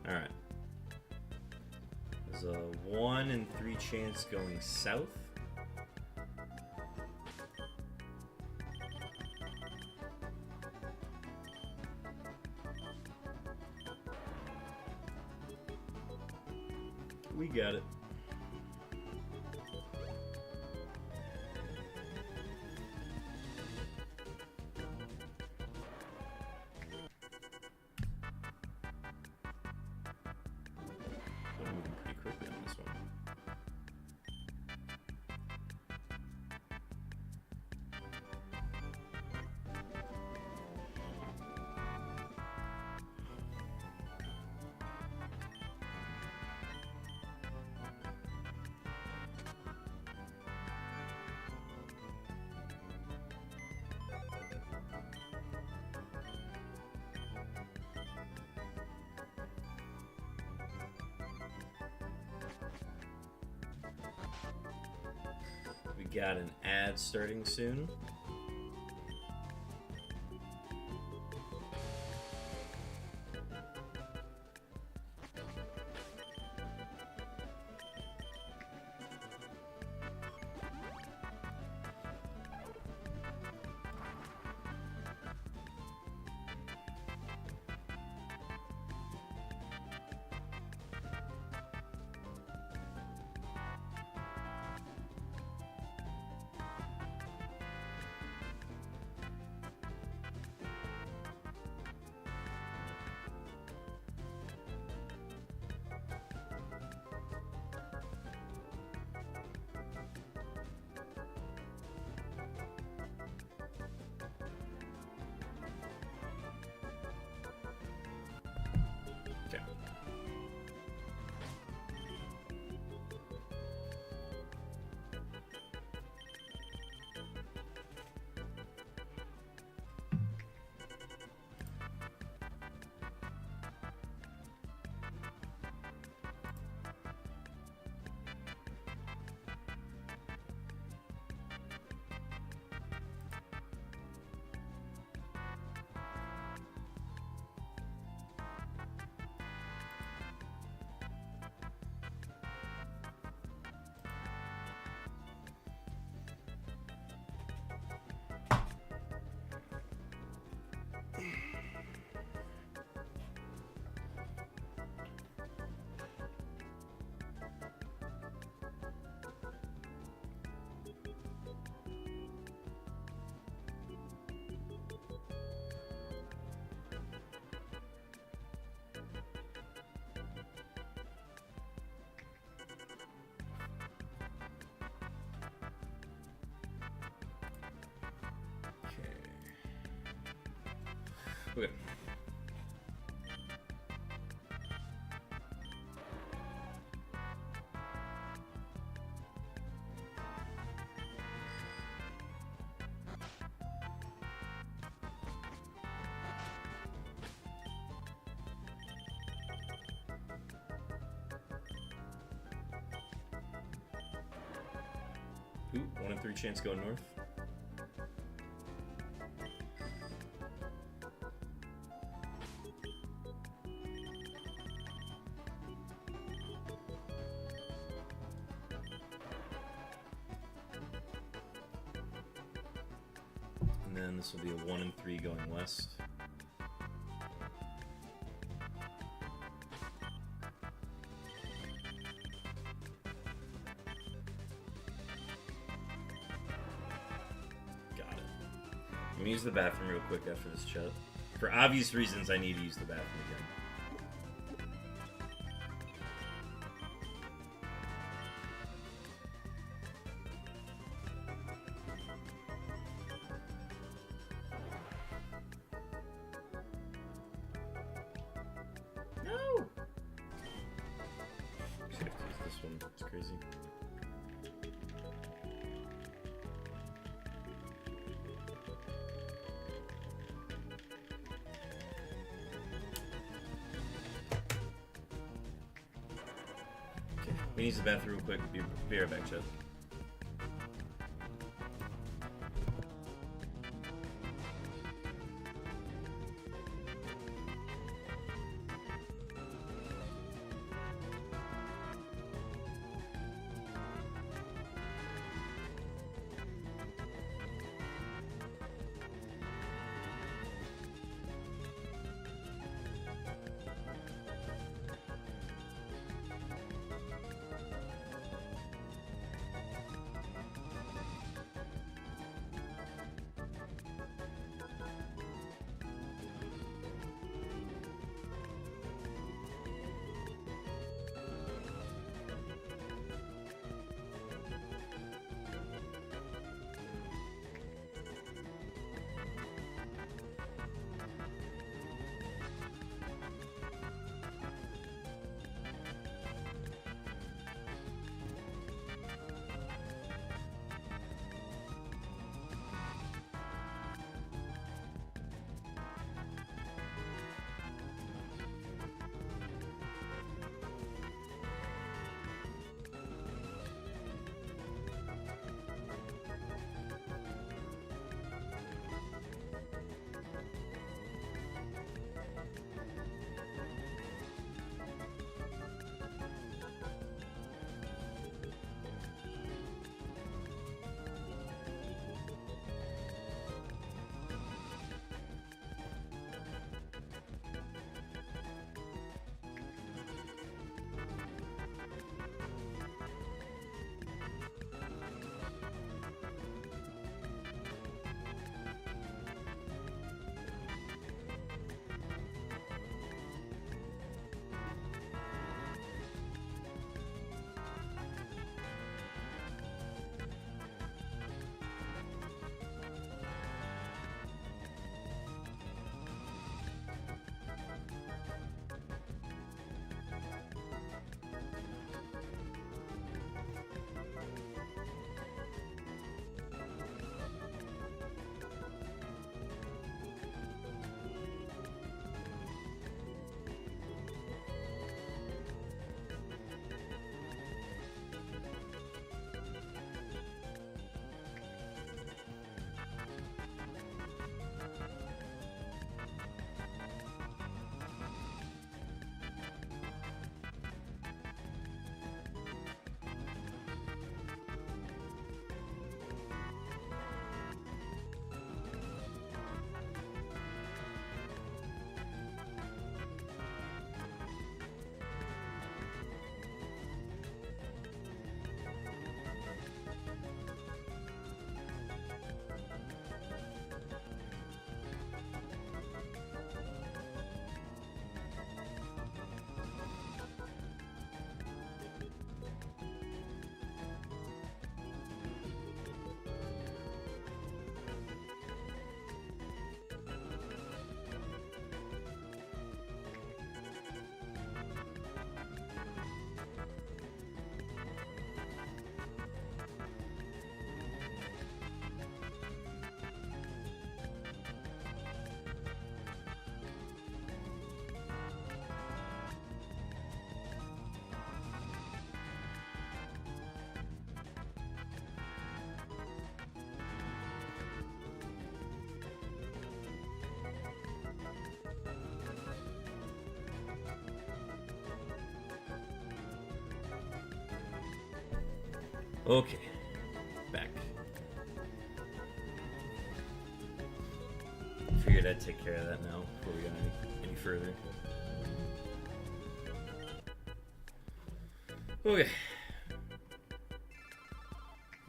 Speaker 1: Alright. There's a 1 in 3 chance going south. We got it. got an ad starting soon. Okay. Ooh, 1 in 3 chance going north. And then this will be a 1 in 3 going west. I'm gonna use the bathroom real quick after this chat. For obvious reasons, I need to use the bathroom again. No! Actually, I have to use this one. It's crazy. We use the bathroom real quick. Be right back, chat. Okay, back. Figured I'd take care of that now before we go any further. Okay.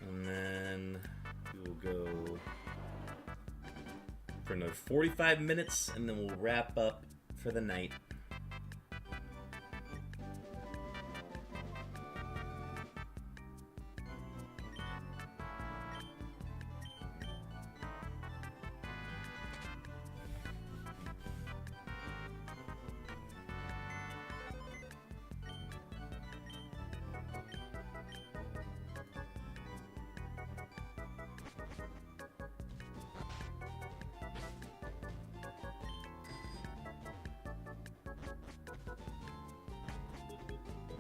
Speaker 1: And then we will go for another 45 minutes, and then we'll wrap up for the night.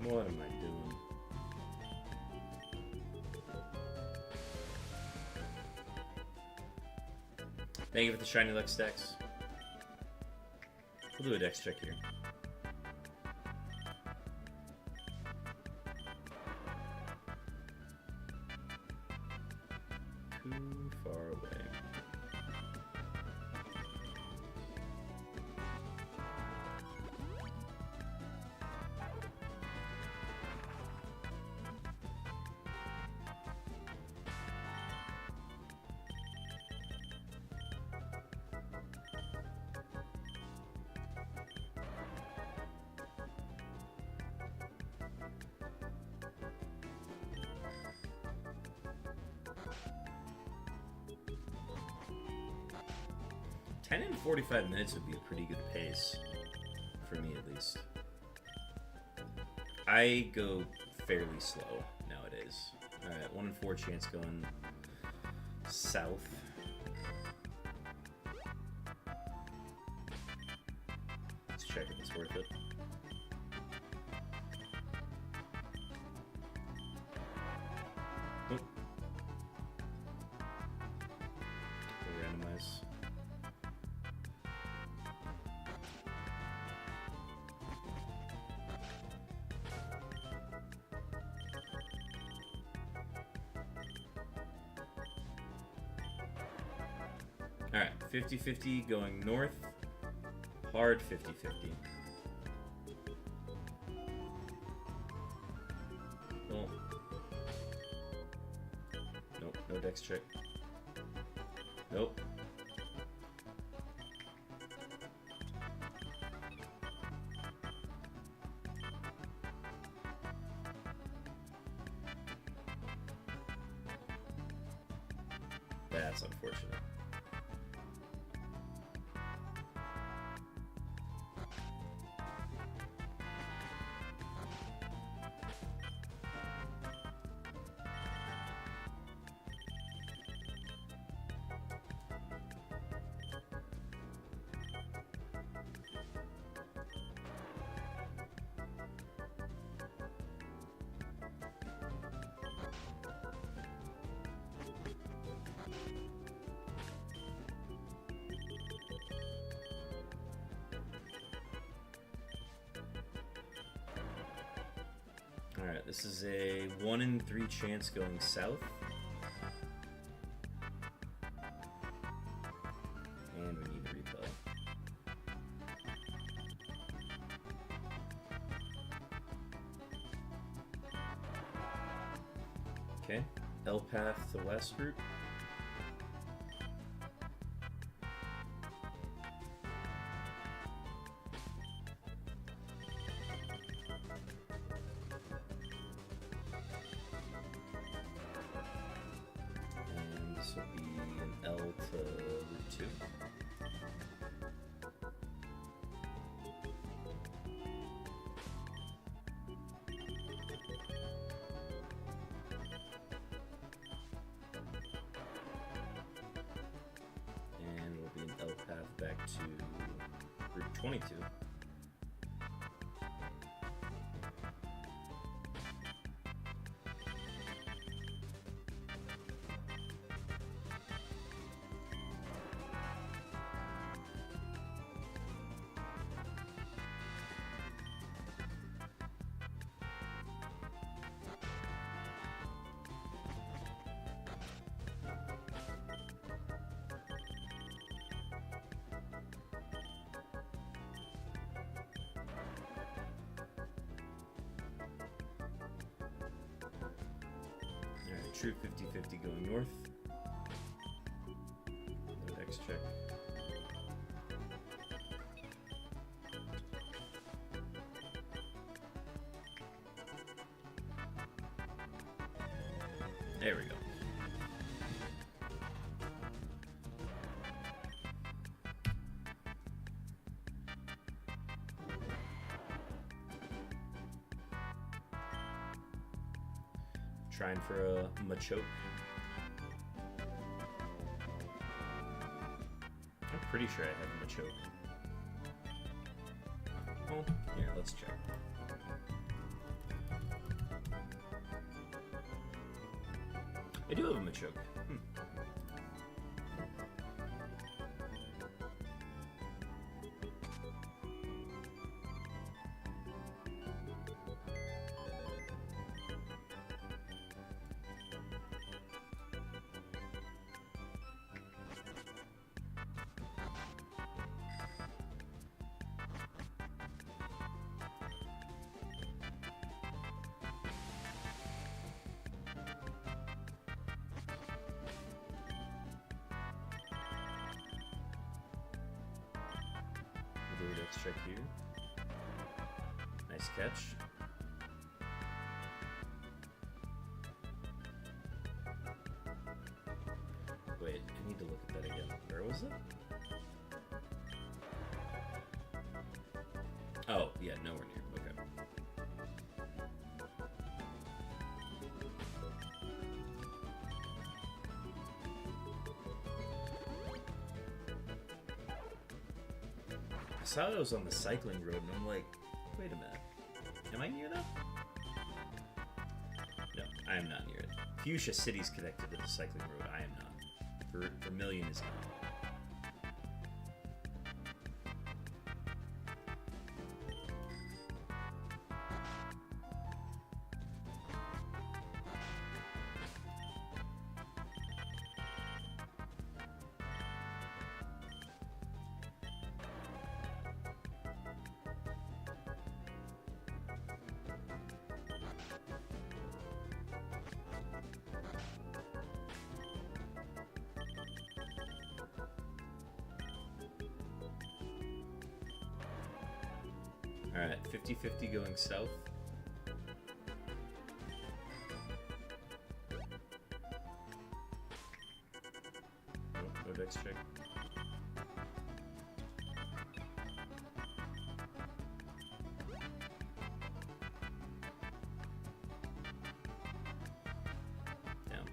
Speaker 1: What am I doing? Thank you for the shiny luck stacks. We'll do a dex check here. Too far away. $10 and 45 minutes would be a pretty good pace, for me at least. I go fairly slow nowadays. Alright, 1 in 4 chance going south. Let's check if it's worth it. Oh. We'll randomize. Alright, 50-50 going north. Hard 50-50. Well. Nope, no dex check. Nope. That's unfortunate. Alright, this is a 1 in 3 chance going south. And we need a replay. Okay, L path to west route. This will be an L to route 2. And it will be an L path back to route 22. true 50-50 going north. No dex check. There we go. Trying for a Machoke. I'm pretty sure I have a Machoke. Oh, here, let's check. I do have a Machoke. Let's check here. Nice catch. Wait, I need to look at that again. Where was it? Oh, yeah, nowhere near. Okay. I saw it was on the cycling road, and I'm like, wait a minute. Am I near that? No, I am not near it. Fuchsia City's connected to the cycling road. I am not. Vermilion is not. Alright, 50-50 going south. No dex check. Down.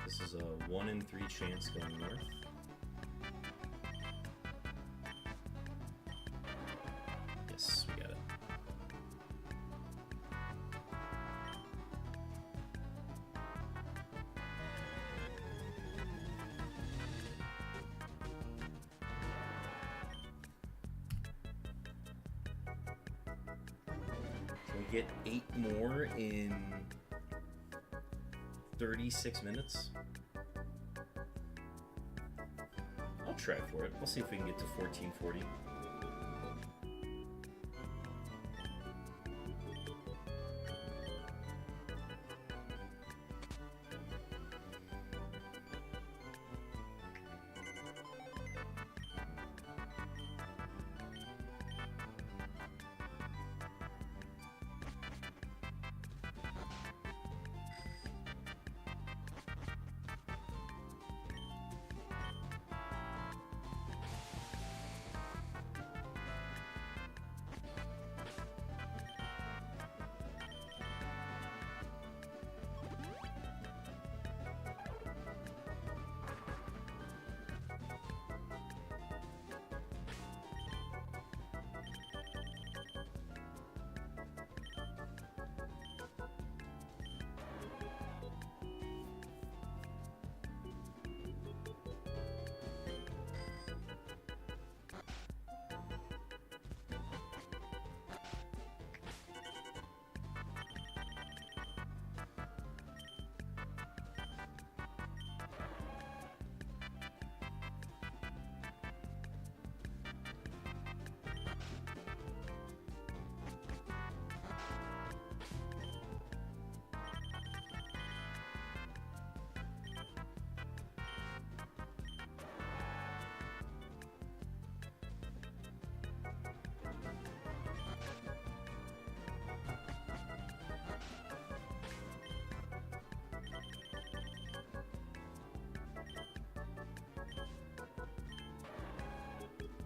Speaker 1: This is a 1 in 3 chance going north. Yes, we got it. Can we get 8 more in 36 minutes? I'll try for it. We'll see if we can get to 1440.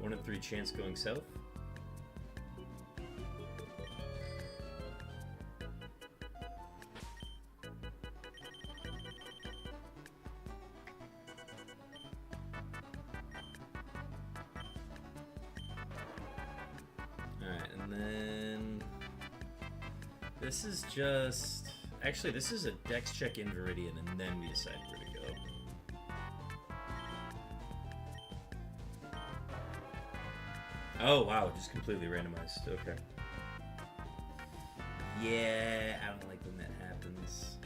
Speaker 1: 1 in 3 chance going south. Alright, and then this is just... Actually, this is a dex check in Viridian, and then we decide where to go. Oh, wow, just completely randomized. Okay. Yeah, I don't like when that happens.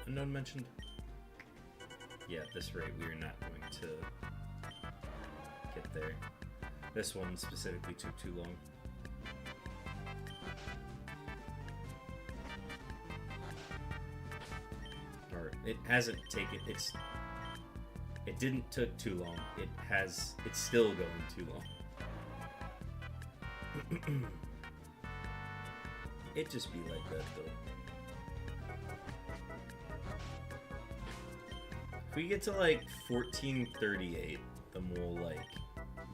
Speaker 1: Unknown mentioned. Yeah, at this rate, we are not going to get there. This one specifically took too long. Or it hasn't taken. It didn't took too long. It's still going too long. It just be like that though. If we get to like 1438, then we'll like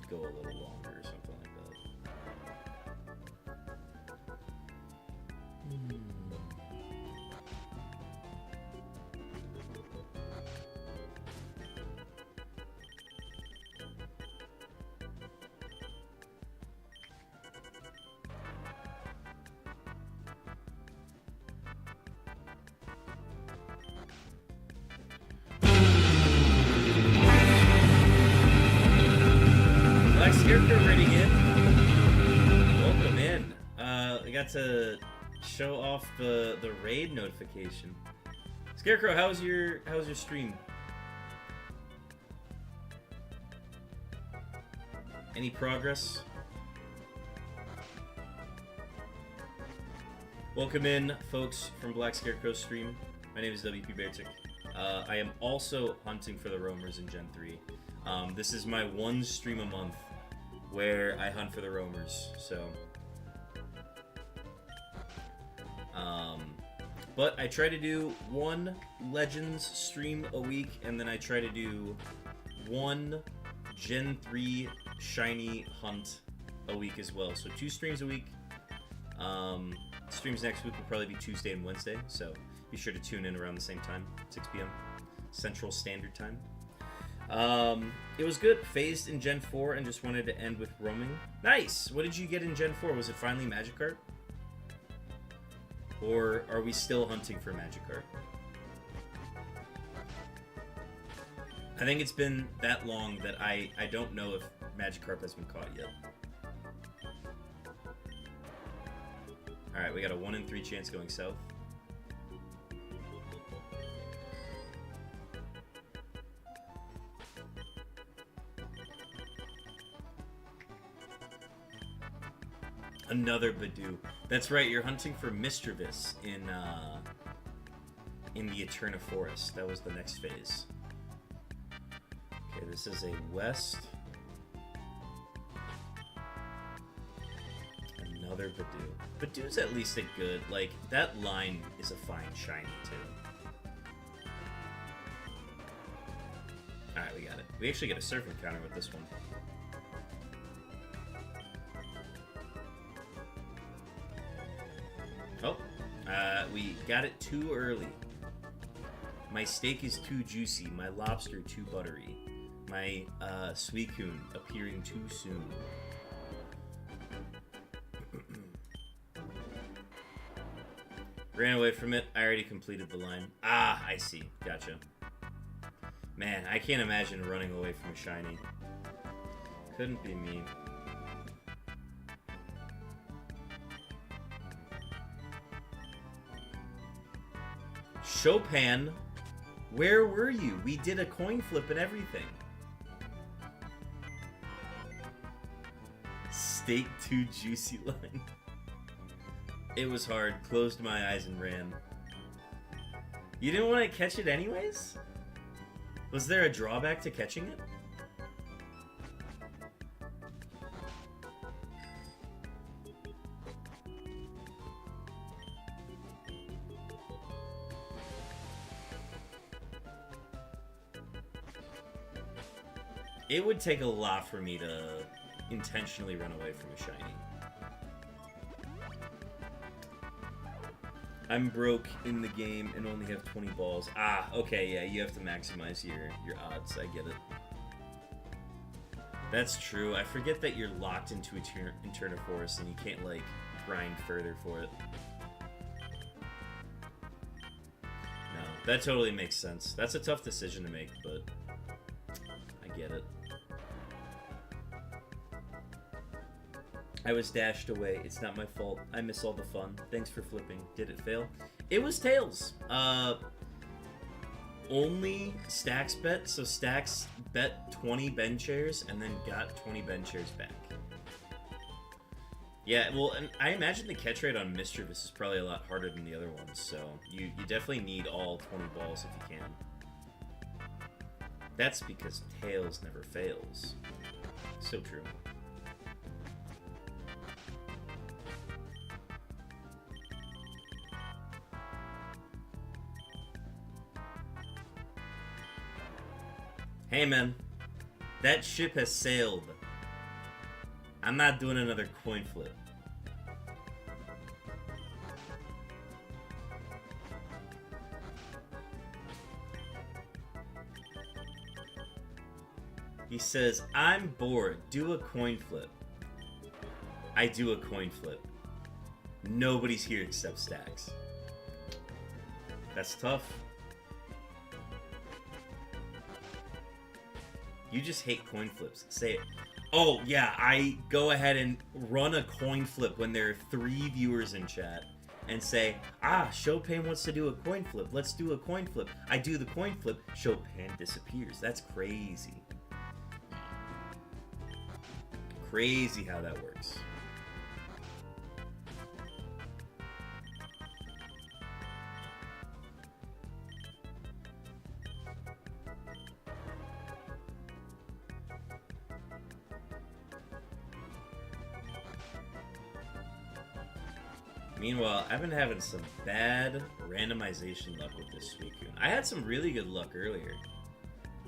Speaker 1: go a little longer or something like that. Scarecrow rating in. Welcome in. We got to show off the raid notification. Scarecrow, how's your stream? Any progress? Welcome in, folks, from Black Scarecrow's stream. My name is WP Beartic. I am also hunting for the roamers in Gen 3. This is my one stream a month where I hunt for the roamers, so... but I try to do one Legends stream a week, and then I try to do one Gen 3 Shiny hunt a week as well. So 2 streams a week. Streams next week will probably be Tuesday and Wednesday, so be sure to tune in around the same time, 6 p.m. Central Standard Time. It was good. Phased in Gen 4 and just wanted to end with roaming. Nice! What did you get in Gen 4? Was it finally Magikarp? Or are we still hunting for Magikarp? I think it's been that long that I don't know if Magikarp has been caught yet. Alright, we got a 1 in 3 chance going south. Another Badoo. That's right, you're hunting for Mischievous in the Eterna Forest. That was the next phase. Okay, this is a west. Another Badoo. Badoo's at least a good, like, that line is a fine shiny, too. Alright, we got it. We actually get a surf encounter with this one. Oh, we got it too early. My steak is too juicy. My lobster too buttery. My Suicune appearing too soon. Ran away from it. I already completed the line. Ah, I see. Gotcha. Man, I can't imagine running away from a shiny. Couldn't be me. Chopin, where were you? We did a coin flip and everything. Steak too juicy line. It was hard. Closed my eyes and ran. You didn't want to catch it anyways? Was there a drawback to catching it? It would take a lot for me to intentionally run away from a shiny. I'm broke in the game and only have 20 balls. Ah, okay, yeah, you have to maximize your odds. I get it. That's true. I forget that you're locked into Eterna Forest and you can't, like, grind further for it. No, that totally makes sense. That's a tough decision to make, but I get it. I was dashed away. It's not my fault. I miss all the fun. Thanks for flipping. Did it fail? It was tails. Only Stacks bet. So Stacks bet 20 Ben chairs and then got 20 Ben chairs back. Yeah, well, and I imagine the catch rate on Mischievous is probably a lot harder than the other ones. So you definitely need all 20 balls if you can. That's because tails never fails. So true. Hey man, that ship has sailed. I'm not doing another coin flip. He says, I'm bored. Do a coin flip. I do a coin flip. Nobody's here except Stacks. That's tough. You just hate coin flips. Say it. Oh, yeah, I go ahead and run a coin flip when there are 3 viewers in chat and say, Chopin wants to do a coin flip. Let's do a coin flip. I do the coin flip. Chopin disappears. That's crazy. Crazy how that works. Meanwhile, I've been having some bad randomization luck with this Suicune. I had some really good luck earlier.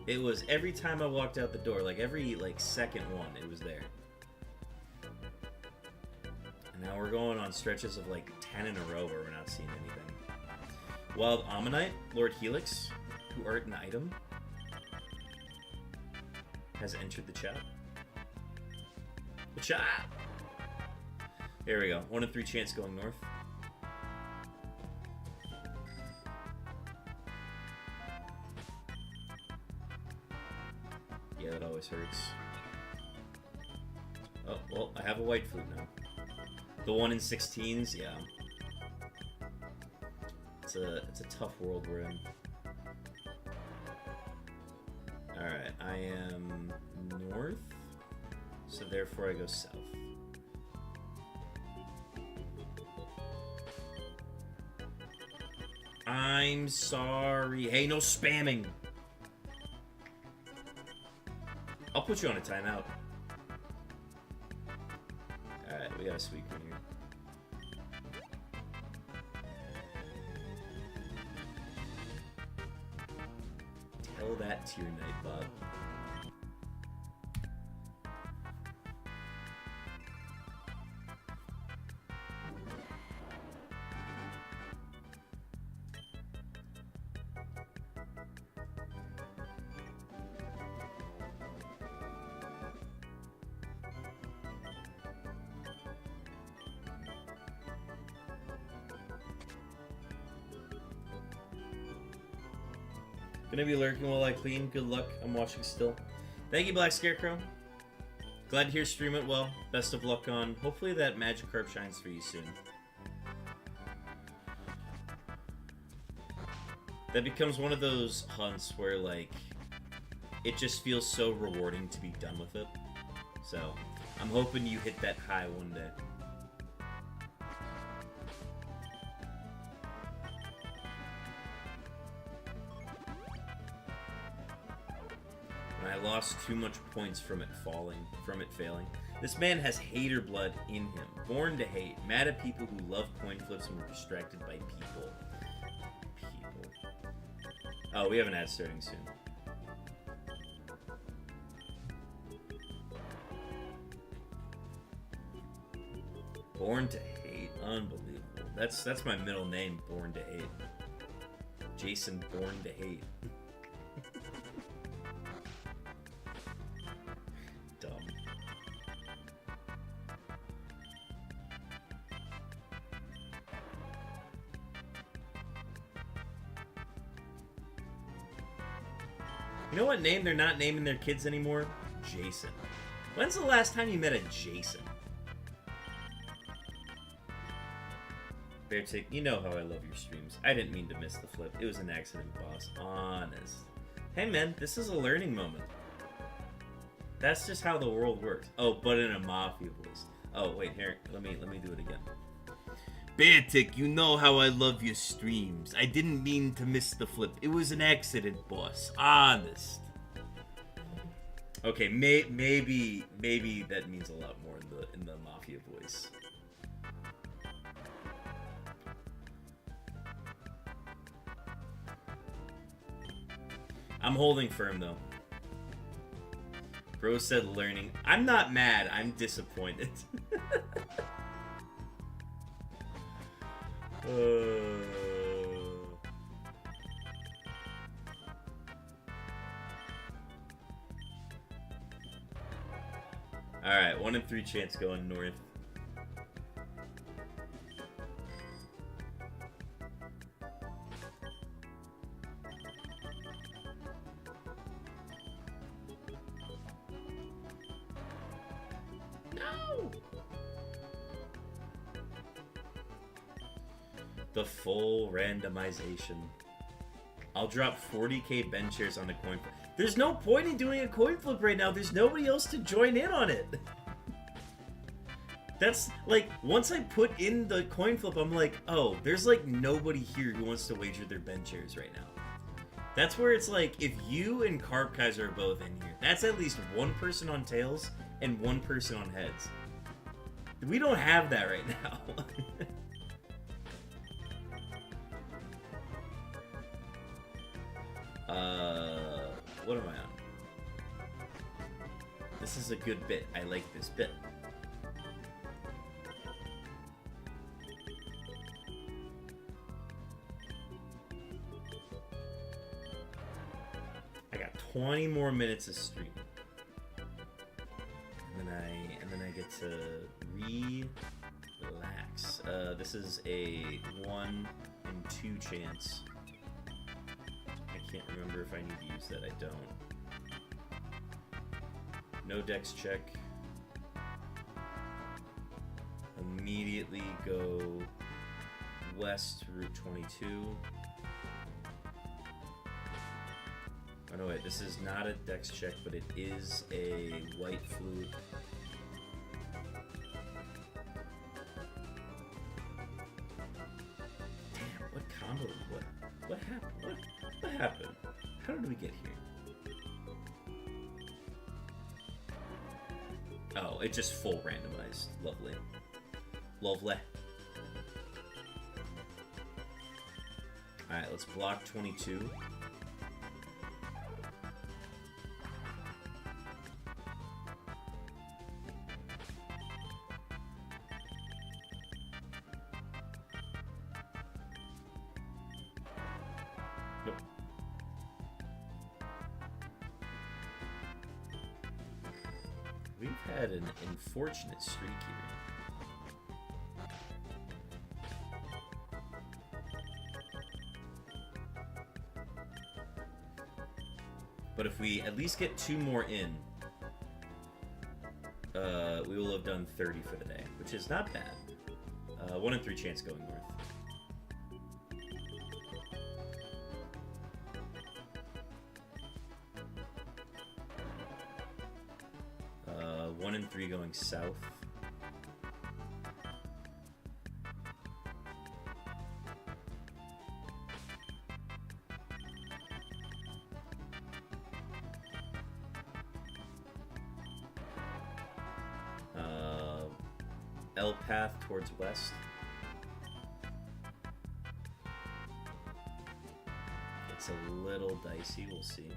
Speaker 1: It was every time I walked out the door, like every second one, it was there. And now we're going on stretches of 10 in a row where we're not seeing anything. Wild Ammonite, Lord Helix, who art an item, has entered the chat. The chat! There we go. 1 in 3 chance going north. Yeah, that always hurts. Oh, well, I have a white flute now. The 1 in 16s, yeah. It's a tough world we're in. Alright, I am north, so therefore I go south. I'm sorry. Hey, no spamming. I'll put you on a timeout. Alright, we got a Suicune here. Tell that to your Nightbot. Gonna be lurking while I clean. Good luck. I'm watching still. Thank you, Black Scarecrow. Glad to hear stream it well. Best of luck on. Hopefully that Magikarp shines for you soon. That becomes one of those hunts where, like, it just feels so rewarding to be done with it. So, I'm hoping you hit that high one day. And I lost too much points from it failing. This man has hater blood in him. Born to hate. Mad at people who love coin flips and were distracted by people. Oh, we have an ad starting soon. Born to hate. Unbelievable. That's my middle name, Born to Hate. Jason Born to Hate. Dumb. You know what name they're not naming their kids anymore? Jason. When's the last time you met a Jason? Beartick, you know how I love your streams. I didn't mean to miss the flip. It was an accident, boss. Honest. Hey, man, this is a learning moment. That's just how the world works. Oh, but in a Mafia voice. Oh, wait, here. Let me do it again. Beartick, you know how I love your streams. I didn't mean to miss the flip. It was an accident, boss. Honest. Okay, maybe that means a lot more in the Mafia voice. I'm holding firm, though. Bro said learning. I'm not mad. I'm disappointed. Alright, 1 in 3 chance going north. No! The full randomization. I'll drop 40k bench shares on the coin flip. There's no point in doing a coin flip right now. There's nobody else to join in on it. That's, like, once I put in the coin flip, I'm like, oh, there's, like, nobody here who wants to wager their bench shares right now. That's where it's like, if you and Carp Kaiser are both in here, that's at least one person on tails and one person on heads. We don't have that right now. What am I on? This is a good bit. I like this bit. I got 20 more minutes of stream. And then I get to relax. This is a 1 in 2 chance. I can't remember if I need to use that. I don't. No dex check. Immediately go west, Route 22. Oh no, wait, this is not a dex check, but it is a white flute. Damn, what combo? What happened? What happened? How did we get here? Oh, it just full randomized. Lovely. Lovely. Alright, let's block 22. Nope. We've had an unfortunate streak here. But if we at least get 2 more in, we will have done 30 for the day, which is not bad. 1 in 3 chance going north. 1 in 3 going south. L path towards west. It's a little dicey, we'll see.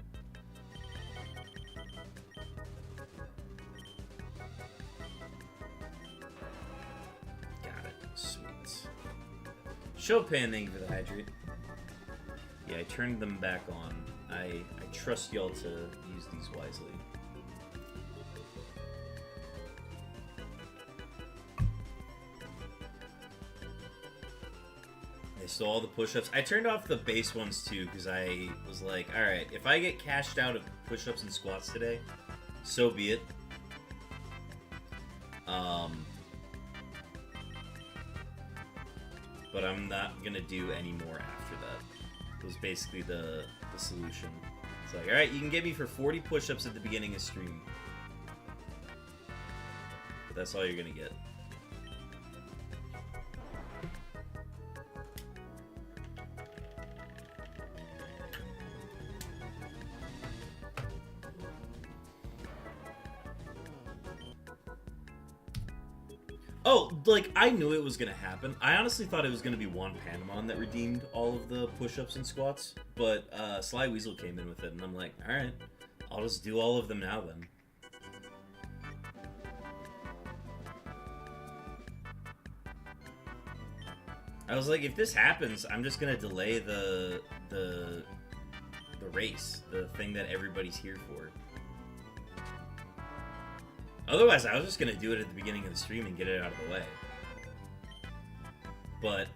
Speaker 1: Got it. Sweet. Chopin, thank you for the hydrate. Yeah, I turned them back on. I trust y'all to use these wisely. So all the push-ups. I turned off the base ones too because I was like, all right, if I get cashed out of push-ups and squats today, so be it. But I'm not gonna do any more after that. It was basically the solution. It's like, all right, you can get me for 40 push-ups at the beginning of stream, but that's all you're gonna get. Oh, like, I knew it was going to happen. I honestly thought it was going to be one Panamon that redeemed all of the push-ups and squats, but Sly Weasel came in with it, and I'm like, alright, I'll just do all of them now then. I was like, if this happens, I'm just going to delay the race, the thing that everybody's here for. Otherwise, I was just going to do it at the beginning of the stream and get it out of the way. But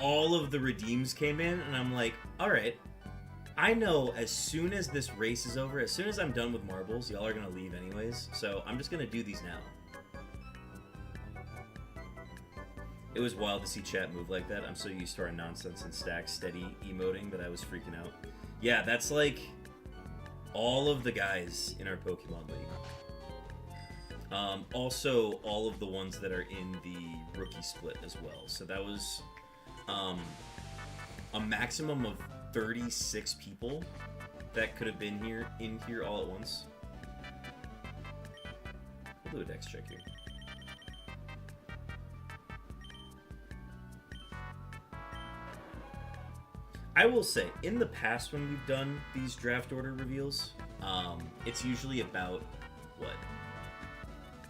Speaker 1: all of the redeems came in, and I'm like, alright, I know as soon as this race is over, as soon as I'm done with marbles, y'all are going to leave anyways, so I'm just going to do these now. It was wild to see chat move like that. I'm so used to our nonsense and stack steady emoting that I was freaking out. Yeah, that's like all of the guys in our Pokemon League. Also, all of the ones that are in the rookie split as well. So that was a maximum of 36 people that could have been in here all at once. We'll do a dex check here. I will say, in the past when we've done these draft order reveals, it's usually about, what?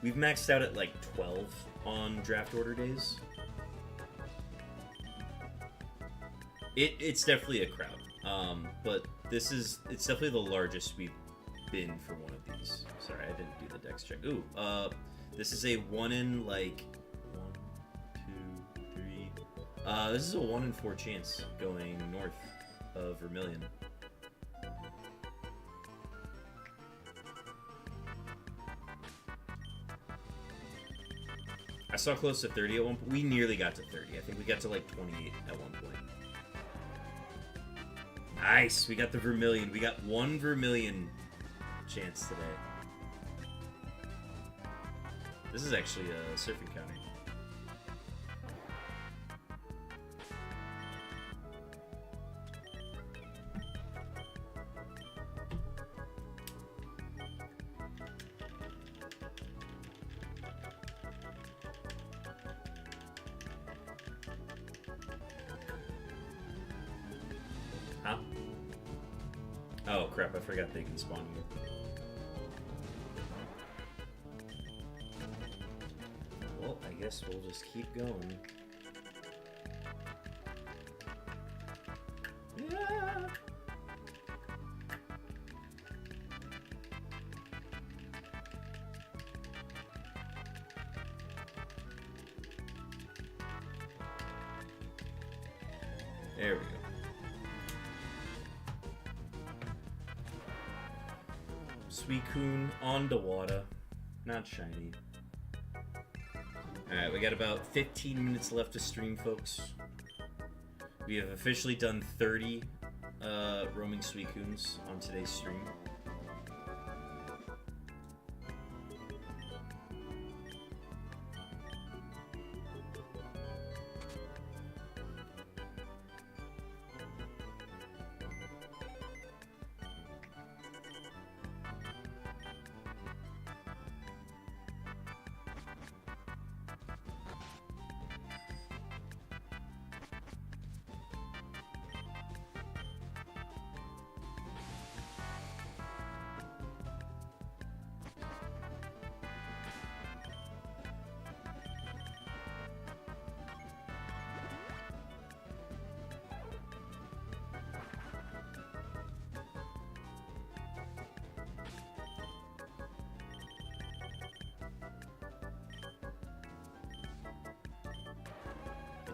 Speaker 1: We've maxed out at like 12 on draft order days. It's definitely a crowd, but it's definitely the largest we've been for one of these. Sorry, I didn't do the dex check. Ooh, this is a 1 in like 1, 2, 3. This is a 1 in 4 chance going north of Vermilion. I saw close to 30 at one point. We nearly got to 30. I think we got to like 28 at one point. Nice! We got the Vermilion. We got 1 Vermilion chance today. This is actually a surfing county. Huh? Oh crap, I forgot they can spawn here. Well, I guess we'll just keep going. Yeah. There we go. Suicune on the water. Not shiny. Alright, we got about 15 minutes left to stream, folks. We have officially done 30 roaming Suicunes on today's stream.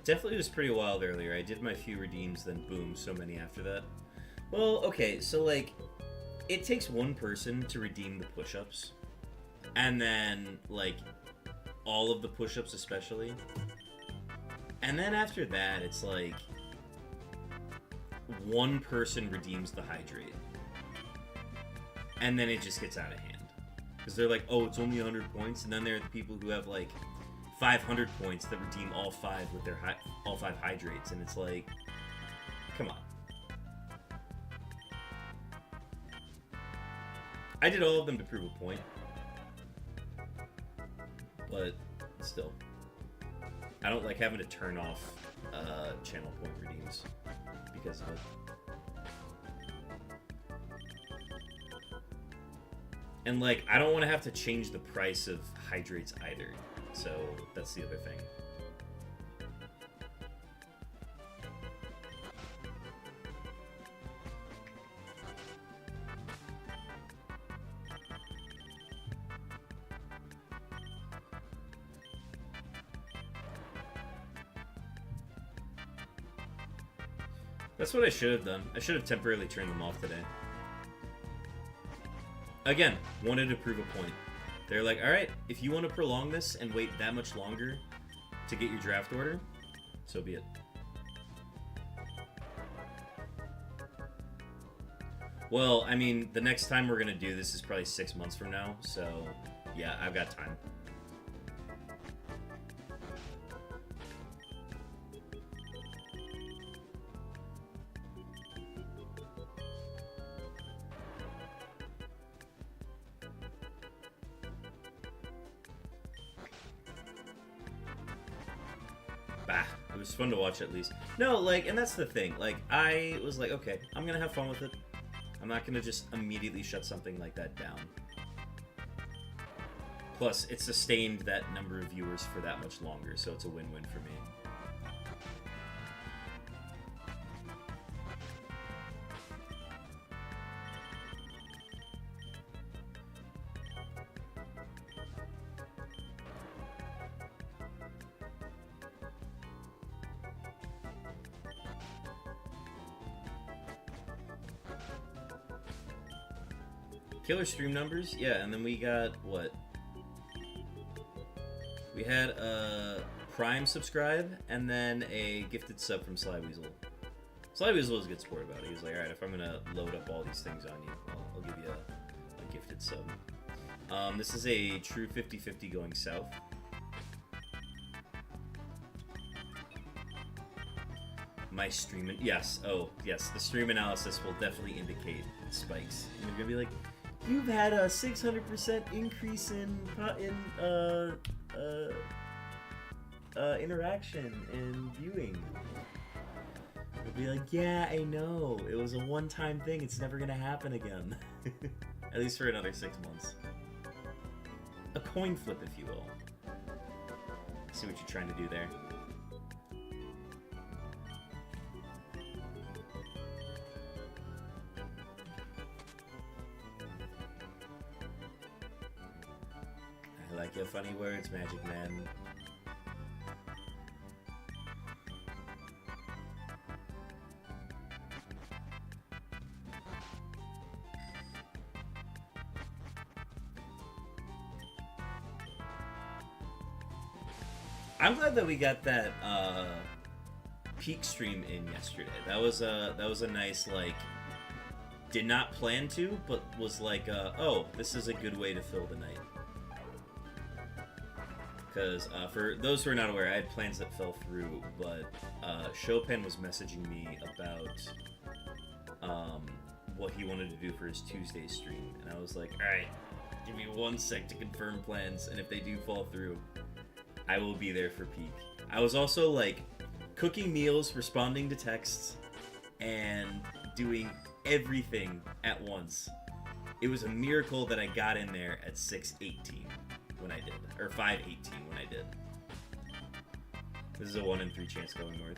Speaker 1: Definitely was pretty wild earlier. I did my few redeems, then boom, so many after that. Well, okay, so like, it takes one person to redeem the push-ups, and then like all of the push-ups especially, and then after that it's like one person redeems the hydrate, and then it just gets out of hand because they're like, oh, it's only 100 points, and then there are the people who have like 500 points that redeem all 5 with their all 5 hydrates, and it's like, come on. I did all of them to prove a point, but still, I don't like having to turn off channel point redeems because of it. And like, I don't want to have to change the price of hydrates either. So that's the other thing. That's what I should have done. I should have temporarily turned them off today. Again, wanted to prove a point. They're like, alright, if you want to prolong this and wait that much longer to get your draft order, so be it. Well, I mean, the next time we're going to do this is probably 6 months from now, so yeah, I've got time. It was fun to watch at least. No, like, and that's the thing. Like, I was like, okay, I'm gonna have fun with it. I'm not gonna just immediately shut something like that down. Plus, it sustained that number of viewers for that much longer, so it's a win-win for me. Killer stream numbers? Yeah, and then we got, what? We had a Prime subscribe, and then a gifted sub from Sly Weasel. Sly Weasel was a good sport about it. He was like, alright, if I'm gonna load up all these things on you, I'll give you a gifted sub. This is a true 50-50 going south. My stream, yes, oh, yes, the stream analysis will definitely indicate spikes. And you're gonna be like, you've had a 600% increase in interaction and viewing. I'll be like, yeah, I know. It was a one-time thing. It's never gonna happen again. At least for another 6 months. A coin flip, if you will. See what you're trying to do there. I like your funny words, Magic Man. I'm glad that we got that peak stream in yesterday. That was a nice, like, did not plan to, but was like, oh, this is a good way to fill the night. Because for those who are not aware, I had plans that fell through, but Chopin was messaging me about what he wanted to do for his Tuesday stream, and I was like, alright, give me 1 sec to confirm plans, and if they do fall through, I will be there for peak. I was also, like, cooking meals, responding to texts, and doing everything at once. It was a miracle that I got in there at 6:18 when I did, or 5:18 when I did. This is a 1 in 3 chance going north.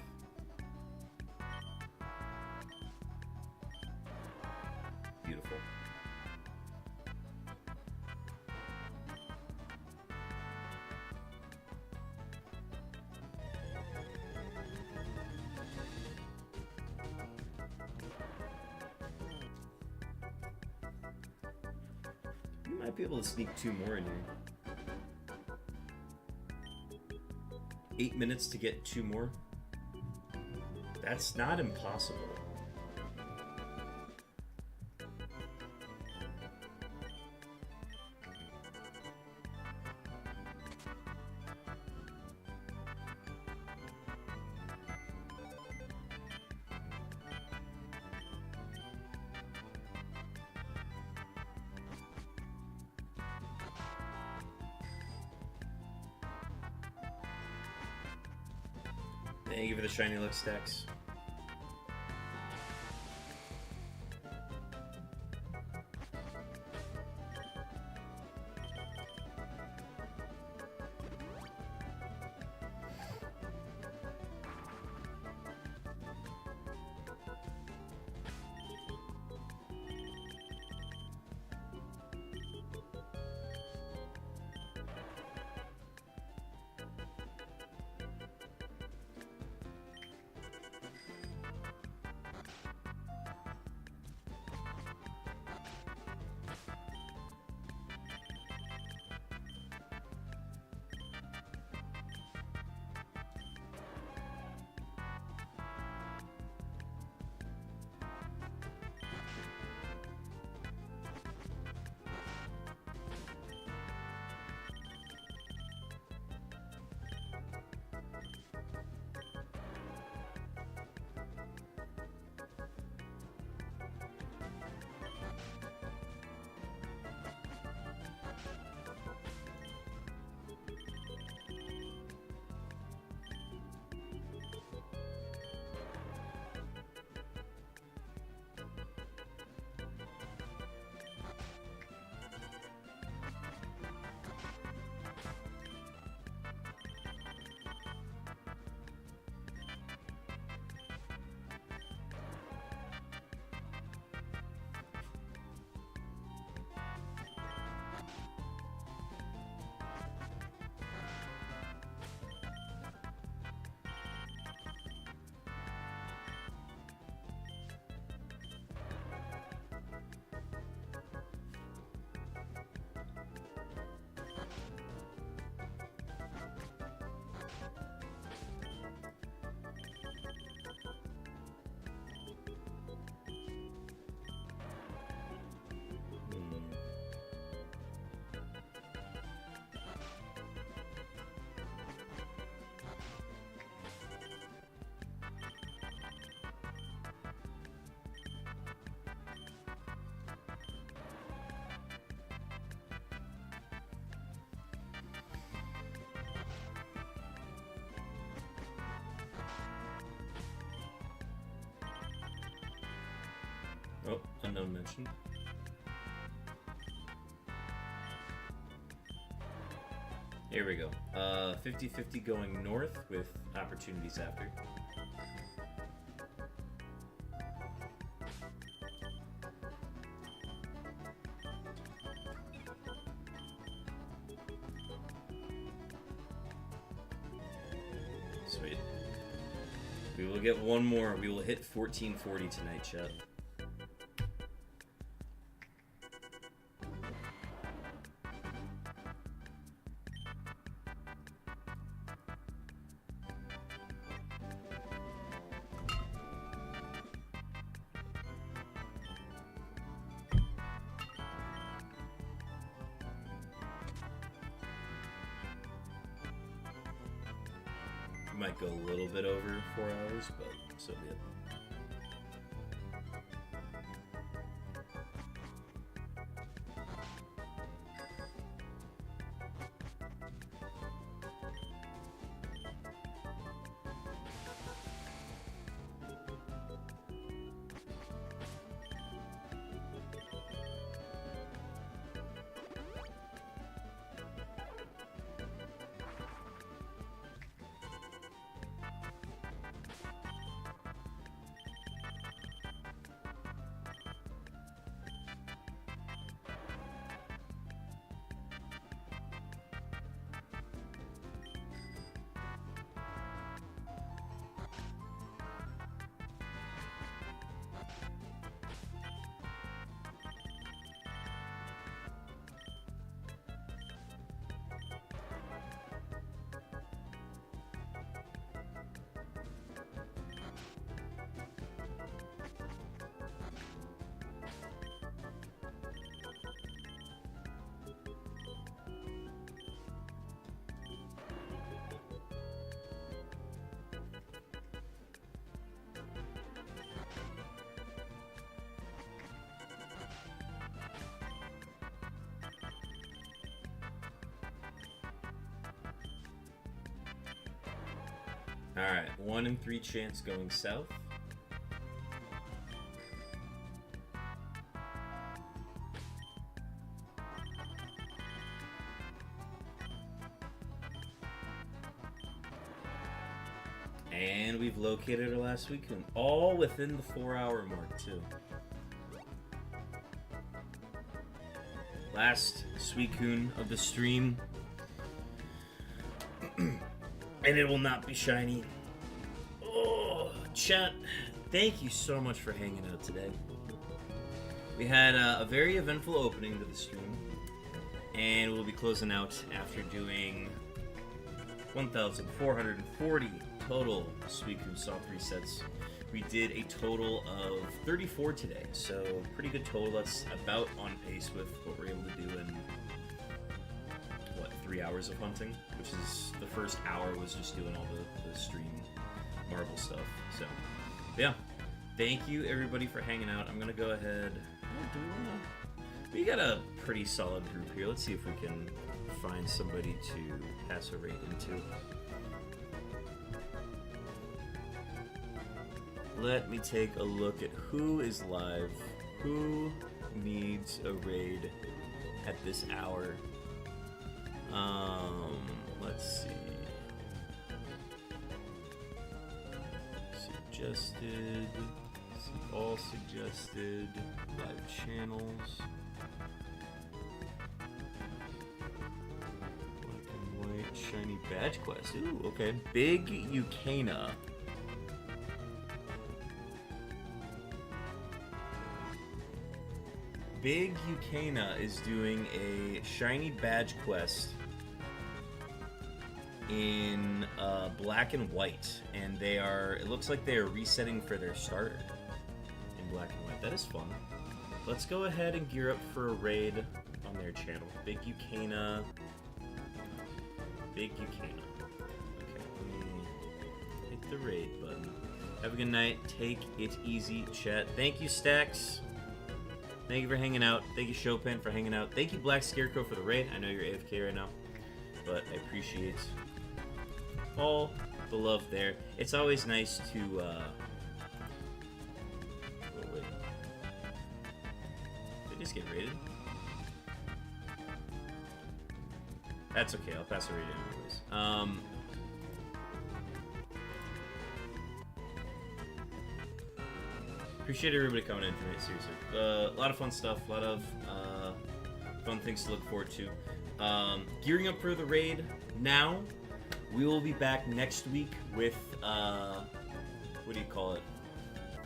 Speaker 1: Beautiful. You might be able to sneak 2 more in here. 8 minutes to get 2 more. That's not impossible. Thank you for the shiny look stacks. Oh, unknown mention. Here we go. 50-50 going north with opportunities after. Sweet. We will get one more. We will hit 1440 tonight, chat. We might go a little bit over 4 hours, but so be it. Alright, 1 in 3 chance going south. And we've located our last Suicune, all within the 4-hour mark too. Last Suicune of the stream. And it will not be shiny. Oh, chat, thank you so much for hanging out today. We had a very eventful opening to the stream, and we'll be closing out after doing 1,440 total Suicune soft resets. We did a total of 34 today, so pretty good total. That's about on pace with what we're able to do in 3 hours of hunting, which is the first hour was just doing all the stream marble stuff. So yeah, thank you everybody for hanging out. I'm gonna go ahead. We got a pretty solid group here. Let's see if we can find somebody to pass a raid into. Let me take a look at who is live, who needs a raid at this hour. Let's see. Suggested. See all suggested. Live channels. Black and white. Shiny badge quest. Ooh, okay. Big Ukana. Big Ukana is doing a shiny badge quest in black and white, and they are, it looks like they are resetting for their starter in black and white. That is fun. Let's go ahead and gear up for a raid on their channel. Big Ukana. Big Ukana. Okay, let me hit the raid button. Have a good night. Take it easy, chat. Thank you, Stacks. Thank you for hanging out. Thank you, Chopin, for hanging out. Thank you, Black Scarecrow, for the raid. I know you're AFK right now, but I appreciate all the love there. It's always nice to, oh, wait. Did I just get raided? That's okay. I'll pass a raid anyways. Appreciate everybody coming in tonight, seriously. A lot of fun stuff, a lot of fun things to look forward to. Gearing up for the raid now. We will be back next week with, what do you call it?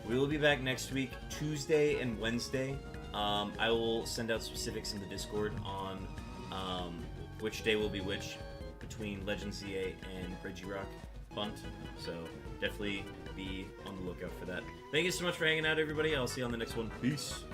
Speaker 1: We will be back next week, Tuesday and Wednesday. I will send out specifics in the Discord on which day will be which between Legends ZA and Regirock Bunt. So definitely be on the lookout for that. Thank you so much for hanging out, everybody. I'll see you on the next one. Peace.